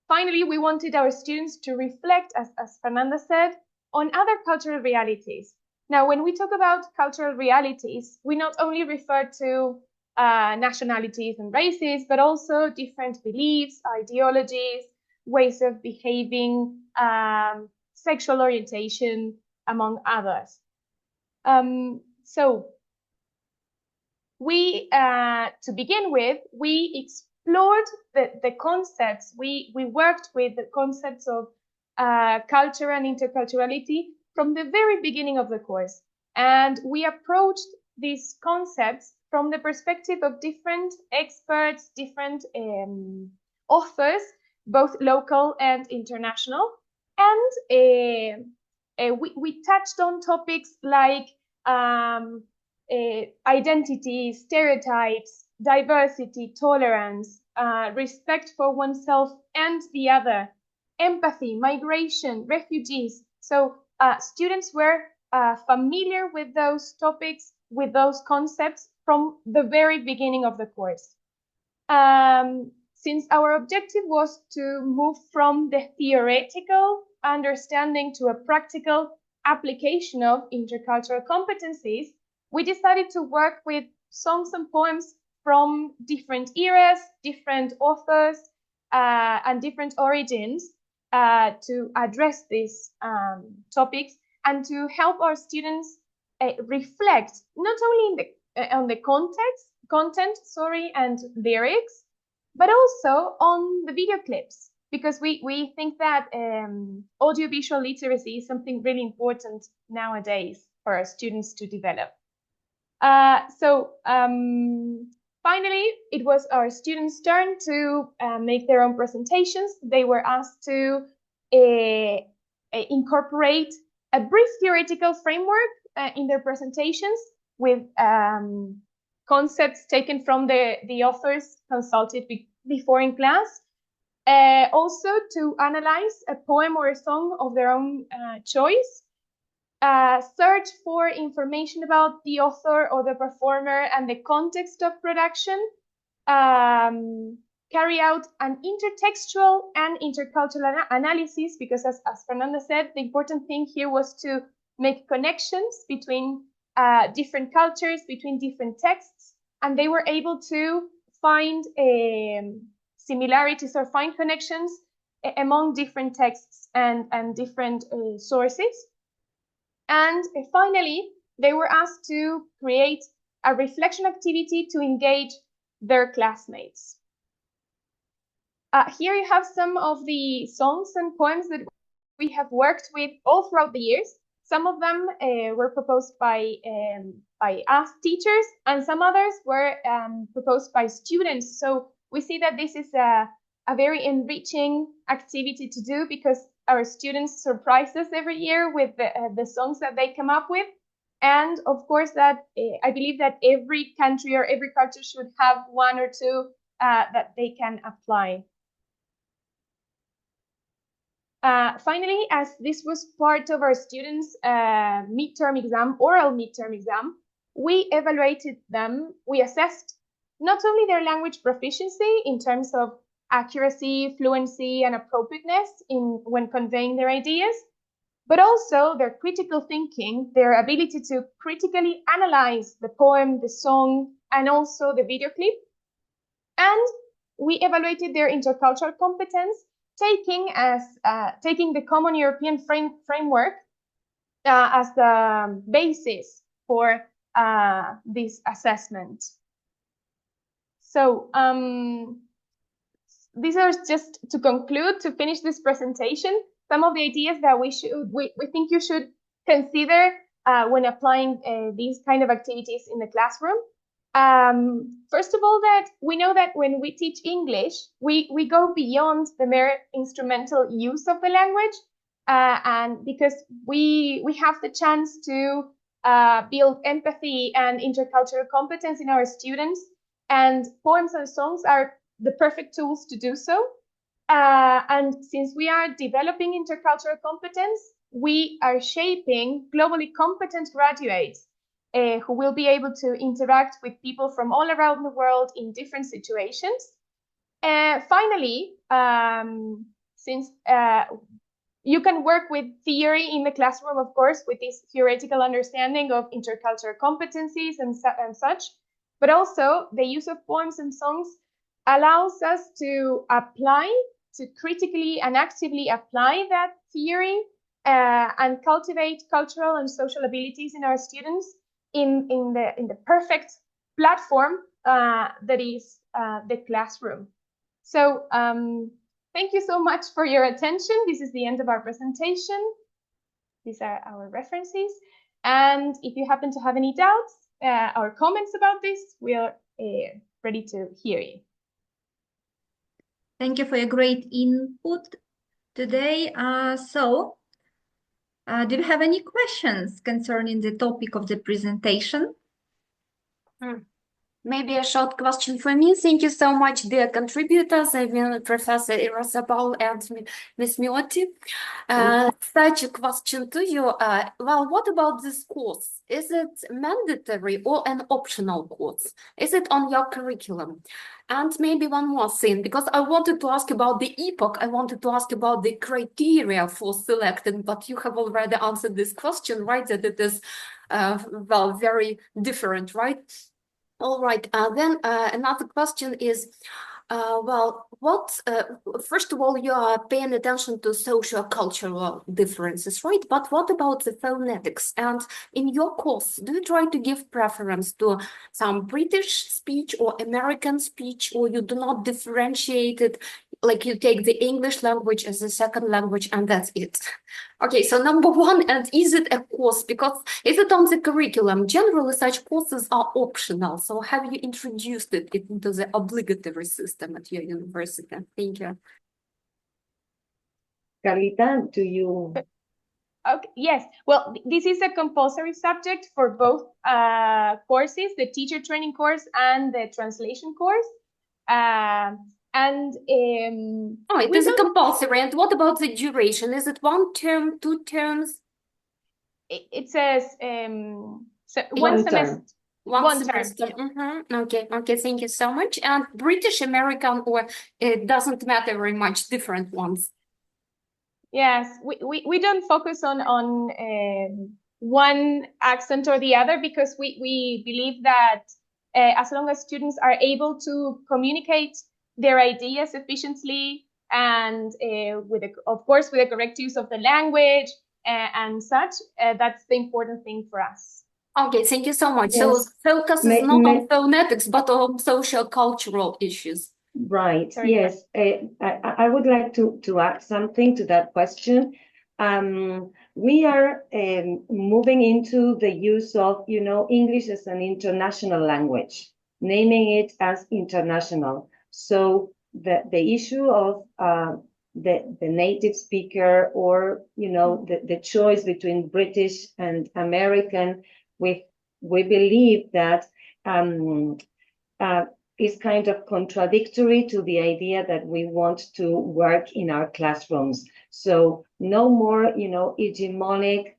S15: finally, we wanted our students to reflect, as Fernanda said, on other cultural realities. Now, when we talk about cultural realities, we not only refer to nationalities and races, but also different beliefs, ideologies, ways of behaving, sexual orientation, among others. So we, to begin with, we explored the concepts. We worked with the concepts of culture and interculturality from the very beginning of the course. And we approached these concepts from the perspective of different experts, different authors, both local and international. And we touched on topics like identity, stereotypes, diversity, tolerance, respect for oneself and the other, empathy, migration, refugees. So students were familiar with those topics, with those concepts from the very beginning of the course. Since our objective was to move from the theoretical understanding to a practical application of intercultural competencies, we decided to work with songs and poems from different eras, different authors, and different origins to address these topics and to help our students reflect not only on the content, and lyrics, but also on the video clips, because we think that audiovisual literacy is something really important nowadays for our students to develop. Finally, it was our students' turn to make their own presentations. They were asked to incorporate a brief theoretical framework in their presentations with concepts taken from the authors consulted before in class. Also to analyze a poem or a song of their own choice. Search for information about the author or the performer and the context of production. Carry out an intertextual and intercultural analysis, because as Fernanda said, the important thing here was to make connections between different cultures, between different texts, and they were able to find similarities or find connections among different texts and different sources. And finally, they were asked to create a reflection activity to engage their classmates. Here you have some of the songs and poems that we have worked with all throughout the years. Some of them were proposed by us teachers, and some others were proposed by students. So we see that this is a very enriching activity to do, because our students surprise us every year with the songs that they come up with. And of course that I believe that every country or every culture should have one or two that they can apply. Finally, as this was part of our students' midterm exam, oral midterm exam, we evaluated them. We assessed not only their language proficiency in terms of accuracy, fluency, and appropriateness when conveying their ideas, but also their critical thinking, their ability to critically analyze the poem, the song, and also the video clip. And we evaluated their intercultural competence, taking the Common European Framework as the basis for this assessment. So these are just to conclude, to finish this presentation, some of the ideas that we think you should consider when applying these kind of activities in the classroom. First of all, that we know that when we teach English, we go beyond the mere instrumental use of the language, and because we have the chance to build empathy and intercultural competence in our students, and poems and songs are the perfect tools to do so. And since we are developing intercultural competence, we are shaping globally competent graduates who will be able to interact with people from all around the world in different situations. Finally, since you can work with theory in the classroom, of course, with this theoretical understanding of intercultural competencies and such, but also the use of poems and songs allows us to critically and actively apply that theory and cultivate cultural and social abilities in our students in the perfect platform that is the classroom. So thank you so much for your attention. This is the end of our presentation. These are our references. And if you happen to have any doubts or comments about this, we are ready to hear you.
S1: Thank you for your great input today. Do you have any questions concerning the topic of the presentation?
S10: Maybe a short question for me. Thank you so much, dear contributors. I mean, Professor Irasabal and Ms. Miotti. Such a question to you. Well, what about this course? Is it mandatory or an optional course? Is it on your curriculum? And maybe one more thing, because I wanted to ask about the epoch, I wanted to ask about the criteria for selecting, but you have already answered this question, right? That it is, well, very different, right? All right, then another question is, well, first of all, you are paying attention to socio-cultural differences, right? But what about the phonetics? And in your course, do you try to give preference to some British speech or American speech, or you do not differentiate it, like you take the English language as a second language and that's it? Okay, so number one, and is it a course? Because is it on the curriculum? Generally, such courses are optional. So have you introduced it into the obligatory system at your university? Thank you.
S14: Carlita, do you?
S15: Okay, yes. Well, this is a compulsory subject for both courses, the teacher training course and the translation course.
S10: It is a compulsory. And what about the duration? Is it 1 term, 2 terms?
S15: It says one semester.
S10: One semester. Okay, thank you so much. And British, American, or it doesn't matter very much, different ones?
S15: Yes, we don't focus on one accent or the other, because we believe that as long as students are able to communicate their ideas efficiently and of course with the correct use of the language and such, that's the important thing for us.
S10: Okay, thank you so much.
S14: Yes.
S10: So focus is not on phonetics, but on social cultural issues.
S14: Right.
S15: Sorry.
S14: Yes. I would like to add something to that question. We are moving into the use of, English as an international language, naming it as international. So the issue of the native speaker, or the choice between British and American, we believe that is kind of contradictory to the idea that we want to work in our classrooms. So no more, hegemonic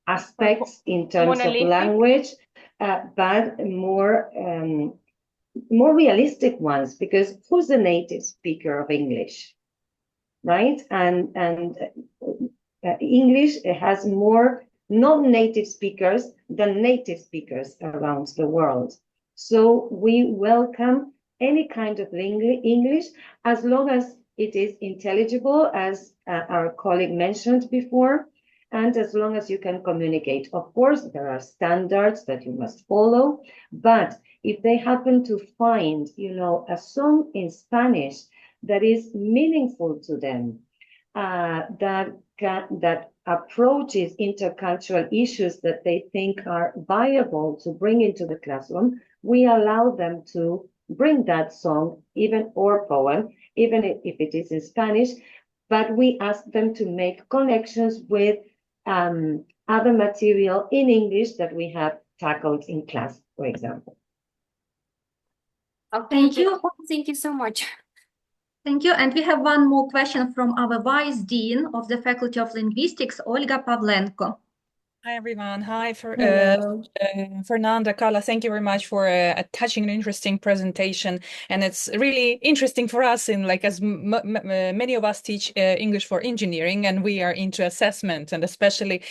S14: aspects in terms
S15: Monolithic.
S14: of language, but more realistic ones, because who's the native speaker of English, right? And English has more non-native speakers than native speakers around the world. So we welcome any kind of English as long as it is intelligible, as our colleague mentioned before, and as long as you can communicate. Of course, there are standards that you must follow, but if they happen to find, a song in Spanish that is meaningful to them, that approaches intercultural issues that they think are viable to bring into the classroom, we allow them to bring that song, or poem, even if it is in Spanish, but we ask them to make connections with other material in English that we have tackled in class, for example.
S10: Thank you. Thank you so much.
S1: Thank you. And we have one more question from our Vice Dean of the Faculty of Linguistics, Olga Pavlenko.
S6: Hi, everyone. Hi, Fernanda, Carla. Thank you very much for a touching and interesting presentation. And it's really interesting for us, as many of us teach English for engineering, and we are into assessment, and especially,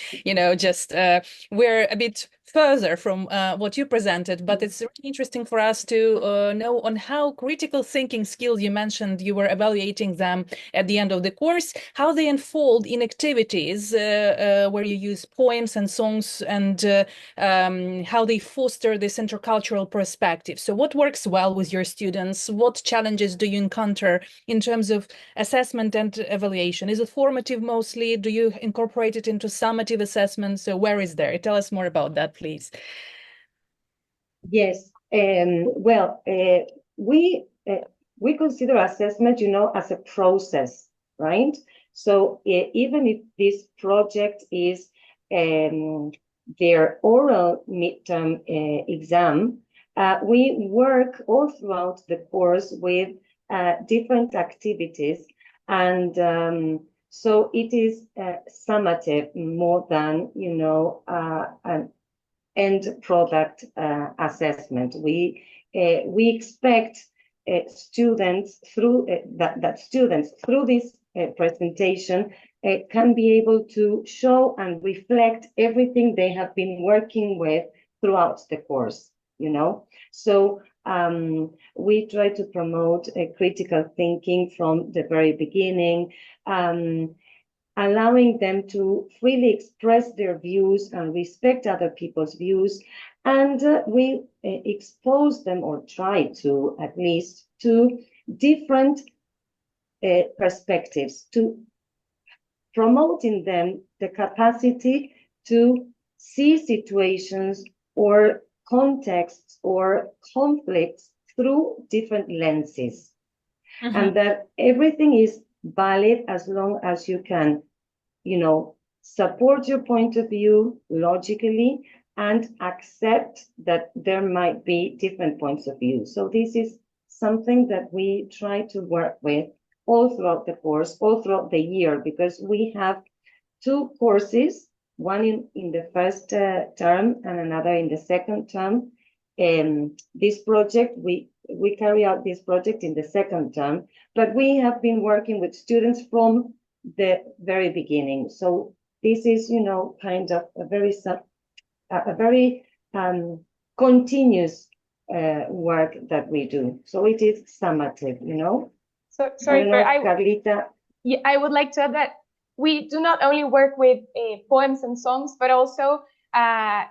S6: we're a bit further from what you presented, but it's really interesting for us to know on how critical thinking skills you mentioned, you were evaluating them at the end of the course, how they unfold in activities where you use poems and songs, and how they foster this intercultural perspective. So what works well with your students? What challenges do you encounter in terms of assessment and evaluation? Is it formative mostly? Do you incorporate it into summative assessment? So where is there? Tell us more about that, please.
S14: Yes. We consider assessment, as a process, right? So even if this project is their oral midterm exam, we work all throughout the course with different activities, and so it is summative more than an end product assessment. We expect students through this presentation can be able to show and reflect everything they have been working with throughout the course, So we try to promote critical thinking from the very beginning, allowing them to freely express their views and respect other people's views. And we expose them, or try to at least, to different perspectives, to promote in them the capacity to see situations or contexts or conflicts through different lenses. And that everything is valid as long as you can, support your point of view logically and accept that there might be different points of view. So this is something that we try to work with all throughout the course, all throughout the year, because we have two courses, one in the first term and another in the second term. This project, we carry out this project in the second term, but we have been working with students from the very beginning. So this is, kind of a very continuous work that we do. So it is summative,
S15: So sorry,
S14: Carlita.
S15: Yeah, I would like to add that we do not only work with poems and songs, but also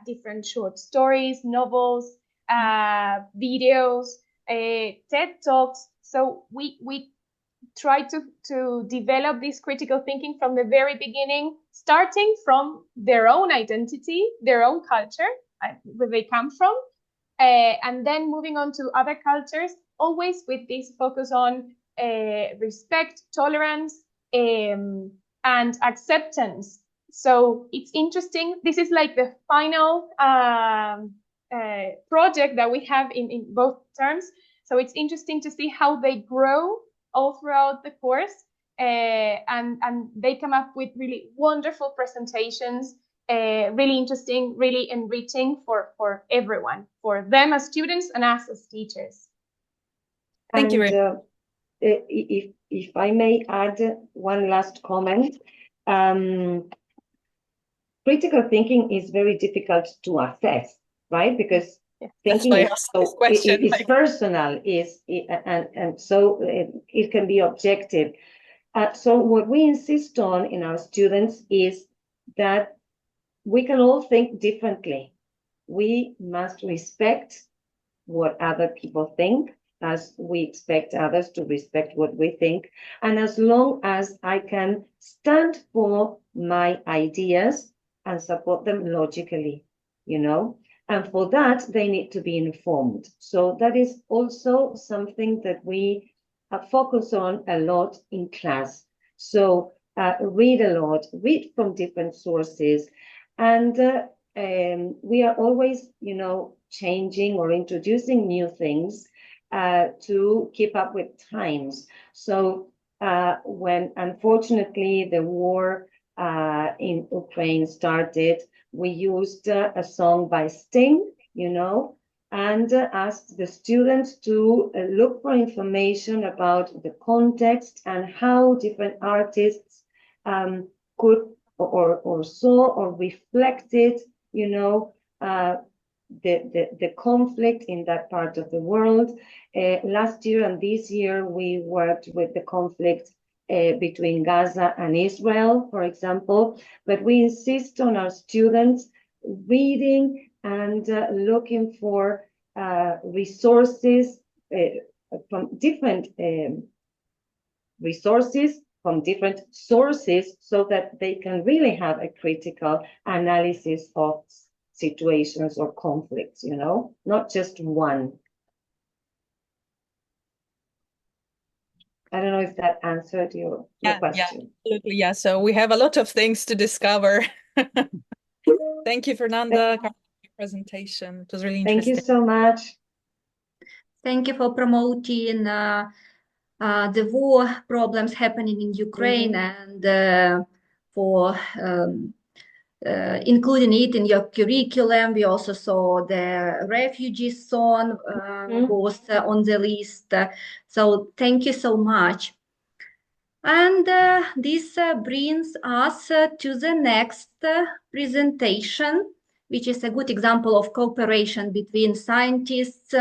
S15: different short stories, novels, videos, TED Talks. So we try to develop this critical thinking from the very beginning, starting from their own identity, their own culture, where they come from, and then moving on to other cultures, always with this focus on respect, tolerance, and acceptance. So it's interesting. This is like the final project that we have in both terms. So it's interesting to see how they grow all throughout the course, and they come up with really wonderful presentations, really interesting, really enriching for everyone, for them as students and us as teachers.
S6: Thank you.
S14: If I may add one last comment, critical thinking is very difficult to assess, right? Because thinking is, is personal, and so it can be objective. So what we insist on in our students is that we can all think differently. We must respect what other people think, as we expect others to respect what we think. And as long as I can stand for my ideas and support them logically, you know, and for that, they need to be informed. So that is also something that we focus on a lot in class. So read a lot, read from different sources, and we are always, you know, changing or introducing new things to keep up with times. So when unfortunately the war in Ukraine started, we used a song by Sting, you know, and asked the students to look for information about the context and how different artists could or saw or reflected, you know, the conflict in that part of the world. Last year and this year, we worked with the conflict between Gaza and Israel, for example, but we insist on our students reading and looking for resources from different sources so that they can really have a critical analysis of situations or conflicts, you know, not just one. I don't know if that answered your question.
S6: Yeah, absolutely. Yeah, so we have a lot of things to discover. Thank you, Fernanda, for your presentation. It was really interesting.
S14: Thank you so much.
S1: Thank you for promoting the war problems happening in Ukraine and for including it in your curriculum. We also saw the refugee song was on the list. So thank you so much. And this brings us to the next presentation, which is a good example of cooperation between scientists,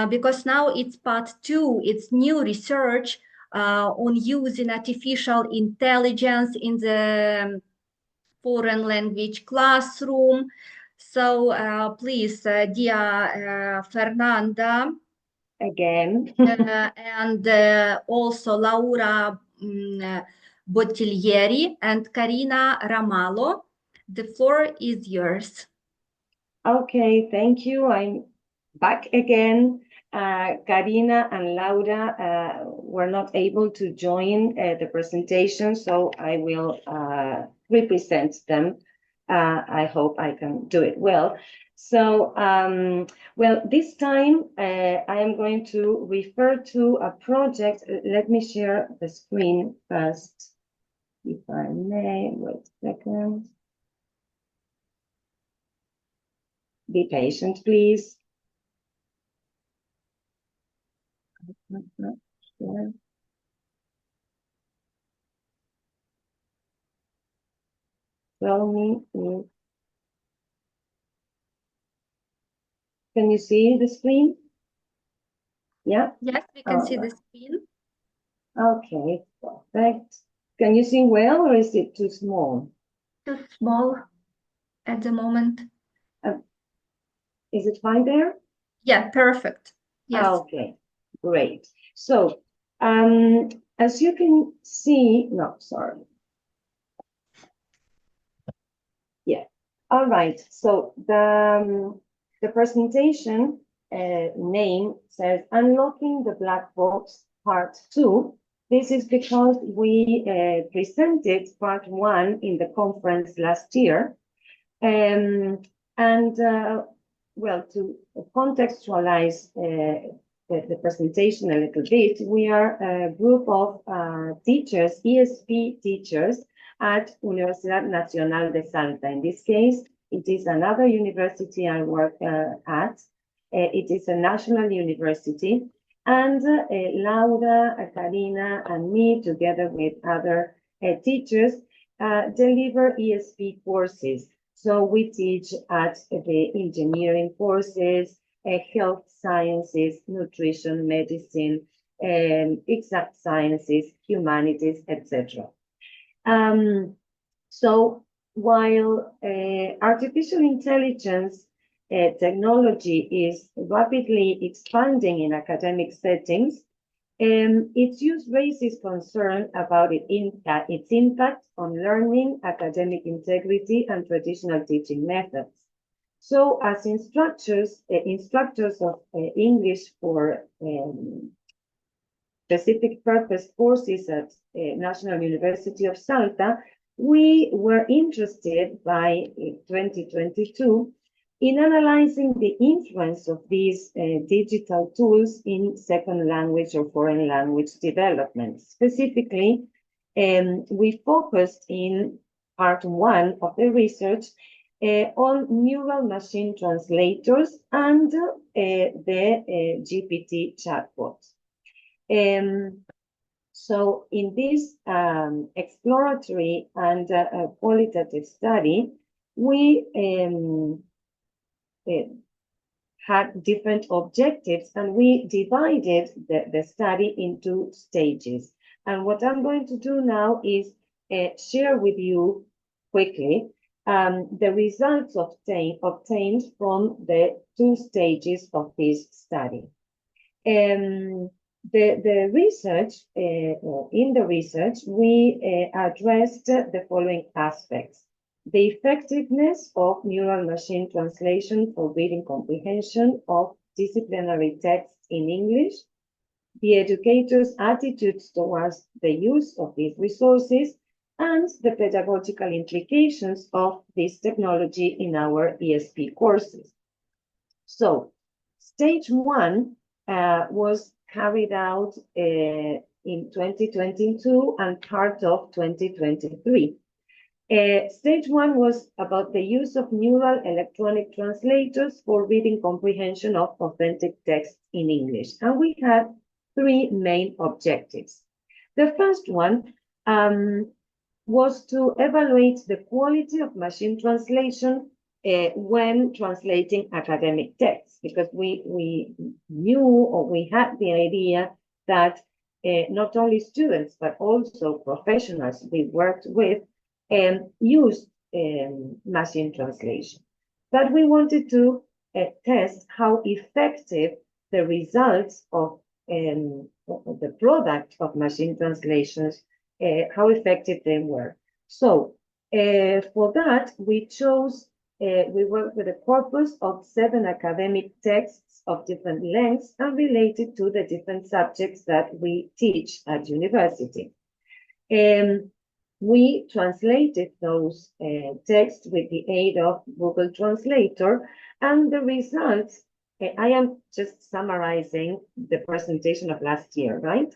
S1: because now it's part 2, it's new research on using artificial intelligence in the foreign language classroom. So please, dear Fernanda,
S14: again,
S1: and also Laura Bottiglieri and Karina Ramallo, the floor is yours.
S14: Okay, thank you. I'm back again. Karina and Laura were not able to join the presentation, so I will represent them. I hope I can do it well. So, well, this time I am going to refer to a project. Let me share the screen first, if I may. Wait a second. Be patient, please. Tell me if... Can you see the screen? Yeah?
S1: Yes, we can see the screen.
S14: Okay, perfect. Can you see well, or is it too small?
S1: Too small at the moment.
S14: Is it fine there?
S1: Yeah, perfect. Yes.
S14: Okay, great. So, as you can see, no, sorry. Yeah, all right. So the presentation name says Unlocking the Black Box Part 2. This is because we presented Part 1 in the conference last year. Well, to contextualize the presentation a little bit, we are a group of teachers, ESP teachers at Universidad Nacional de Salta. In this case, it is another university I work at. It is a national university. And Laura, Karina, and me, together with other teachers deliver ESP courses. So we teach at the engineering courses, health sciences, nutrition, medicine, exact sciences, humanities, etc. So while artificial intelligence technology is rapidly expanding in academic settings, its use raises concern about its impact on learning, academic integrity, and traditional teaching methods. So as instructors of English for specific purpose courses at National University of Salta, we were interested by 2022 in analyzing the influence of these digital tools in second language or foreign language development. Specifically, we focused in part 1 of the research on neural machine translators and the GPT chatbots. So in this exploratory and qualitative study, we had different objectives, and we divided the study into stages. And what I'm going to do now is share with you quickly the results obtained from the 2 stages of this study. The research, in the research, we addressed the following aspects: the effectiveness of neural machine translation for reading comprehension of disciplinary texts in English, the educators' attitudes towards the use of these resources, and the pedagogical implications of this technology in our ESP courses. So, stage 1 was carried out in 2022 and part of 2023. Stage 1 was about the use of neural electronic translators for reading comprehension of authentic texts in English. And we had 3 main objectives. The first one was to evaluate the quality of machine translation when translating academic texts, because we knew, or we had the idea that not only students, but also professionals we worked with used machine translation. But we wanted to test how effective the results of the product of machine translations, how effective they were. So for that, we worked with a corpus of 7 academic texts of different lengths and related to the different subjects that we teach at university. We translated those texts with the aid of Google Translator, and the results, I am just summarizing the presentation of last year, right?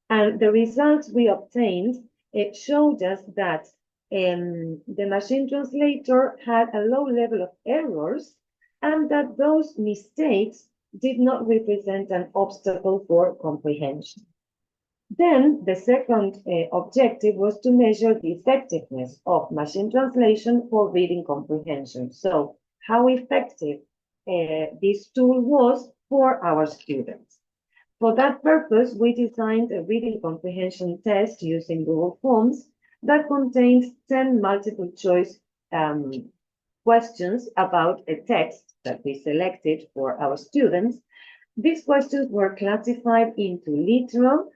S14: And the results we obtained, it showed us that the machine translator had a low level of errors, and that those mistakes did not represent an obstacle for comprehension. Then the second objective was to measure the effectiveness of machine translation for reading comprehension. So how effective this tool was for our students. For that purpose, we designed a reading comprehension test using Google Forms that contains 10 multiple choice questions about a text that we selected for our students. These questions were classified into literal,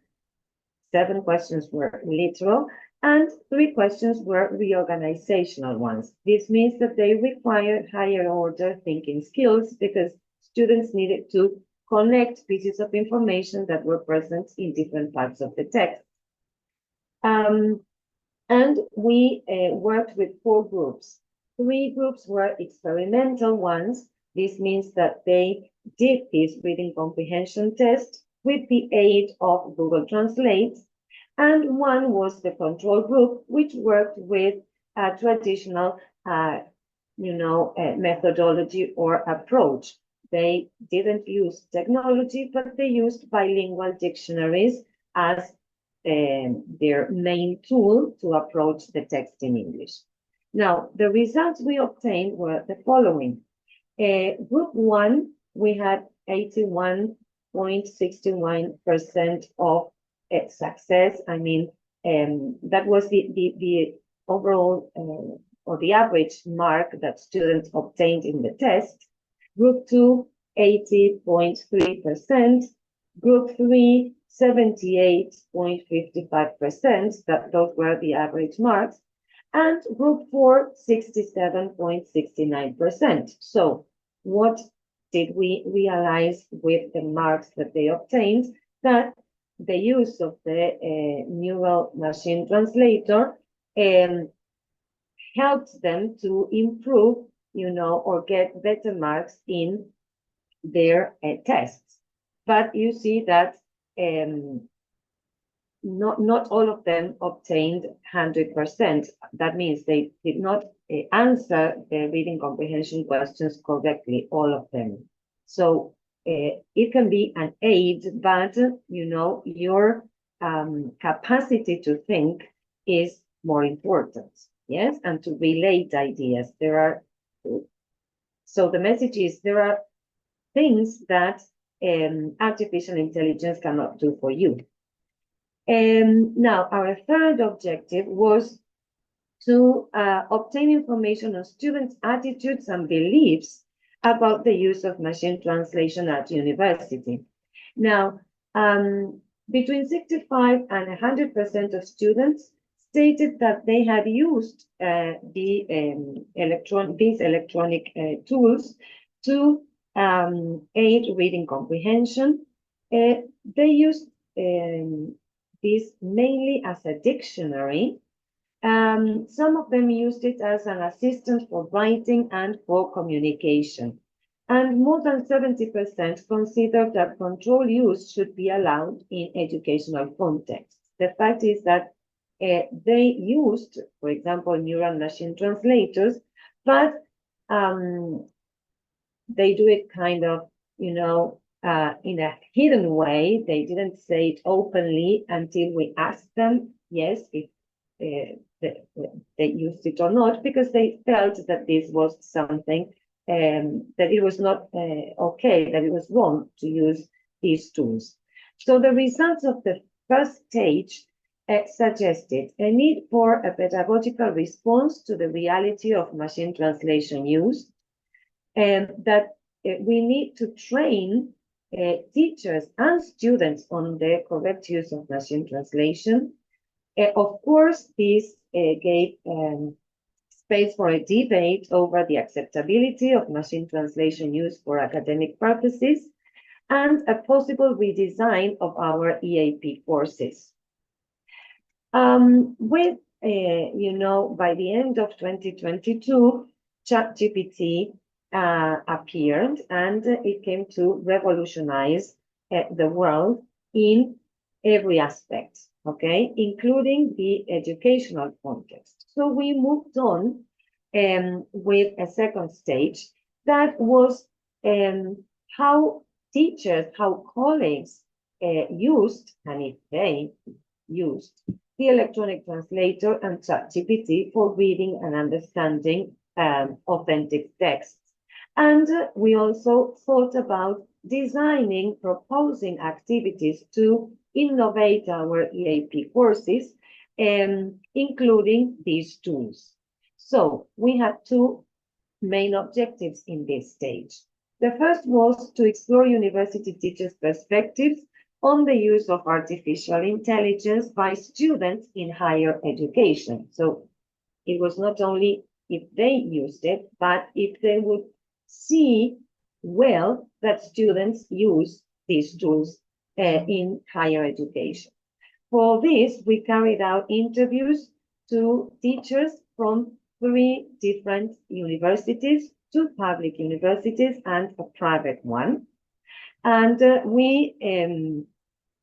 S14: 7 questions were literal, and 3 questions were reorganizational ones. This means that they required higher order thinking skills because students needed to connect pieces of information that were present in different parts of the text. And we worked with 4 groups. 3 groups were experimental ones. This means that they did this reading comprehension test with the aid of Google Translate. And 1 was the control group, which worked with a traditional, methodology or approach. They didn't use technology, but they used bilingual dictionaries as their main tool to approach the text in English. Now, the results we obtained were the following. Group 1, we had 81.61% of success. I mean, that was the overall or the average mark that students obtained in the test. Group 2, 80.3%. Group 3, 78.55%. Those were the average marks. And Group 4, 67.69%. So what did we realize with the marks that they obtained? That the use of the neural machine translator helped them to improve, or get better marks in their tests. But you see that not all of them obtained 100%. That means they did not answer the reading comprehension questions correctly, all of them. So it can be an aid, but your capacity to think is more important, yes, and to relate ideas. So the message is there are things that artificial intelligence cannot do for you. Now, our third objective was to obtain information on students' attitudes and beliefs about the use of machine translation at university. Now, between 65 and 100% of students stated that they had used these electronic tools to aid reading comprehension. They used this mainly as a dictionary. Some of them used it as an assistant for writing and for communication. And more than 70% considered that control use should be allowed in educational contexts. The fact is that they used, for example, neural machine translators, but they do it kind of, in a hidden way. They didn't say it openly until we asked them, yes, if they used it or not, because they felt that this was something that it was not okay, that it was wrong to use these tools. So the results of the first stage suggested a need for a pedagogical response to the reality of machine translation use, and that we need to train teachers and students on the correct use of machine translation. Of course, this gave space for a debate over the acceptability of machine translation use for academic purposes and a possible redesign of our EAP courses. By the end of 2022, ChatGPT appeared, and it came to revolutionize the world in every aspect, okay, including the educational context. So we moved on with a second stage that was how teachers, how colleagues used, and if they used, the electronic translator and ChatGPT for reading and understanding authentic texts. And we also thought about designing, proposing activities to innovate our EAP courses, including these tools. So we had two main objectives in this stage. The first was to explore university teachers' perspectives on the use of artificial intelligence by students in higher education. So it was not only if they used it, but if they would see well that students use these tools in higher education. For this, we carried out interviews to teachers from 3 different universities, 2 public universities and a private one. And we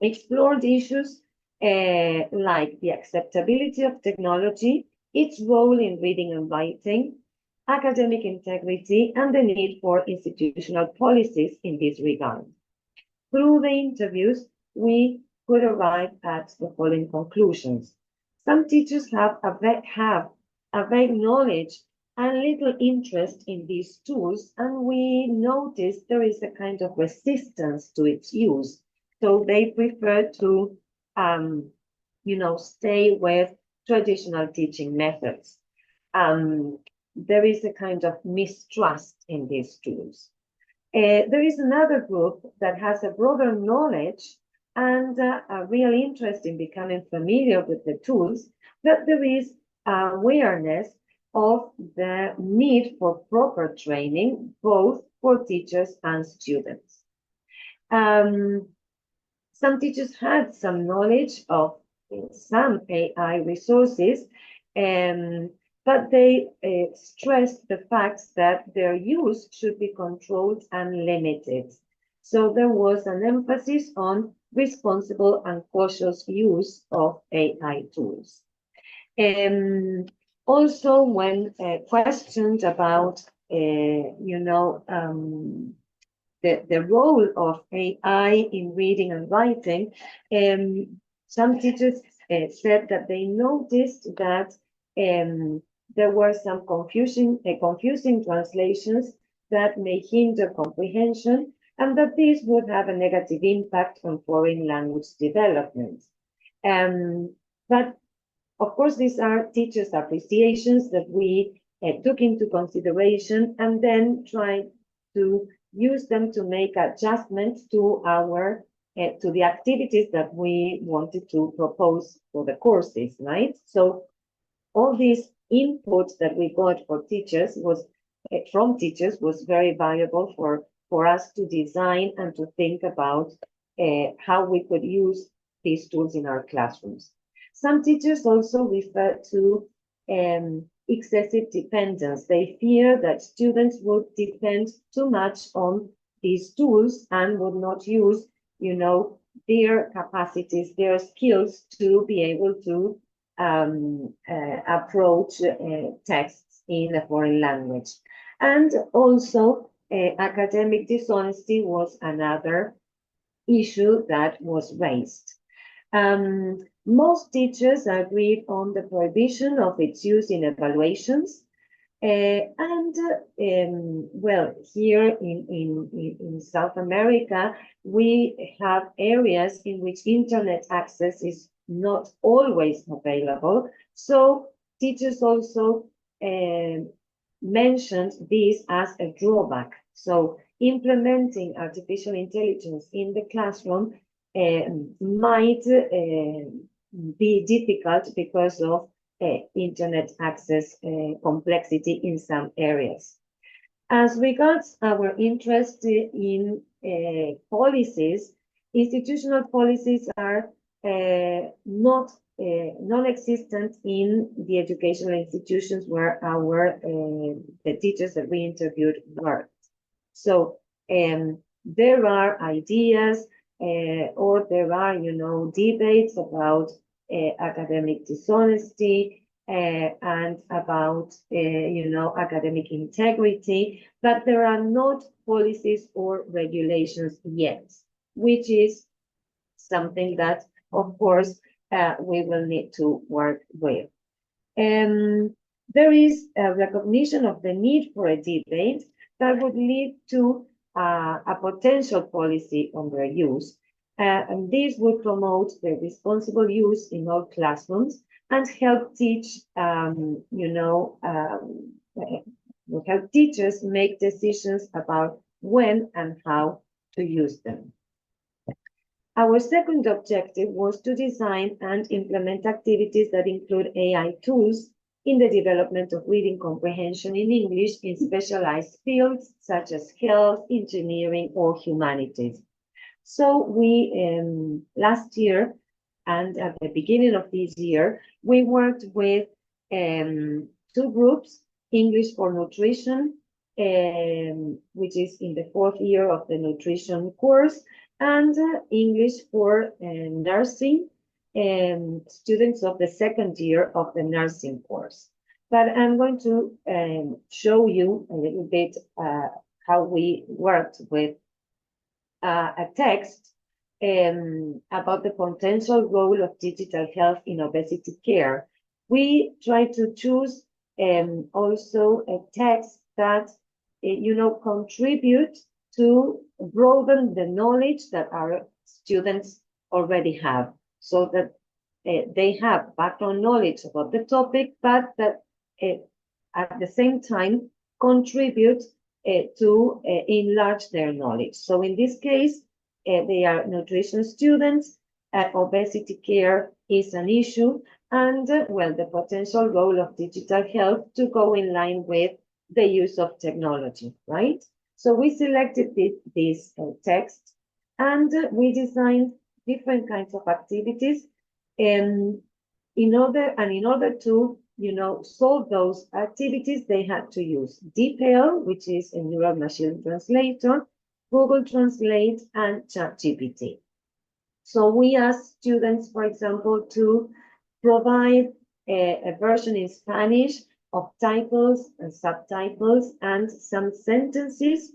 S14: explored issues like the acceptability of technology, its role in reading and writing, academic integrity, and the need for institutional policies in this regard. Through the interviews, we could arrive at the following conclusions. Some teachers have a vague knowledge and little interest in these tools, and we notice there is a kind of resistance to its use. So they prefer to, stay with traditional teaching methods. There is a kind of mistrust in these tools. There is another group that has a broader knowledge and a real interest in becoming familiar with the tools, but there is awareness of the need for proper training, both for teachers and students. Some teachers had some knowledge of some AI resources, but they stressed the fact that their use should be controlled and limited. So there was an emphasis on responsible and cautious use of AI tools. Also, when questioned about, the role of AI in reading and writing, some teachers said that they noticed that there were some confusing translations that may hinder comprehension, and that this would have a negative impact on foreign language development. But of course, these are teachers' appreciations that we took into consideration and then tried to use them to make adjustments to our to the activities that we wanted to propose for the courses, right? So all these input that we got for teachers from teachers was very valuable for us to design and to think about how we could use these tools in our classrooms. Some teachers also refer to excessive dependence. They fear that students would depend too much on these tools and would not use, their capacities, their skills to be able to approach texts in a foreign language. And also, academic dishonesty was another issue that was raised. Most teachers agreed on the prohibition of its use in evaluations. Well, here in South America, we have areas in which internet access is not always available. So teachers also mentioned this as a drawback. So implementing artificial intelligence in the classroom might be difficult because of internet access complexity in some areas. As regards our interest in policies, institutional policies are not non-existent in the educational institutions where the teachers that we interviewed worked. So there are ideas or there are, debates about academic dishonesty and about, academic integrity, but there are not policies or regulations yet, which is something that, of course, we will need to work with. There is a recognition of the need for a debate that would lead to a potential policy on their use. And this would promote the responsible use in all classrooms and help teach, would help teachers make decisions about when and how to use them. Our second objective was to design and implement activities that include AI tools in the development of reading comprehension in English in specialized fields such as health, engineering, or humanities. So we, last year and at the beginning of this year, we worked with two groups, English for Nutrition, which is in the 4th year of the nutrition course, and English for nursing, students of the 2nd year of the nursing course. But I'm going to show you a little bit how we worked with a text about the potential role of digital health in obesity care, we try to choose also a text that, contribute to broaden the knowledge that our students already have, so that they have background knowledge about the topic, but that at the same time contribute to enlarge their knowledge. So in this case, they are nutrition students, obesity care is an issue, and well, the potential role of digital health to go in line with the use of technology, right? So we selected this text, and we designed different kinds of activities in order to solve those activities. They had to use DeepL, which is a neural machine translator, Google Translate, and ChatGPT. So we asked students, for example, to provide a version in Spanish of titles and subtitles and some sentences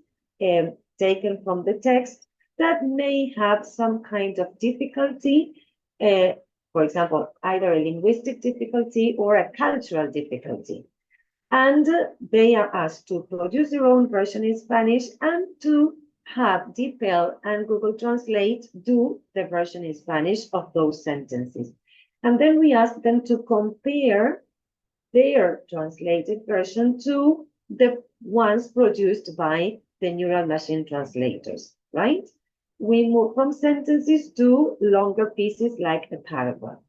S14: taken from the text that may have some kind of difficulty, for example, either a linguistic difficulty or a cultural difficulty. And they are asked to produce their own version in Spanish and to have DeepL and Google Translate do the version in Spanish of those sentences. And then we ask them to compare their translated version to the ones produced by the neural machine translators, right? We move from sentences to longer pieces like a paragraph.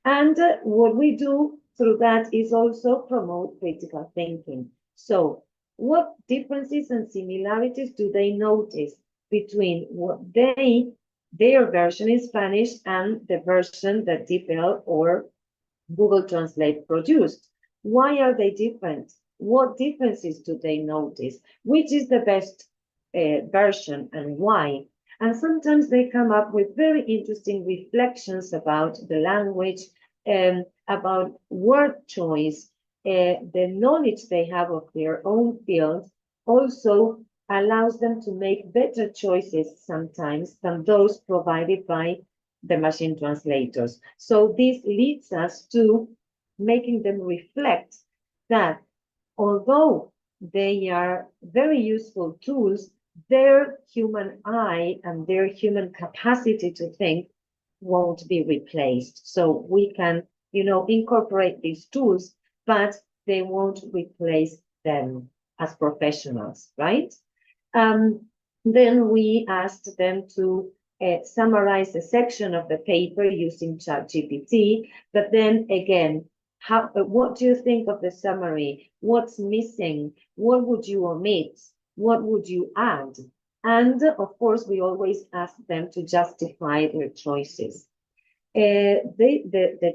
S14: And what we do through that is also promote critical thinking. So what differences and similarities do they notice between what their version in Spanish and the version that DeepL or Google Translate produced? Why are they different? What differences do they notice? Which is the best version and why? And sometimes they come up with very interesting reflections about the language, about word choice. The knowledge they have of their own field also allows them to make better choices sometimes than those provided by the machine translators. So this leads us to making them reflect that although they are very useful tools, their human eye and their human capacity to think won't be replaced. So we can, incorporate these tools, but they won't replace them as professionals, right? Then we asked them to summarize a section of the paper using ChatGPT, but then again, what do you think of the summary? What's missing? What would you omit? What would you add? And of course, we always ask them to justify their choices. This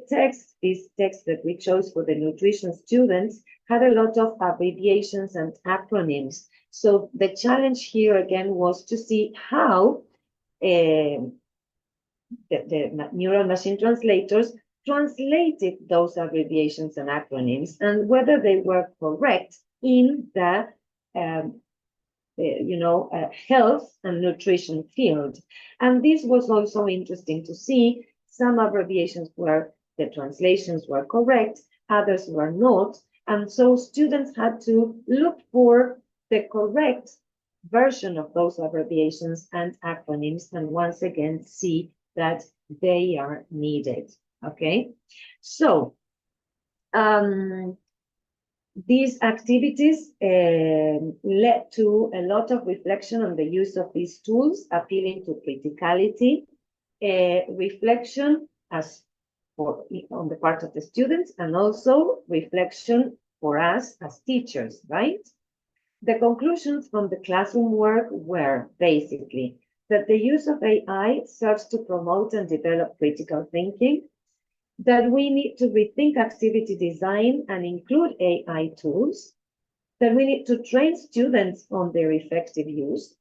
S14: text that we chose for the nutrition students had a lot of abbreviations and acronyms. So the challenge here again was to see how the neural machine translators translated those abbreviations and acronyms and whether they were correct in the health and nutrition field. And this was also interesting to see. Some abbreviations were, the translations were correct, others were not. And so students had to look for the correct version of those abbreviations and acronyms, and once again see that they are needed. Okay, so these activities led to a lot of reflection on the use of these tools, appealing to criticality, reflection on the part of the students, and also reflection for us as teachers, right? The conclusions from the classroom work were basically that the use of AI serves to promote and develop critical thinking, that we need to rethink activity design and include AI tools, that we need to train students on their effective use,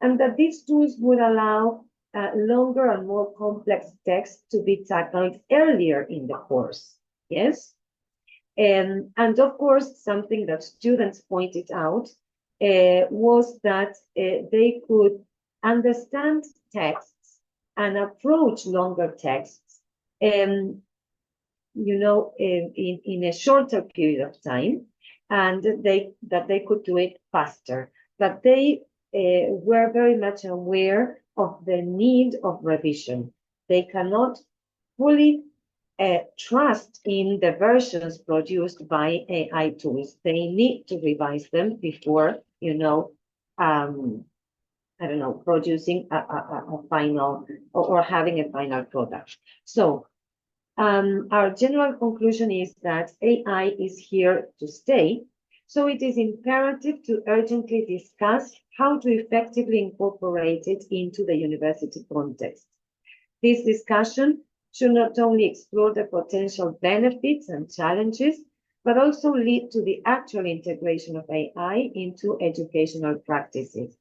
S14: and that these tools would allow longer and more complex texts to be tackled earlier in the course. Yes? And of course, something that students pointed out was that they could understand texts and approach longer texts, in a shorter period of time, and that they could do it faster. But they were very much aware of the need of revision. They cannot fully trust in the versions produced by AI tools. They need to revise them before, producing a final or having a final product. So our general conclusion is that AI is here to stay. So it is imperative to urgently discuss how to effectively incorporate it into the university context. This discussion should not only explore the potential benefits and challenges, but also lead to the actual integration of AI into educational practices.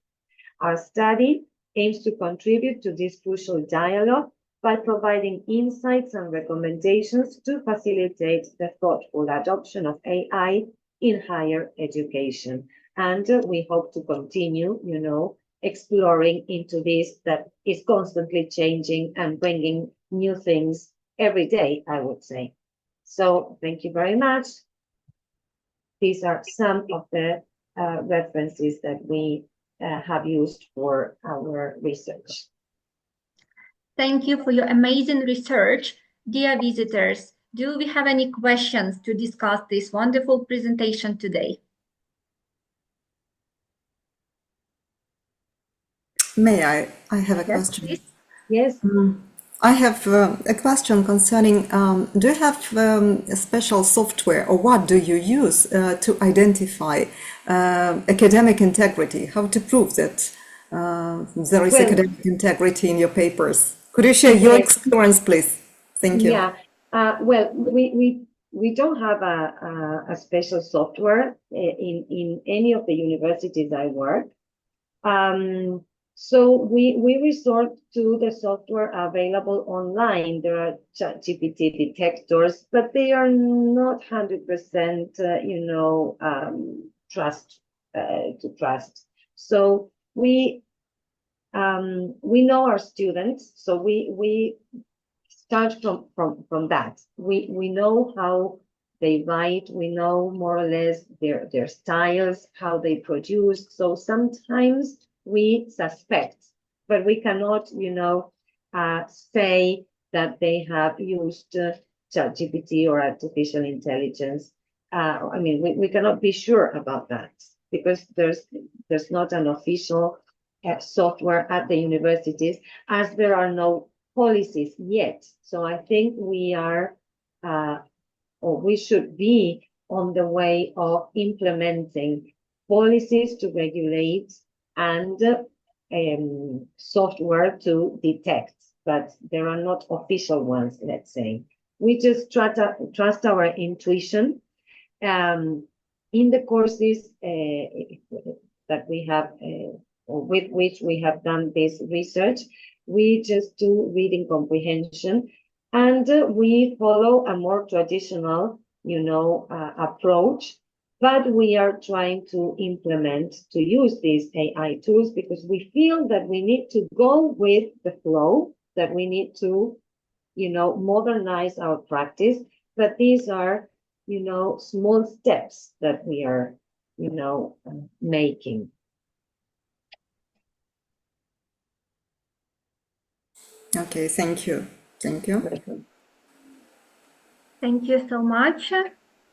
S14: Our study aims to contribute to this crucial dialogue by providing insights and recommendations to facilitate the thoughtful adoption of AI in higher education. And we hope to continue, exploring into this that is constantly changing and bringing new things every day, I would say. So thank you very much. These are some of the references that we have used for our research.
S1: Thank you for your amazing research. Dear visitors, do we have any questions to discuss this wonderful presentation today?
S3: May I have a question?
S14: Please. Yes.
S3: I have a question concerning, do you have a special software, or what do you use to identify academic integrity? How to prove that there is academic integrity in your papers? Could you share your experience, please? Thank you.
S14: Yeah. Well, we don't have a special software in any of the universities I work. So we resort to the software available online. There are ChatGPT detectors, but they are not 100%, to trust. So we know our students, so we start from that. We know how they write. We know more or less their styles, how they produce. So sometimes we suspect, but we cannot, say that they have used ChatGPT or artificial intelligence. We cannot be sure about that because there's not an official software at the universities, as there are no policies yet. So I think we are, or we should be on the way of implementing policies to regulate and software to detect, but there are not official ones, let's say. We just trust our intuition. In the courses that we have, or with which we have done this research, we just do reading comprehension, and we follow a more traditional, approach. But we are trying to use these AI tools because we feel that we need to go with the flow, that we need to, modernize our practice. But these are, small steps that we are, making.
S3: Okay, thank you. Thank you.
S1: Thank you so much.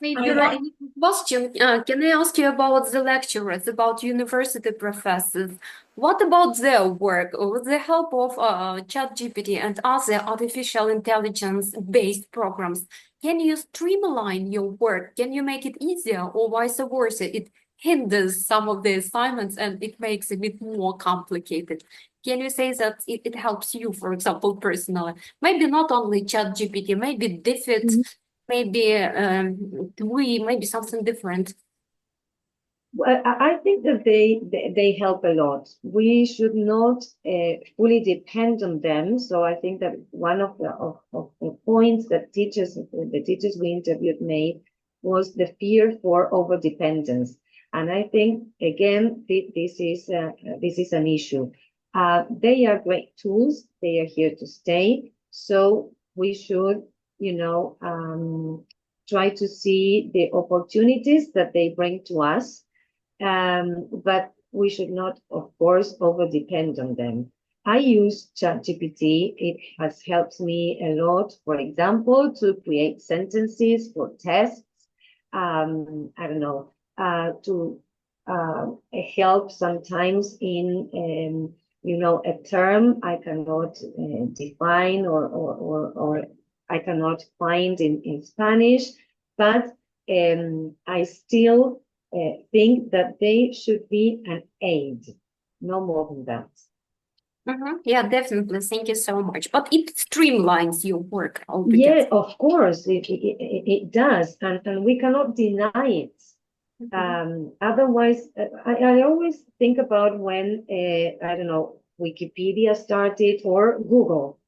S10: Maybe one question. Can I ask you about the lecturers, about university professors? What about their work with the help of ChatGPT and other artificial intelligence-based programs? Can you streamline your work? Can you make it easier, or vice versa? It hinders some of the assignments and it makes it a bit more complicated. Can you say that it helps you, for example, personally? Maybe not only ChatGPT, maybe DeepFit, maybe maybe something different.
S14: Well, I think that they help a lot. We should not fully depend on them. So I think that one of the points that the teachers we interviewed made was the fear for overdependence. And I think, again, this is an issue. They are great tools. They are here to stay. So we should, try to see the opportunities that they bring to us. But we should not, of course, over-depend on them. I use ChatGPT. It has helped me a lot, for example, to create sentences for tests. To help sometimes in, a term I cannot define or I cannot find in Spanish, but I still think that they should be an aid, no more than that.
S10: Yeah, definitely. Thank you so much. But it streamlines your work altogether.
S14: Yeah, of course, it does, and we cannot deny it. Otherwise, I always think about when, Wikipedia started or Google.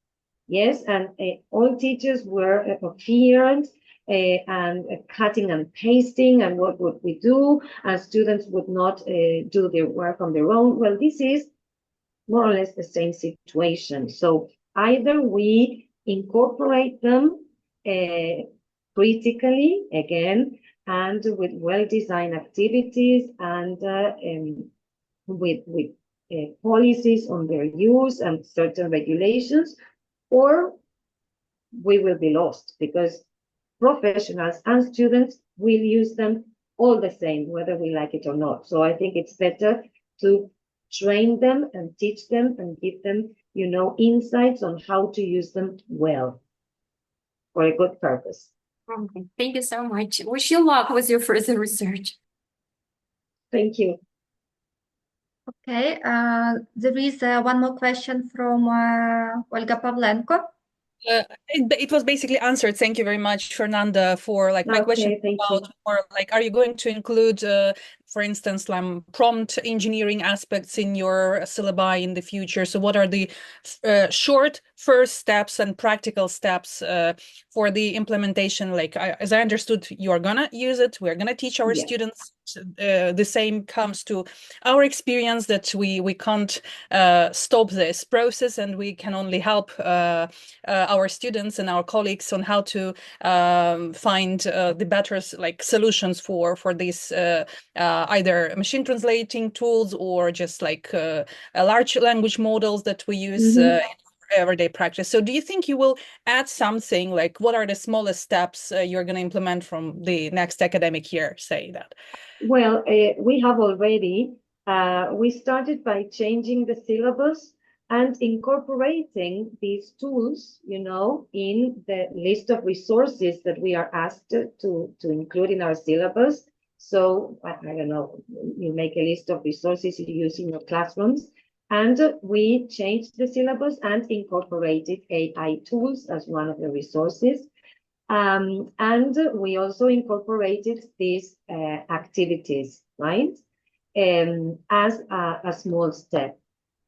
S14: Yes, and all teachers were appearance and cutting and pasting, and what would we do? And students would not do their work on their own. Well, this is more or less the same situation. So either we incorporate them critically, again, and with well-designed activities and with policies on their use and certain regulations, or we will be lost, because professionals and students will use them all the same, whether we like it or not. So I think it's better to train them and teach them and give them, insights on how to use them well for a good purpose.
S10: Okay. Thank you so much. Wish you luck with your further research.
S14: Thank you.
S1: Okay, there is one more question from Olga Pavlenko.
S6: It was basically answered. Thank you very much, Fernanda, for my question about more are you going to include, for instance, prompt engineering aspects in your syllabi in the future? So what are the short first steps and practical steps for the implementation? As I understood, you are gonna use it. We're gonna teach our students. The same comes to our experience, that we can't stop this process, and we can only help our students and our colleagues on how to find the better solutions for these either machine translating tools or just large language models that we use in everyday practice. So do you think you will add something, what are the smallest steps you're going to implement from the next academic year, say that?
S14: Well, we have already, we started by changing the syllabus and incorporating these tools, in the list of resources that we are asked to include in our syllabus. So, I don't know, you make a list of resources you use in your classrooms, and we changed the syllabus and incorporated AI tools as one of the resources. And we also incorporated these activities, right, as a small step.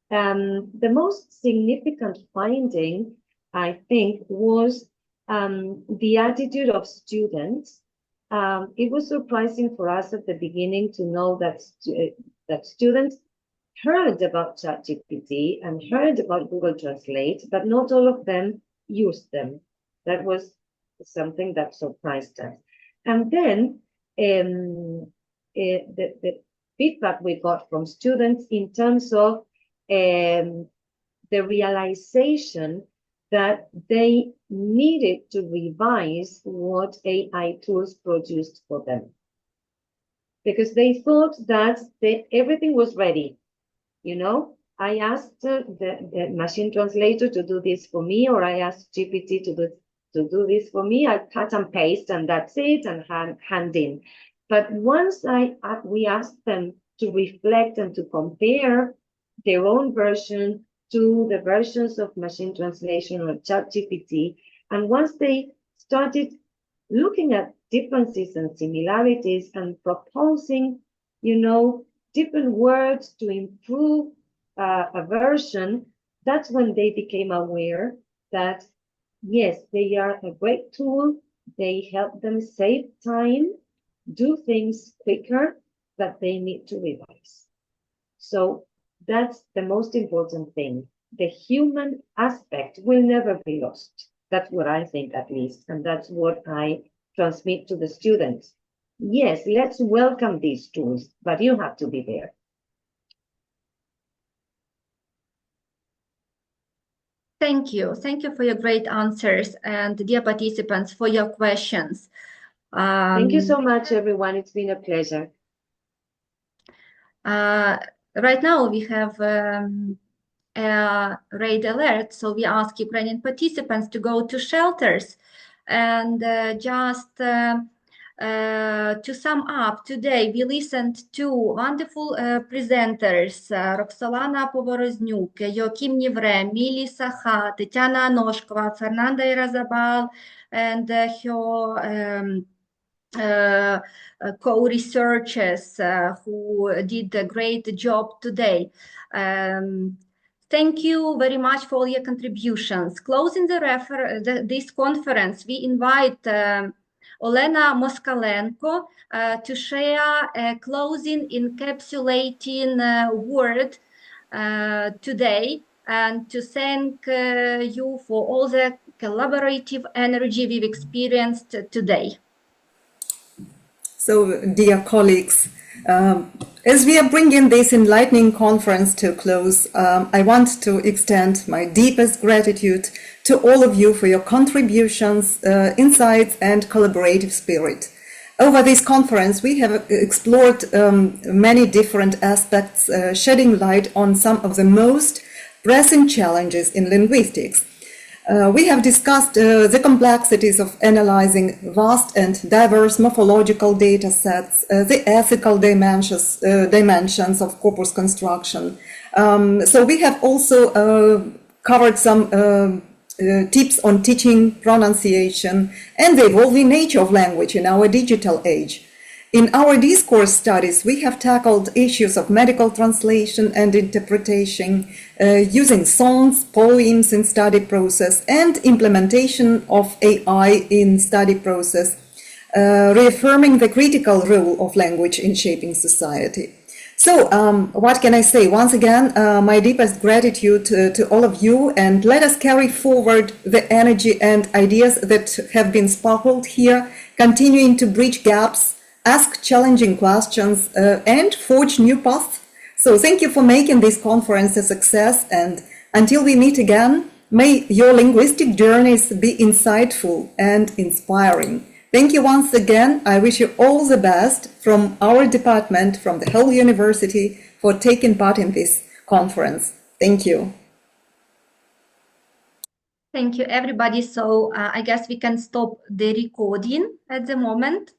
S14: The most significant finding, I think, was the attitude of students. It was surprising for us at the beginning to know that students heard about ChatGPT and heard about Google Translate, but not all of them used them. That was something that surprised us. And then the feedback we got from students in terms of the realization that they needed to revise what AI tools produced for them, because they thought that everything was ready. I asked the machine translator to do this for me, or I asked GPT to do this for me. I cut and paste, and that's it, and hand in. But once we asked them to reflect and to compare their own version to the versions of machine translation or ChatGPT, and once they started looking at differences and similarities and proposing, different words to improve a version, that's when they became aware that, yes, they are a great tool. They help them save time, do things quicker, but they need to revise. So That's the most important thing. The human aspect will never be lost. That's what I think, at least, and that's what I transmit to the students. Yes, let's welcome these tools, but you have to be there.
S1: Thank you. Thank you for your great answers, and dear participants, for your questions.
S14: Thank you so much, everyone. It's been a pleasure.
S1: Right now we have a red alert, so we ask Ukrainian participants to go to shelters. And just to sum up, today we listened to wonderful presenters, Роксолана Поворознюк, Йоаким Нівре, Мілі Саха, Тетяна Аношкова, Фернанда Иразабал, and her co-researchers who did a great job today. Thank you very much for all your contributions. Closing this conference, we invite Olena Moskalenko to share a closing encapsulating word today, and to thank you for all the collaborative energy we've experienced today.
S3: So, dear colleagues, as we are bringing this enlightening conference to a close, I want to extend my deepest gratitude to all of you for your contributions, insights, and collaborative spirit. Over this conference, we have explored many different aspects, shedding light on some of the most pressing challenges in linguistics. We have discussed the complexities of analyzing vast and diverse morphological data sets, the ethical dimensions of corpus construction. So we have also covered some tips on teaching pronunciation and the evolving nature of language in our digital age. In our discourse studies, we have tackled issues of medical translation and interpretation, using songs, poems in study process, and implementation of AI in study process, reaffirming the critical role of language in shaping society. So, what can I say? Once again, my deepest gratitude to all of you, and let us carry forward the energy and ideas that have been sparkled here, continuing to bridge gaps, ask challenging questions, and forge new paths. So thank you for making this conference a success, and until we meet again, may your linguistic journeys be insightful and inspiring. Thank you once again. I wish you all the best from our department, from the whole university, for taking part in this conference. Thank you.
S1: Thank you, everybody. So I guess we can stop the recording at the moment.